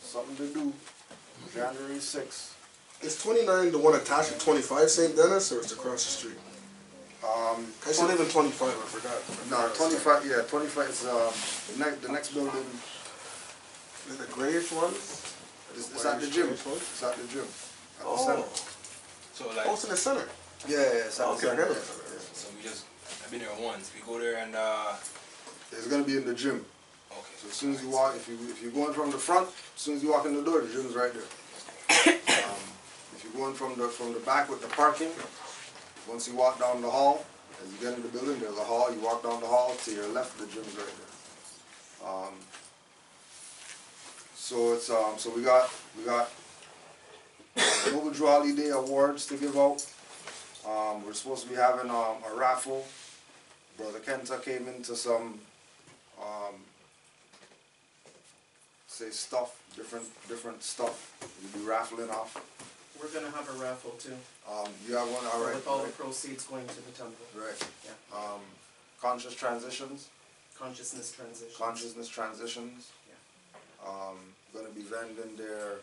something to do, January 6th.
Is 29 the one attached to 25 St. Dennis, or is it across the street? I still live in 25, I forgot.
No, 25, yeah, 25 is the next building.
Is the grayish one?
It's at the gym. It's at the gym. At the center.
So like,
it's in the center?
Yeah, it's at the center.
Yeah. So I've been there once. We go there and
it's gonna be in the gym.
Okay.
So as soon as you walk, if you're going from the front, as soon as you walk in the door, the gym's right there. If you're going from the back with the parking, once you walk down the hall, as you get in the building, there's a hall. You walk down the hall to your left, the gym's right there. So it's so we got Noble Drew Ali Day awards to give out. We're supposed to be having a raffle. Brother Kenta came into some say stuff, different stuff. We'll be raffling off.
We're going to have a raffle too.
You have one, all right.
With all the proceeds going to the temple.
Right.
Yeah.
Conscious transitions.
Consciousness transitions.
Consciousness transitions.
Yeah.
Going to be vending there.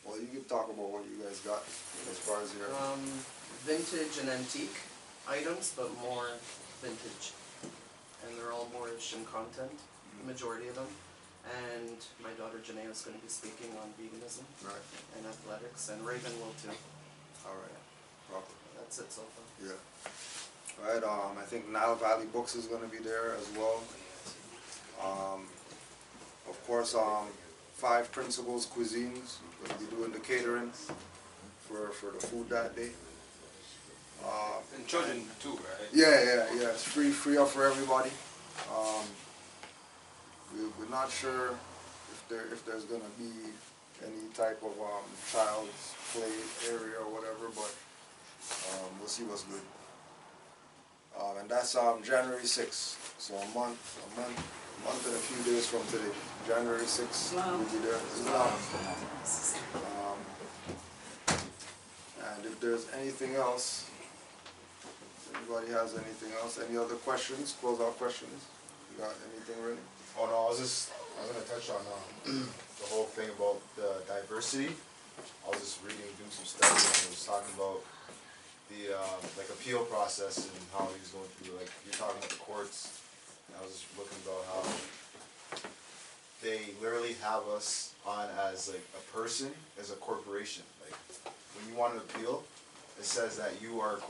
Well, you can talk about what you guys got as far as your...
Vintage and antique items, but more vintage. And they're all Moorish in content, the majority of them. And my daughter Janae is going to be speaking on veganism and athletics, and Raven will too.
All right. Proper.
That's it so far.
Yeah. All right. I think Nile Valley Books is going to be there as well. Of course, 5 Principles Cuisines. We're going to be doing the catering for the food that day.
and children too, right?
Yeah. It's free up for everybody. We're not sure if there's going to be any type of child's play area or whatever, but we'll see what's good. And that's January 6th, so a month and a few days from today. January 6th, we'll be there. And if there's anything else, if anybody has anything else, any other questions, close out questions? You got anything ready?
Oh no, I was gonna touch on the whole thing about the diversity. I was just reading, doing some study, and it was talking about the like appeal process and how he was going through. Like you're talking about the courts. And I was just looking about how they literally have us on as like a person, as a corporation. Like when you want an appeal, it says that you are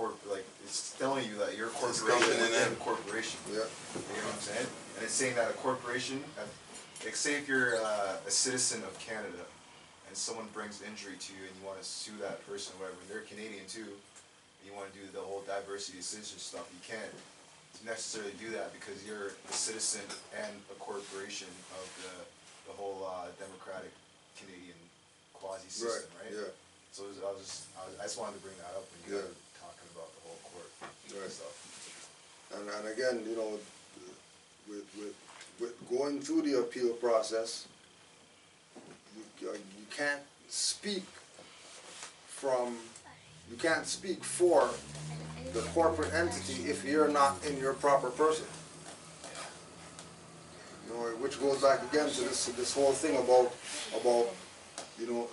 it's telling you that you're a corporation within a corporation.
Yeah.
You know what I'm saying? And it's saying that a corporation, like say if you're a citizen of Canada and someone brings injury to you and you want to sue that person or whatever, and they're Canadian too, and you want to do the whole diversity of citizenship stuff, you can't necessarily do that because you're a citizen and a corporation of the whole democratic Canadian quasi-system, right?
Yeah.
So I just wanted to bring that up when you were talking about the whole court stuff.
And again, you know, with going through the appeal process, you can't speak for the corporate entity if you're not in your proper person. You know, which goes back again to this whole thing about you know,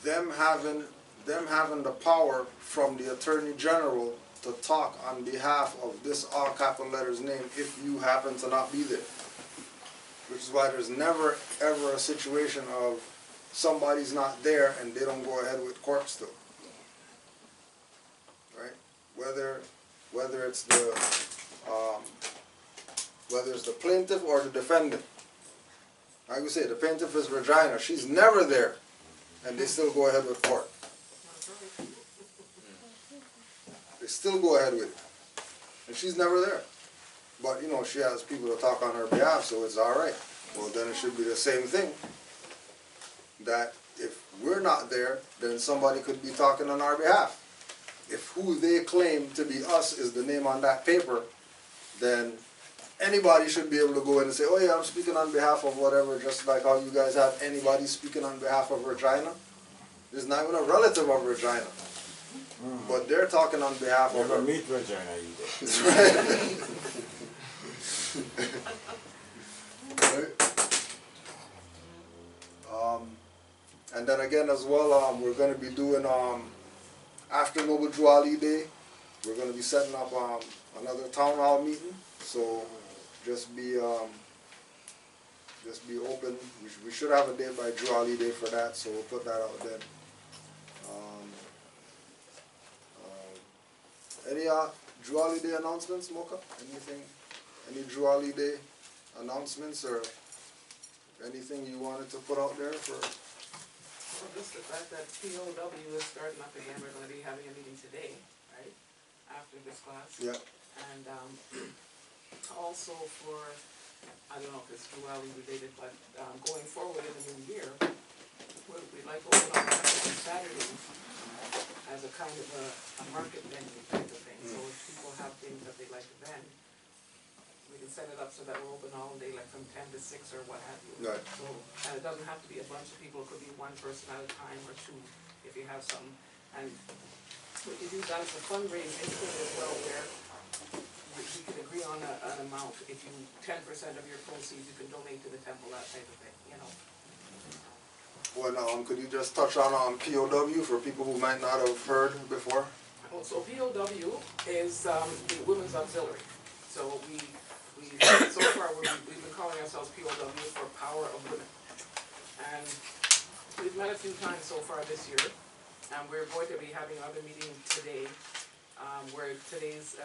them having the power from the Attorney General to talk on behalf of this all capital letters name if you happen to not be there. Which is why there's never ever a situation of somebody's not there and they don't go ahead with court still. Right? Whether it's the plaintiff or the defendant. Like we say, the plaintiff is Regina. She's never there, and they still go ahead with court. They still go ahead with it, and she's never there. But you know, she has people to talk on her behalf, so it's all right. Well, then it should be the same thing. That if we're not there, then somebody could be talking on our behalf. If who they claim to be us is the name on that paper, then anybody should be able to go in and say, oh yeah, I'm speaking on behalf of whatever, just like how you guys have anybody speaking on behalf of Regina. There's not even a relative of Regina. But they're talking on behalf of her.
Never meet Regina either.
That's right. Right. And then again as well, we're going to be doing, after Noble Drew Ali Day, we're going to be setting up another town hall meeting. So just be open. We should have a date by Drew Ali Day for that, so we'll put that out then. Any Drew Ali Day announcements, Mocha? Anything? Any Drew Ali Day announcements or anything you wanted to put out there for?
Well, just the fact that POW is starting up again. We're going to be having a meeting today, right? After this class.
Yeah.
And also for, I don't know if it's Drew Ali related, but going forward in the new year, we'd like to open up on Saturdays as a kind of a market venue type of thing. So if people have things that they'd like to vend, we can set it up so that we're open all day, like from 10 to 6 or what have you.
Right.
So, and it doesn't have to be a bunch of people. It could be one person at a time or two if you have some. And we could use that as a fundraising thing as well, where we could agree on an amount. If you 10% of your proceeds you can donate to the temple, that type of thing, you know.
Well, could you just touch on POW for people who might not have heard before?
Well, so POW is the Women's Auxiliary. So so far we've been calling ourselves POW for Power of Women. And we've met a few times so far this year. And we're going to be having another meeting today, where today's,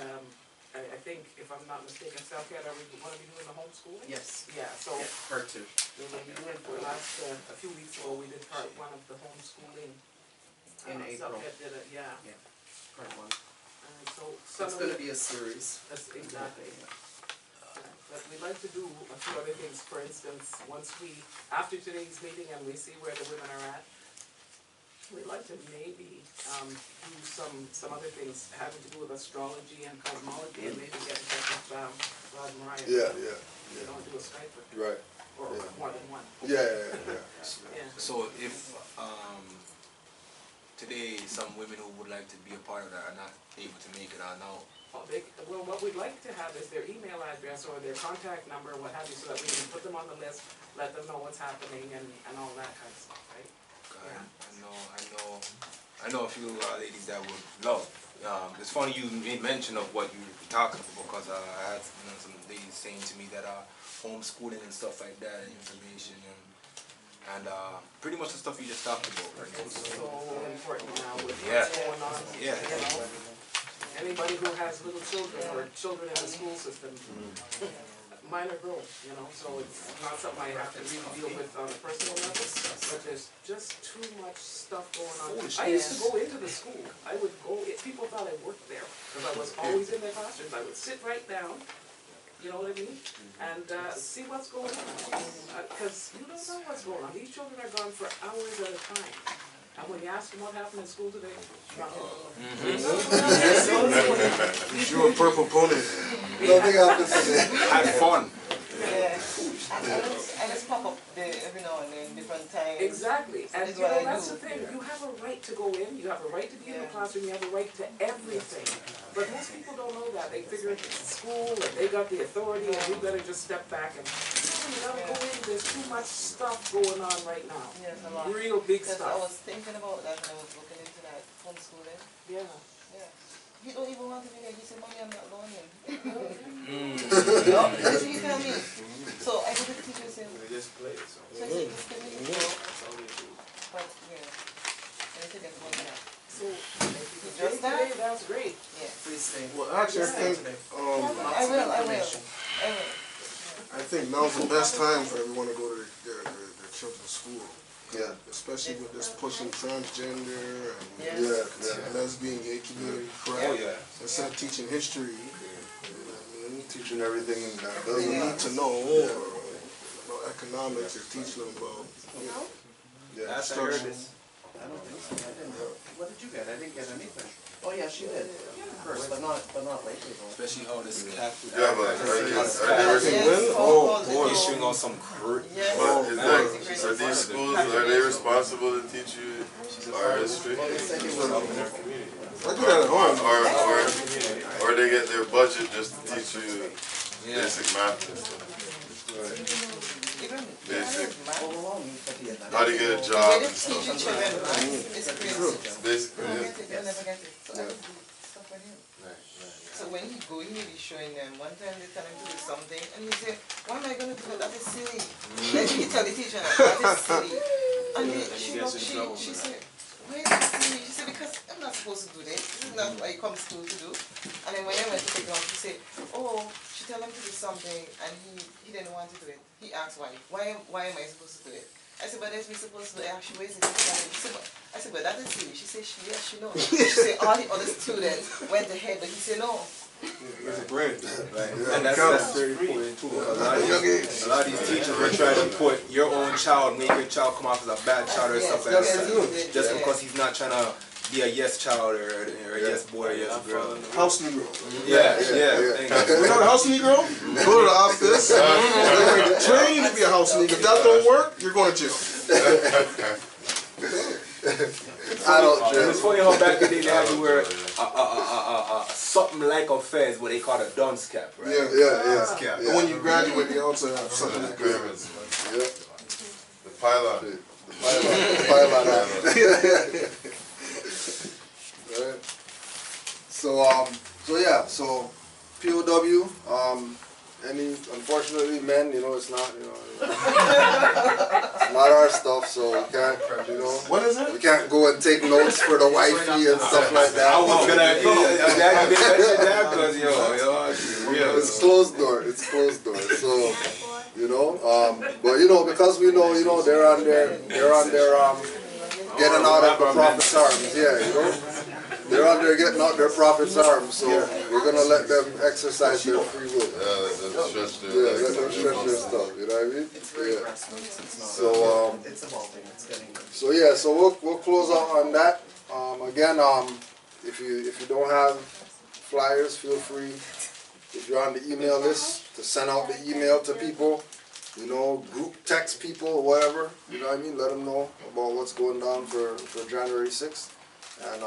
I think, if I'm not mistaken, Southcat, are we going to be doing the homeschooling?
Yes.
Yeah, so.
Yeah, part 2.
We're going to be doing for a few weeks ago, we did part 1 of the homeschooling.
In April.
Southcat did it, yeah.
Yeah, part 1.
And so
It's going to be a series.
That's exactly. But we'd like to do a few other things. For instance, after today's meeting and we see where the women are at, we'd like to maybe do some other things having to do with astrology and cosmology, and maybe get in touch with Rod Mariah.
Yeah.
You know, do a Skype with them.
Right.
Or more than one.
Yeah.
So if today some women who would like to be a part of that are not able to make it on now?
Well, what we'd like to have is their email address or their contact number, what have you, so that we can put them on the list, let them know what's happening and all that kind of stuff, right?
Yeah. I know a few ladies that would love. It's funny you made mention of what you were talking about, because I had some ladies saying to me that homeschooling and stuff like that, and information and pretty much the stuff you just talked about. Right?
It's so important now with
Yeah.
what's going on.
Yeah.
You know, anybody who has little children or children in the school system, mine are grown, you know, so it's not something I have to really deal with on a personal level, but there's just too much stuff going on. I used to go into the school. I would go, people thought I worked there, because I was always in their classrooms. I would sit right down, you know what I mean, and see what's going on, because you don't know what's going on. These children are gone for hours at a time. And when you ask them what happened in school today,
You're a purple pony.
Nothing happened today.
Have fun.
And it's pop up there every now and then, different times.
Exactly, and
This is
you
what
know,
I
that's
do.
the thing, you have a right to go in, you have a right to be in the classroom, you have a right to everything. But most people don't know that, they figure it's school, and they got the authority, and we better just step back and, no, you gotta go in, there's too much stuff going on right now.
Yes, a lot.
Real big
Because
stuff.
I was thinking about that when I was looking into that homeschooling.
Yeah.
Yeah. You don't even want to be there. He said, Mommy, I'm not learning.
Mm.
No, that's what he tell me. So I go to the teacher and say,
They just play it. So.
so I said, just give me the book.
That's all they do.
But, yeah. And I said, that's one that.
So,
Just that?
today, that's great.
Yeah.
Please stay.
Well, actually, I think I think now's the best time for everyone to go to their children's school.
Yeah.
Especially with this pushing transgender and lesbian, gay community crap.
Oh, yeah.
Instead of teaching history,
teaching everything that
they
doesn't
need to know about economics. You're teaching them about
Last I heard
structure.
this.
I don't think so. I didn't. What did you get? I didn't get anything. Oh yeah, she did. First, but not lately though.
Especially how this cat.
Yeah, but
issuing out some crit.
But are these schools, are they responsible to teach you our history?
I do that at home.
Or they get their budget just to teach you basic math and stuff. Basic. How to get a job and stuff. Basically,
So when he go, he may be showing them. One time they tell him to do something, and he say, "Why am I going to do that? That is silly." Then he tell the teacher, "That is silly." And she said, "Why is that silly?" She said, "Because I'm not supposed to do this. This is not what I come to school to do." And then when I went to take it off, she said, "Oh, she tell him to do something, and he didn't want to do it. He asked why. Why am I supposed to do it?" I said, "But that's me supposed to do it." Actually, where is it? I said, "But that is silly." She said, "Yes, she knows." She said, "All the other students went ahead, but he said no."
It's a brain.
Right. And that's very important too. A lot of these teachers will try to put your own child, make your child come off as a bad child or stuff like that. Just because he's not trying to be a yes child or a yes boy or a yes girl.
House Negro.
Yeah.
You know the house Negro? Go to the office. Train to be a house Negro. If that don't work, you're going to jail.
It's funny how back in the day they had to wear something like a fez, what they call a dunce cap, right?
Dunce cap. And when you graduate, they also have something like that.
The pylon. Right. So POW, unfortunately, men, it's not, it's not our stuff, so we can't,
What is it?
We can't go and take notes for the wifey and stuff like that.
I was gonna mention that because
it's closed door. So, but because we know, they're on their getting out of the prophet's arms. They're on there getting out their prophet's arms, so we're gonna let them exercise their free will. Let them stretch their stuff. You know what I mean?
It's evolving. It's getting.
So we'll close out on that. Again, if you don't have flyers, feel free. If you're on the email list, to send out the email to people. Group text people, whatever. You know what I mean? Let them know about what's going down for January 6th. And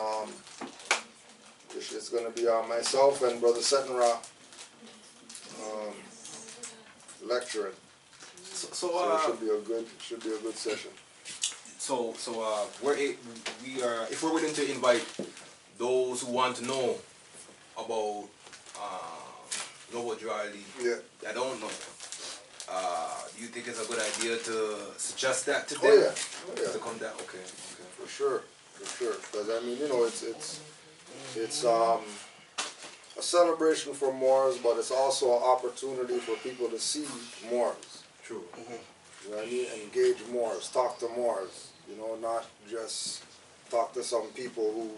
it's going to be myself and Brother Settenra lecturing. So it should be a good session.
So we are, if we're willing to invite those who want to know about Global Dry League, I don't know. Do you think it's a good idea to suggest that to them?
Oh yeah.
To come down, okay.
For sure. Because it's a celebration for Moors, but it's also an opportunity for people to see Moors.
True.
You know what I mean? Engage Moors, talk to Moors. Not just talk to some people who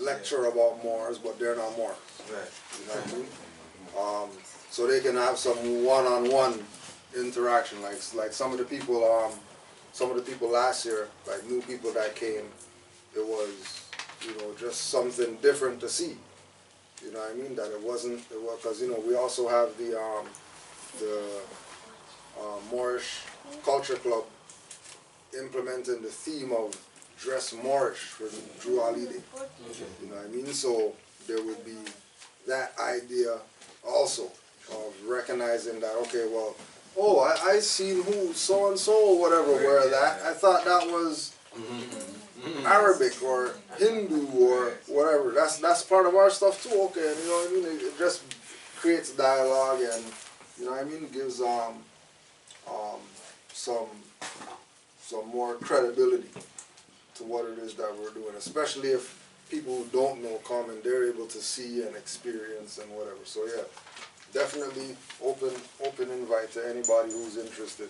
lecture about Moors, but they're not Moors.
Right.
You know what I mean? So they can have some one-on-one interaction, like some of the people last year, like new people that came, it was, just something different to see. You know what I mean? That it was because we also have the Moorish Culture Club implementing the theme of dress Moorish for Drew Ali Day. You know what I mean? So there would be that idea also of recognizing that, okay, well, oh, I seen who so and so or whatever wear that. I thought that was Arabic or Hindu or whatever. That's part of our stuff too. Okay, and you know what I mean? It just creates dialogue and, you know what I mean, gives some more credibility to what it is that we're doing, especially if people who don't know come and they're able to see and experience and whatever. So yeah, definitely open invite to anybody who's interested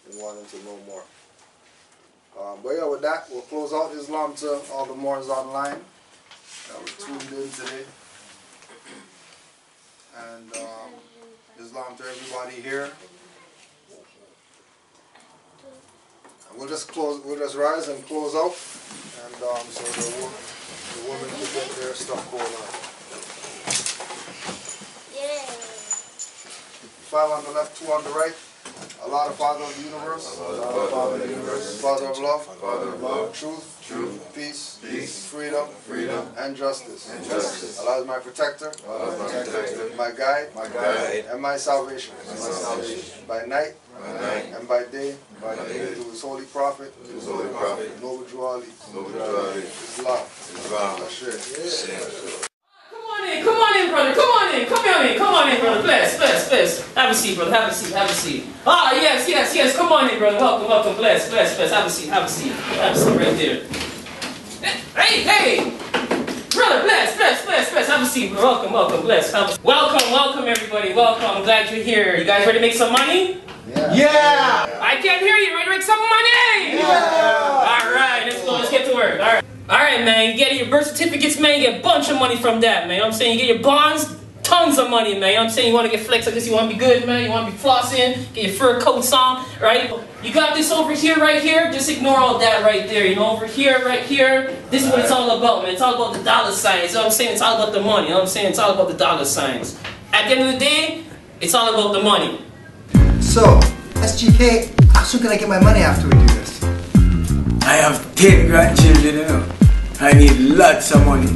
in wanting to know more. But yeah, with that, we'll close out Islam to all the Moors online that were tuned in today. And Islam to everybody here. And we'll just rise and close out, and so the women can get their stuff going on.
Yeah.
5 on the left, 2 on the right. Allah, the Father of the universe. Father of love. Truth. Peace. Freedom. And justice. Allah is my protector. My guide. And my salvation. By night. And by day. To his holy prophet. Noble Drew Ali. Islam.
Come on in, brother. Bless. Have a seat, brother. Have a seat. Ah, yes. Come on in, brother. Welcome. Bless. Have a seat right there. Hey. Brother, bless. Have a seat, bro. Welcome. Bless. Welcome, everybody. Welcome. Glad you're here. You guys ready to make some money? Yeah. I can't hear you. Ready to make some money? Yeah. All right. Let's get to work. All right, man. You get your birth certificates, man. You get a bunch of money from that, man. You know what I'm saying? You get your bonds, tons of money, man. You know what I'm saying? You want to get flex, I guess you want to be good, man. You want to be flossing, get your fur coats on, right? You got this over here, right here. Just ignore all that right there. You know, over here, right here. This is what it's all about, man. It's all about the dollar signs. You know what I'm saying? It's all about the money. You know what I'm saying? It's all about the dollar signs. At the end of the day, it's all about the money.
So, SGK, how soon can I get my money after we do this?
I have 10 grandchildren, you know. I need lots of money.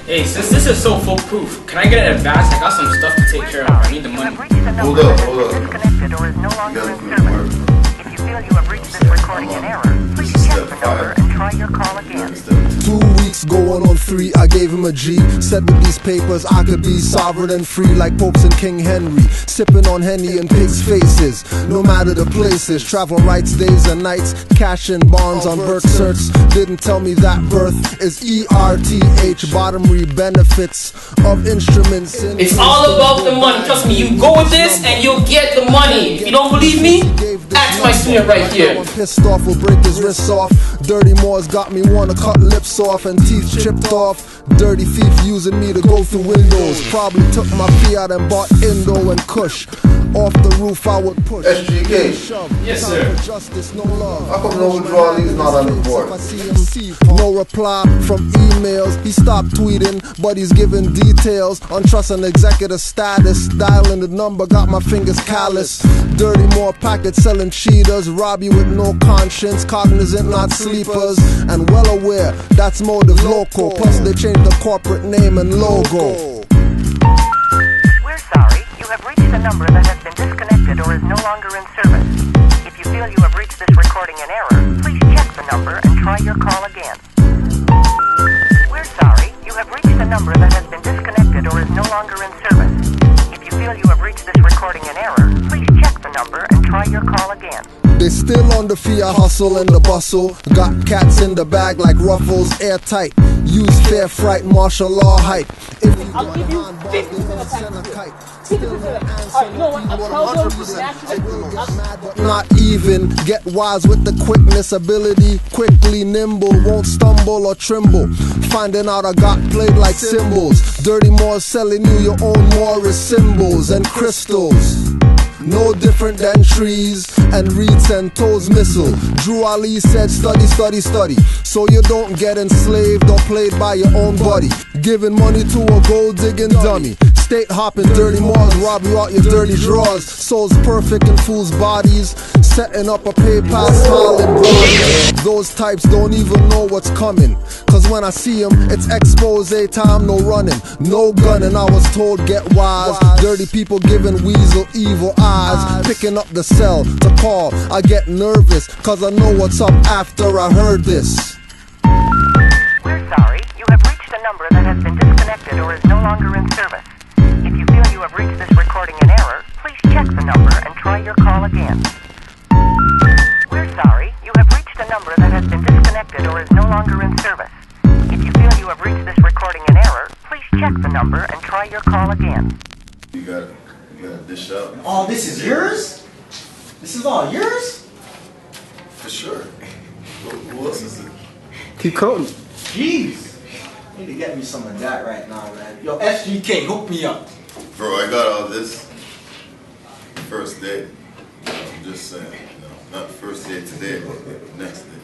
Hey, since this is so foolproof, can I get it in advance? I got some stuff to take care of. I need the money.
Hold up. Disconnected or is no longer in service. If you feel you have reached this recording in error, please check the number and try your call again.
2 weeks going on 3, I gave him a G. Said with these papers I could be sovereign and free like popes and King Henry. Sipping on Henny and pigs' faces, no matter the places. Travel rights days and nights, cash in bonds on birth certs. Didn't tell me that birth is ERTH, bottomry benefits of instruments.
It's all about the money. Trust me, you go with this and you'll get the money. If you don't believe me, ask my student right here.
I'm pissed off, will break his wrists off. Dirty Moors got me wanna cut lips off and teeth chipped off. Dirty thief using me to go through windows. Probably took my fiat and bought Indo and Kush. Off the roof I would push.
SGK.
Yes, sir.
Justice, no love.
How come Noble Drew Ali's not on the board?
No reply from emails. He stopped tweeting, but he's giving details on trust and executive status. Dialing the number, got my fingers callous. Dirty Moor packets selling cheaters. Rob you with no conscience, cognizant, not sleepers. And well aware, that's motive local. Plus they changed the corporate name and logo.
We're sorry, you have reached a number that has been disconnected or is no longer in service. If you feel you have reached this recording in error, please check the number and try your call again. We're sorry, you have reached a number that has been disconnected or is no longer in service. If you feel you have reached this recording in error, please check the number and try your call again.
They still on the fiat hustle and the bustle. Got cats in the bag like ruffles, airtight. Use fair fright, martial law hype. If you
I'll give you 50%
send a kite.
Alright, you know what? I'll tell them
Not even, get wise with the quickness, ability, quickly nimble, won't stumble or tremble. Finding out I got played like cymbals. Dirty Moors selling you your own Morris symbols and crystals. No different than trees and reeds and toes missile. Drew Ali said study, so you don't get enslaved or played by your own buddy. Giving money to a gold digging dummy. State hopping, dirty malls, rob you out your dirty drawers. Souls perfect in fools' bodies, setting up a PayPal smiling bros. Those types don't even know what's coming, cause when I see them, it's expose time, no running, no gunning. I was told get wise, dirty people giving weasel evil eyes. Picking up the cell to call, I get nervous, cause I know what's up after I heard this.
We're sorry, you have reached a number that has been disconnected or is no longer in service. If you feel you have reached this recording in error, please check the number and try your call again. We're sorry, you have reached a number that has been disconnected or is no longer in service. If you feel you have reached this recording in error, please check the number and try your call again.
You gotta dish up.
Oh, this is yours? This is all yours?
For sure. Who else is it?
Keep counting. Jeez. Need to get me some of that right now, man. Yo, SGK, hook me up.
Bro, I got all this first day. I'm just saying, not first day today, but next day.